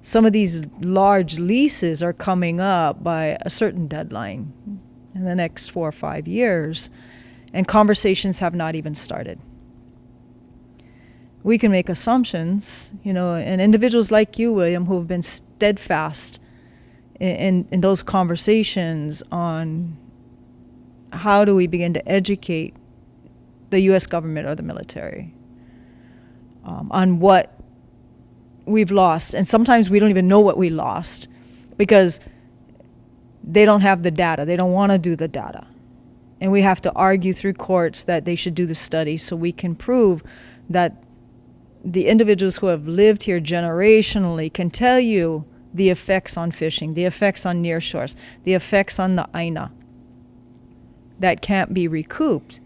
some of these large leases are coming up by a certain deadline in the next 4 or 5 years, and conversations have not even started. We can make assumptions, and individuals like you, William, who have been steadfast in those conversations on how do we begin to educate the U.S. government or the military on what we've lost. And sometimes we don't even know what we lost because they don't have the data. They don't want to do the data. And we have to argue through courts that they should do the study so we can prove that the individuals who have lived here generationally can tell you the effects on fishing, the effects on near shores, the effects on the Āina that can't be recouped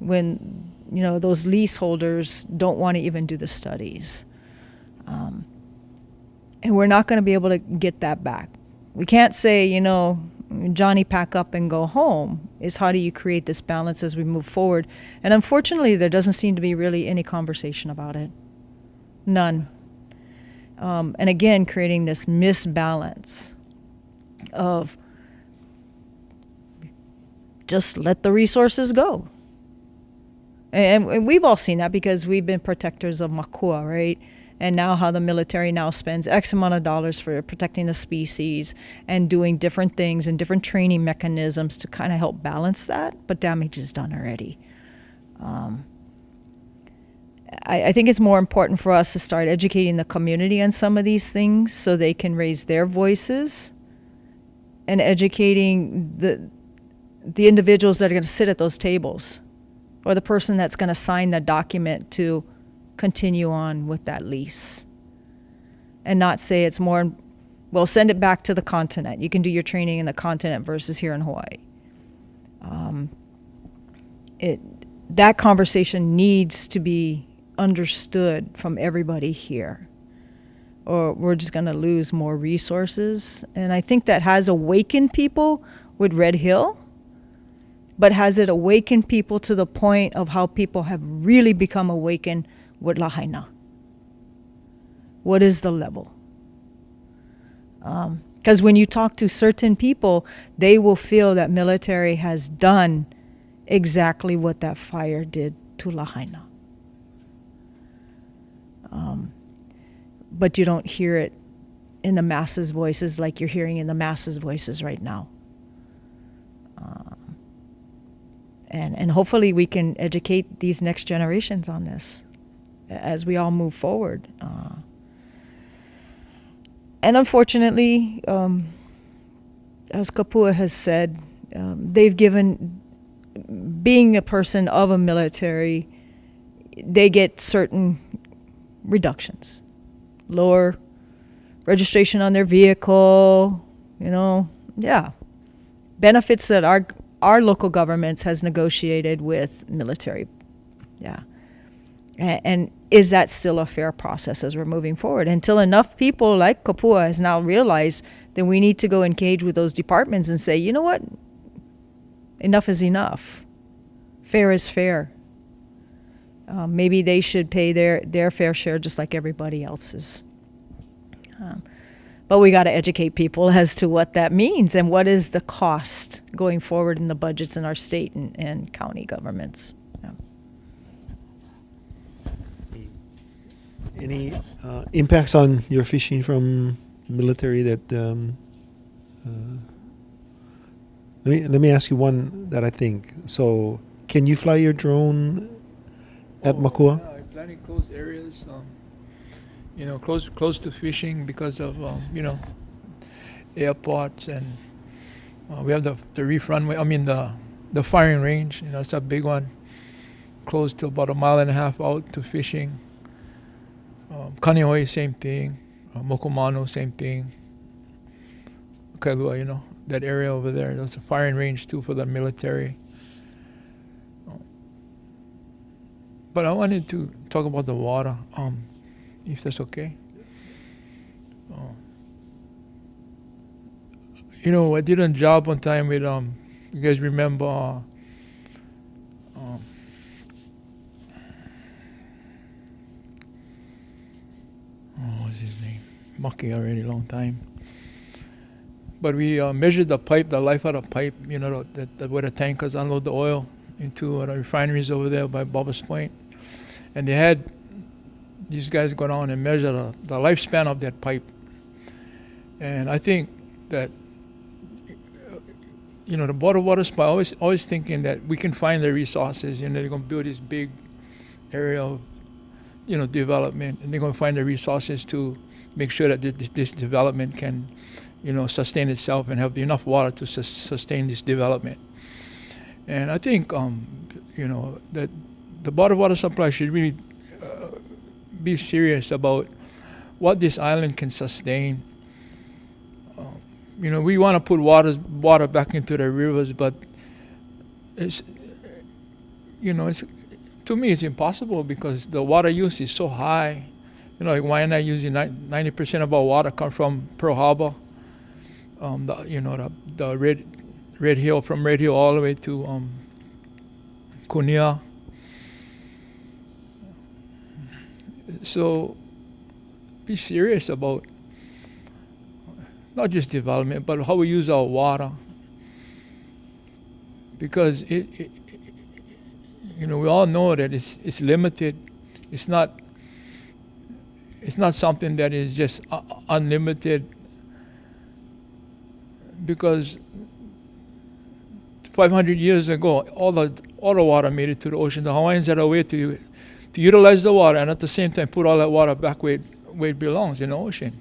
when those leaseholders don't want to even do the studies. And we're not going to be able to get that back. We can't say, Johnny, pack up and go home. It's how do you create this balance as we move forward? And unfortunately, there doesn't seem to be really any conversation about it. None. And again, creating this misbalance of just let the resources go. And we've all seen that because we've been protectors of Makua, right? And now how the military now spends X amount of dollars for protecting the species and doing different things and different training mechanisms to kind of help balance that, but damage is done already. I think it's more important for us to start educating the community on some of these things so they can raise their voices, and educating the individuals that are going to sit at those tables, or the person that's going to sign the document to continue on with that lease, and not say it's more, well, send it back to the continent. You can do your training in the continent versus here in Hawaii. That conversation needs to be understood from everybody here, or we're just going to lose more resources. And I think that has awakened people with Red Hill, but has it awakened people to the point of how people have really become awakened with Lahaina? What is the level? Because when you talk to certain people, they will feel that military has done exactly what that fire did to Lahaina. But you don't hear it in the masses' voices like you're hearing in the masses' voices right now. And hopefully we can educate these next generations on this as we all move forward. And unfortunately, as Kapua has said, they've given, being a person of a military, they get certain reductions. Lower registration on their vehicle, benefits that our local governments has negotiated with military. And is that still a fair process as we're moving forward? Until enough people like Kapua has now realized that we need to go engage with those departments and say, you know what? Enough is enough. Fair is fair. Maybe they should pay their fair share just like everybody else's. But we got to educate people as to what that means and what is the cost going forward in the budgets in our state and county governments. Yeah. Any impacts on your fishing from military that let me ask you one that I think. So, can you fly your drone at Makua? Yeah, I'm planning close areas, close to fishing because of airports, and we have the reef runway. I mean the firing range. It's a big one, close to about 1.5 miles out to fishing. Kaneohe, same thing. Mokomano, same thing. Kailua, that area over there. That's a firing range too for the military. But I wanted to talk about the water, if that's okay. I did a job one time with, you guys remember, what's his name? Wakea already, long time. But we measured the pipe, the life of the pipe, where the tankers unload the oil into the refineries over there by Bobba's Point. And they had these guys go down and measure the lifespan of that pipe. And I think that, the Board of Water Supply always thinking that we can find the resources, they're going to build this big area of, development, and they're going to find the resources to make sure that this development can, sustain itself and have enough water to sustain this development. And I think, that the Board of Water Supply should really be serious about what this island can sustain. We want to put water back into the rivers, but it's to me it's impossible because the water use is so high. Like Wai anae using 90% of our water come from Pearl Harbor. The Red Hill, from Red Hill all the way to Kunia. So be serious about not just development, but how we use our water. Because we all know that it's limited. It's not something that is just unlimited. Because 500 years ago, all the water made it to the ocean. The Hawaiians had a way to utilize the water and at the same time put all that water back where it belongs, in the ocean.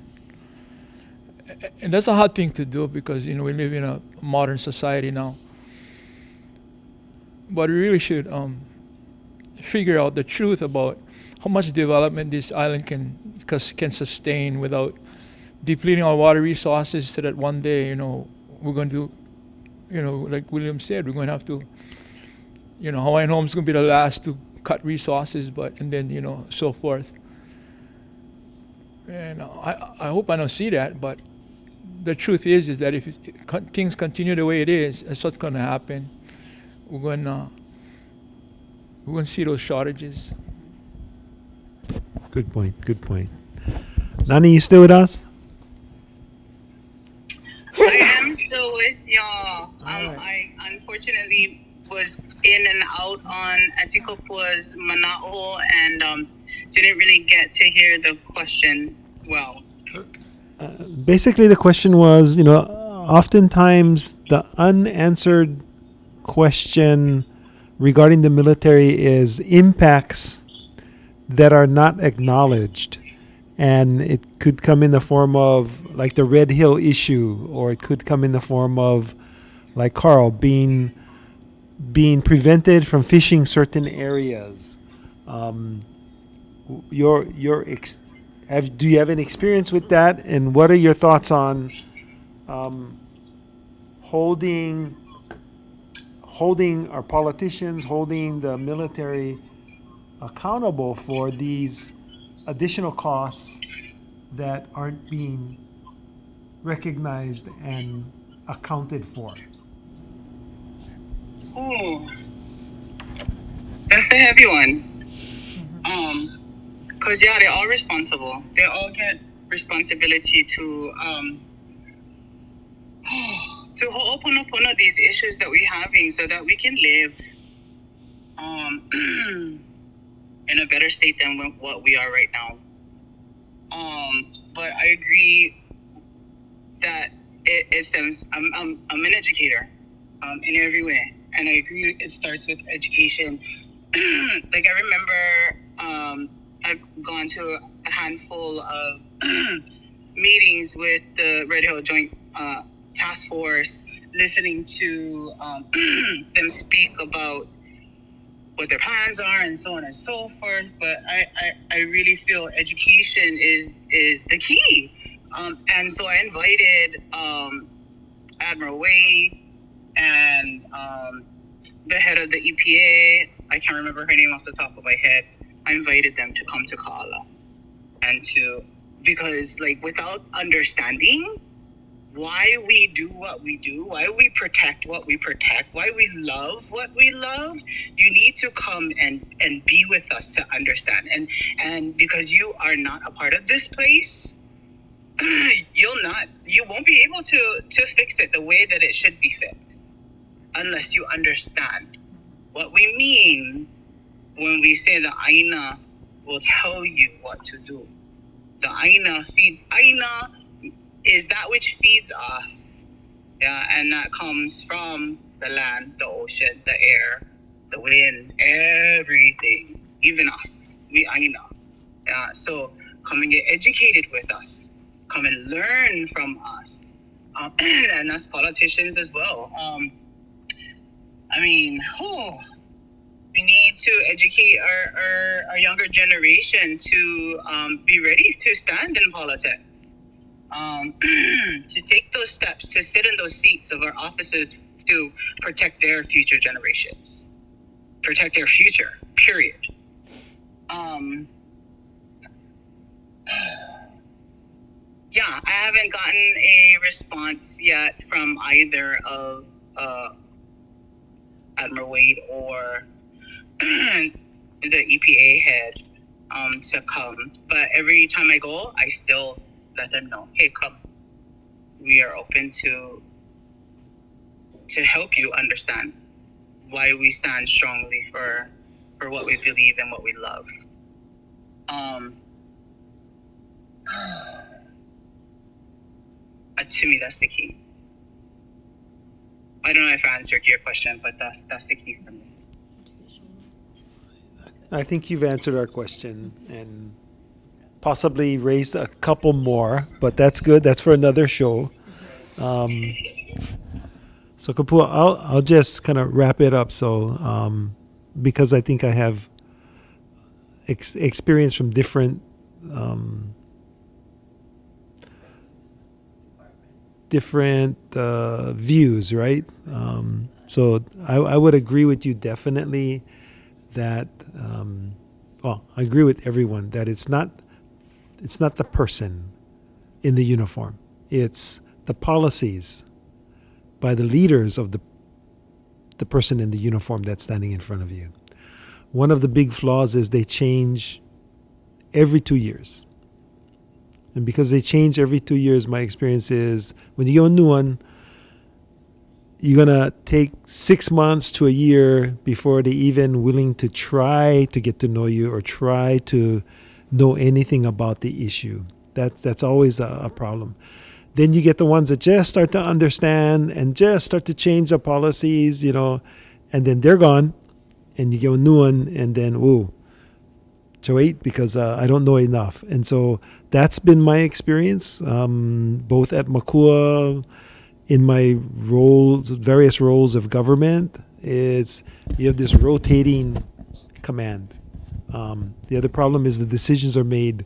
And that's a hard thing to do because we live in a modern society now. But we really should figure out the truth about how much development this island can sustain without depleting our water resources, so that one day, we're going to, like William said, we're going to have to, Hawaiian Home's going to be the last to cut resources, and then, so forth. And I hope I don't see that, but the truth is that if things continue the way it is, that's what's going to happen. We're going to see those shortages. Good point. Nani, you still with us? I am still with y'all. I unfortunately was in and out on Atikopua's mana'o and didn't really get to hear the question well. Basically, the question was, oftentimes the unanswered question regarding the military is impacts that are not acknowledged. And it could come in the form of like the Red Hill issue, or it could come in the form of like Carl being prevented from fishing certain areas. Do you have any experience with that? And what are your thoughts on holding our politicians, holding the military accountable for these additional costs that aren't being recognized and accounted for? Oh, that's a heavy one. Cause they're all responsible. They all get responsibility to ho'oponopono these issues that we're having so that we can live in a better state than what we are right now. But I agree that it stems. I'm an educator in every way, and I agree it starts with education. Like I remember I've gone to a handful of meetings with the Red Hill Joint Task Force, listening to them speak about what their plans are and so on and so forth. But I really feel education is the key. And so I invited Admiral Wai and the head of the EPA, I can't remember her name off the top of my head. I invited them to come to Ka'ala and because like without understanding why we do what we do, why we protect what we protect, why we love what we love, you need to come and be with us to understand. And because you are not a part of this place, you won't be able to fix it the way that it should be fixed unless you understand what we mean when we say the Āina will tell you what to do. The Āina feeds. Āina is that which feeds us, yeah, and that comes from the land, the ocean, the air, the wind, everything, even us. We Āina. Yeah, so come and get educated with us. Come and learn from us, and as politicians as well. We need to educate our younger generation to be ready to stand in politics, to take those steps, to sit in those seats of our offices to protect their future generations, protect their future, period. Yeah, I haven't gotten a response yet from either of Admiral Wade or the EPA head to come. But every time I go, I still let them know, hey, come. We are open to help you understand why we stand strongly for what we believe and what we love. To me, that's the key. I don't know if I answered your question, but that's the key for me. I think you've answered our question and possibly raised a couple more, but that's good. That's for another show. So Kapua, I'll just kind of wrap it up. So because I think I have experience from different views, right? So I would agree with you definitely that, I agree with everyone that it's not the person in the uniform. It's the policies by the leaders of the person in the uniform that's standing in front of you. One of the big flaws is they change every 2 years. And because they change every 2 years, my experience is when you get a new one, you're going to take 6 months to a year before they even willing to try to get to know you or try to know anything about the issue. That's always a problem. Then you get the ones that just start to understand and just start to change the policies, and then they're gone and you get a new one and then, to wait because I don't know enough. And so that's been my experience, both at Makua, in my various roles of government. Is you have this rotating command. The other problem is the decisions are made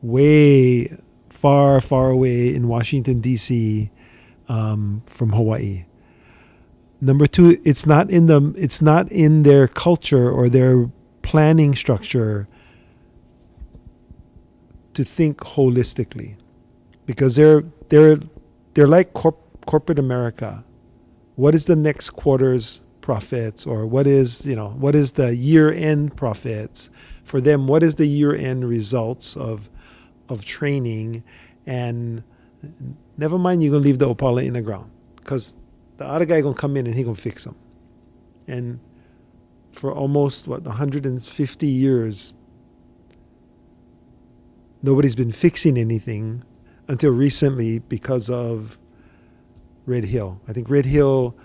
way far, far away in Washington, D.C. From Hawaii. Number two, it's not in their culture or their planning structure to think holistically, because they're like corporate America. What is the next quarter's profits, or what is the year-end profits? For them, what is the year-end results of of training, and never mind you're going to leave the opala in the ground, because the other guy going to come in and he going to fix them. And for almost, 150 years, nobody's been fixing anything until recently because of Red Hill. I think Red Hill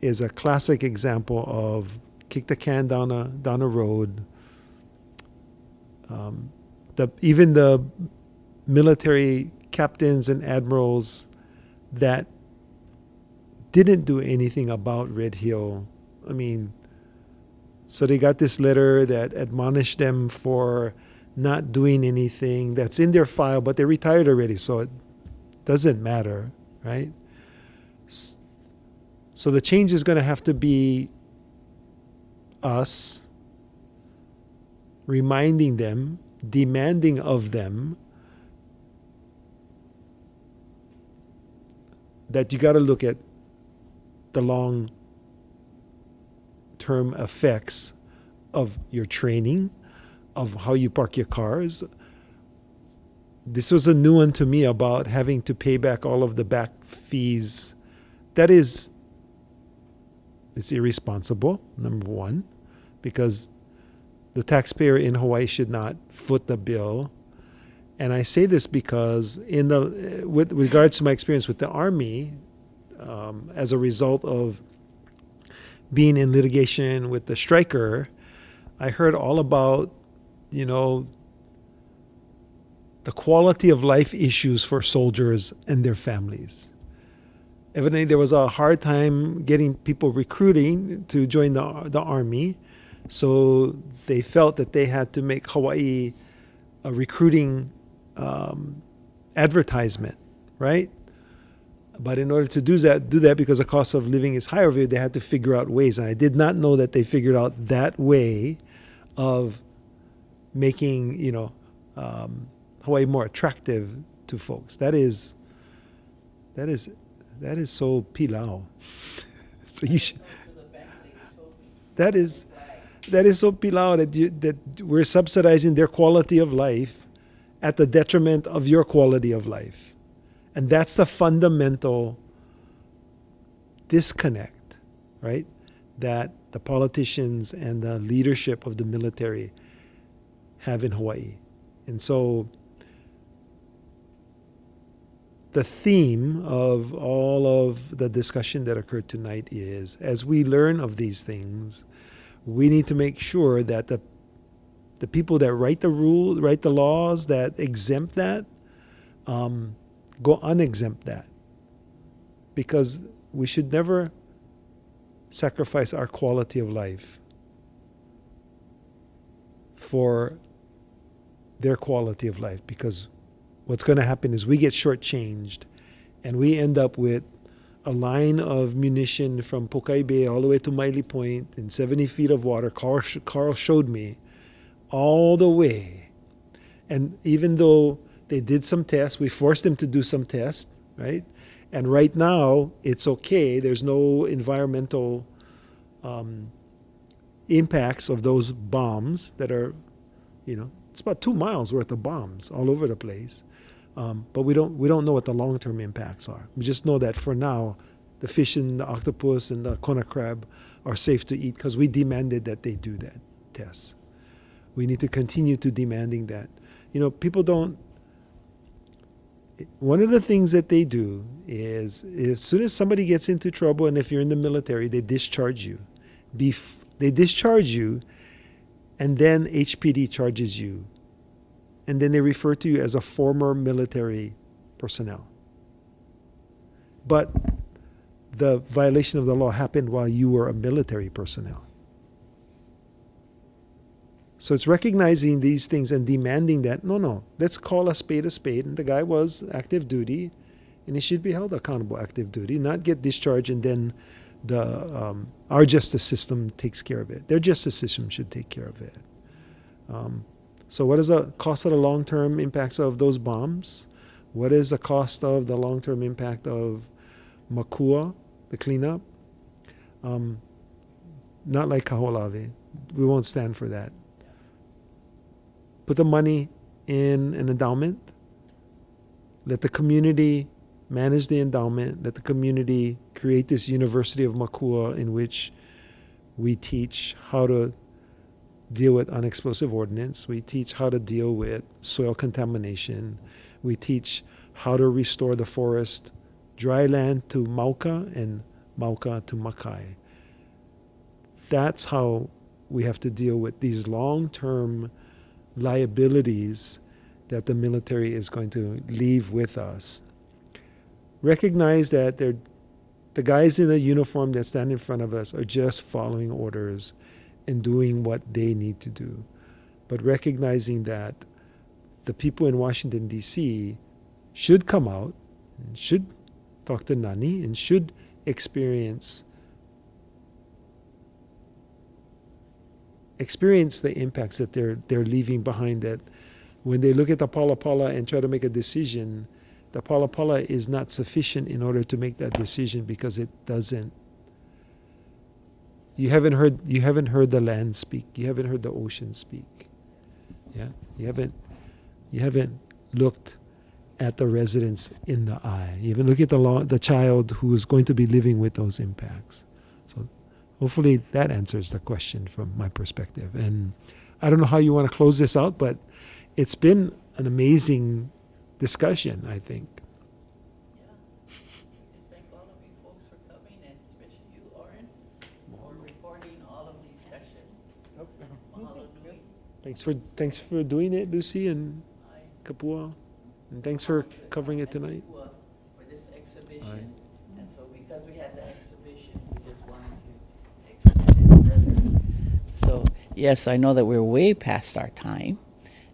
is a classic example of kick the can down a road. Even the military captains and admirals that didn't do anything about Red Hill, I mean, so they got this letter that admonished them for not doing anything. That's in their file, but they're retired already, so it doesn't matter, right? So the change is going to have to be us reminding them, demanding of them that you got to look at the long-term effects of your training, of how you park your cars. This was a new one to me about having to pay back all of the back fees. It's irresponsible, number one, because the taxpayer in Hawaii should not foot the bill. And I say this because with regards to my experience with the Army, as a result of being in litigation with the striker, I heard all about, the quality of life issues for soldiers and their families. Evidently, there was a hard time getting people recruiting to join the Army, so they felt that they had to make Hawaii a recruiting advertisement, right? But in order to do that because the cost of living is higher, they had to figure out ways. And I did not know that they figured out that way of making, Hawaii more attractive to folks. That is so pilau. So you should. That is so pilau that we're subsidizing their quality of life at the detriment of your quality of life. And that's the fundamental disconnect, right? That the politicians and the leadership of the military have in Hawaii. And so the theme of all of the discussion that occurred tonight is, as we learn of these things, we need to make sure that the people that write the laws that exempt that, go unexempt that. Because we should never sacrifice our quality of life for their quality of life. Because what's going to happen is we get shortchanged and we end up with a line of munition from Pokai Bay all the way to Miley Point in 70 feet of water. Carl showed me all the way. And even though they did some tests, we forced them to do some tests, right? And right now, it's okay. There's no environmental impacts of those bombs that are, it's about 2 miles worth of bombs all over the place. But we don't know what the long-term impacts are. We just know that for now, the fish and the octopus and the kona crab are safe to eat because we demanded that they do that test. We need to continue to demanding that. People don't. One of the things that they do is, as soon as somebody gets into trouble, and if you're in the military, they discharge you. They discharge you, and then HPD charges you. And then they refer to you as a former military personnel. But the violation of the law happened while you were a military personnel. So it's recognizing these things and demanding that, no, let's call a spade. And the guy was active duty, and he should be held accountable active duty, not get discharged and then our justice system takes care of it. Their justice system should take care of it. So what is the cost of the long-term impacts of those bombs? What is the cost of the long-term impact of Makua, the cleanup? Not like Kaho'olawe. We won't stand for that. Put the money in an endowment. Let the community manage the endowment. Let the community create this University of Makua in which we teach how to deal with unexplosive ordnance. We teach how to deal with soil contamination. We teach how to restore the forest, dry land to Mauka and Mauka to Makai. That's how we have to deal with these long-term liabilities that the military is going to leave with us. Recognize that the guys in the uniform that stand in front of us are just following orders and doing what they need to do. But recognizing that the people in Washington, D.C. should come out and should talk to Nani and should experience the impacts that they're leaving behind, that when they look at the Pala and try to make a decision, the Pala is not sufficient in order to make that decision because it doesn't. You haven't heard the land speak. You haven't heard the ocean speak. Yeah? You haven't looked at the residents in the eye. You haven't looked at the child who is going to be living with those impacts. So hopefully that answers the question from my perspective. And I don't know how you want to close this out, but it's been an amazing discussion, I think. Yeah. We just thank all of you folks for coming, and especially you, Oren, for recording all of these sessions. Mahalo nui. Thanks for doing it, Lucy and Kapua. And thanks for covering it tonight. For this exhibition. Aye. And so because we had the exhibition, we just wanted to extend it further. So yes, I know that we're way past our time.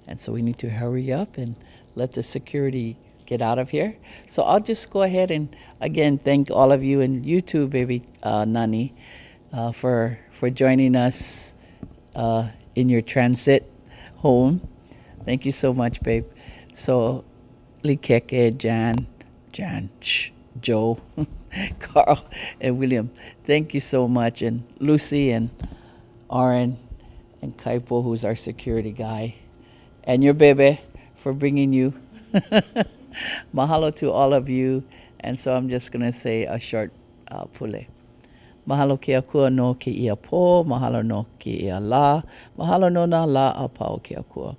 And so we need to hurry up and let the security get out of here. So I'll just go ahead and again thank all of you, and you too, baby Nani, for joining us in your transit home. Thank you so much, babe. So Likeke, Jan, Joe, Carl, and William, thank you so much. And Lucy and Aaron and Kaipo, who's our security guy, and your baby for bringing you. Mahalo to all of you. And so I'm just going to say a short pule. Mahalo ke akua no ke ia po, mahalo no ke ia la, mahalo no na la a pao ke akua.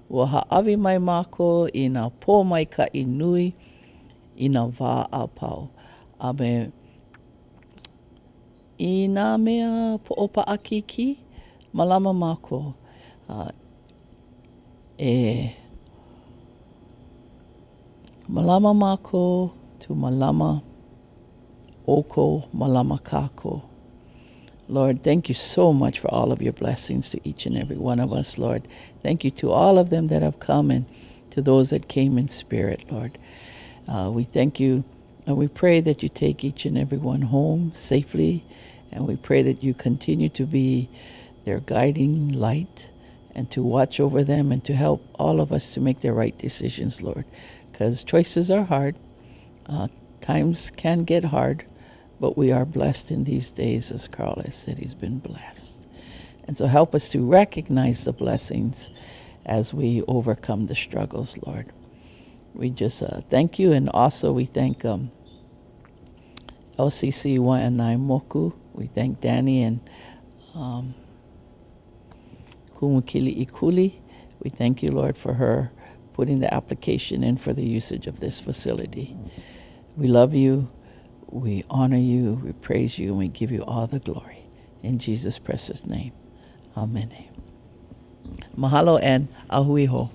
Ua ha'awi mai mako i nā pō mai ka inui i nā wā a pao. A me i nā mea po'opa akiki, malama mako. Malama mako to malama oko malama kako. Lord, thank you so much for all of your blessings to each and every one of us, Lord. Thank you to all of them that have come and to those that came in spirit, Lord. We thank you and we pray that you take each and every one home safely, and we pray that you continue to be their guiding light and to watch over them and to help all of us to make the right decisions, Lord, because choices are hard. Times can get hard, but we are blessed in these days, as Carl has said, he's been blessed. And so help us to recognize the blessings as we overcome the struggles, Lord. We just thank you, and also we thank LCC Waiʻanae Moku. We thank Danny and Kūkulu-making. We thank you, Lord, for her putting the application in for the usage of this facility. We love you, we honor you, we praise you, and we give you all the glory. In Jesus' precious name, amen. Mahalo and ahuiho.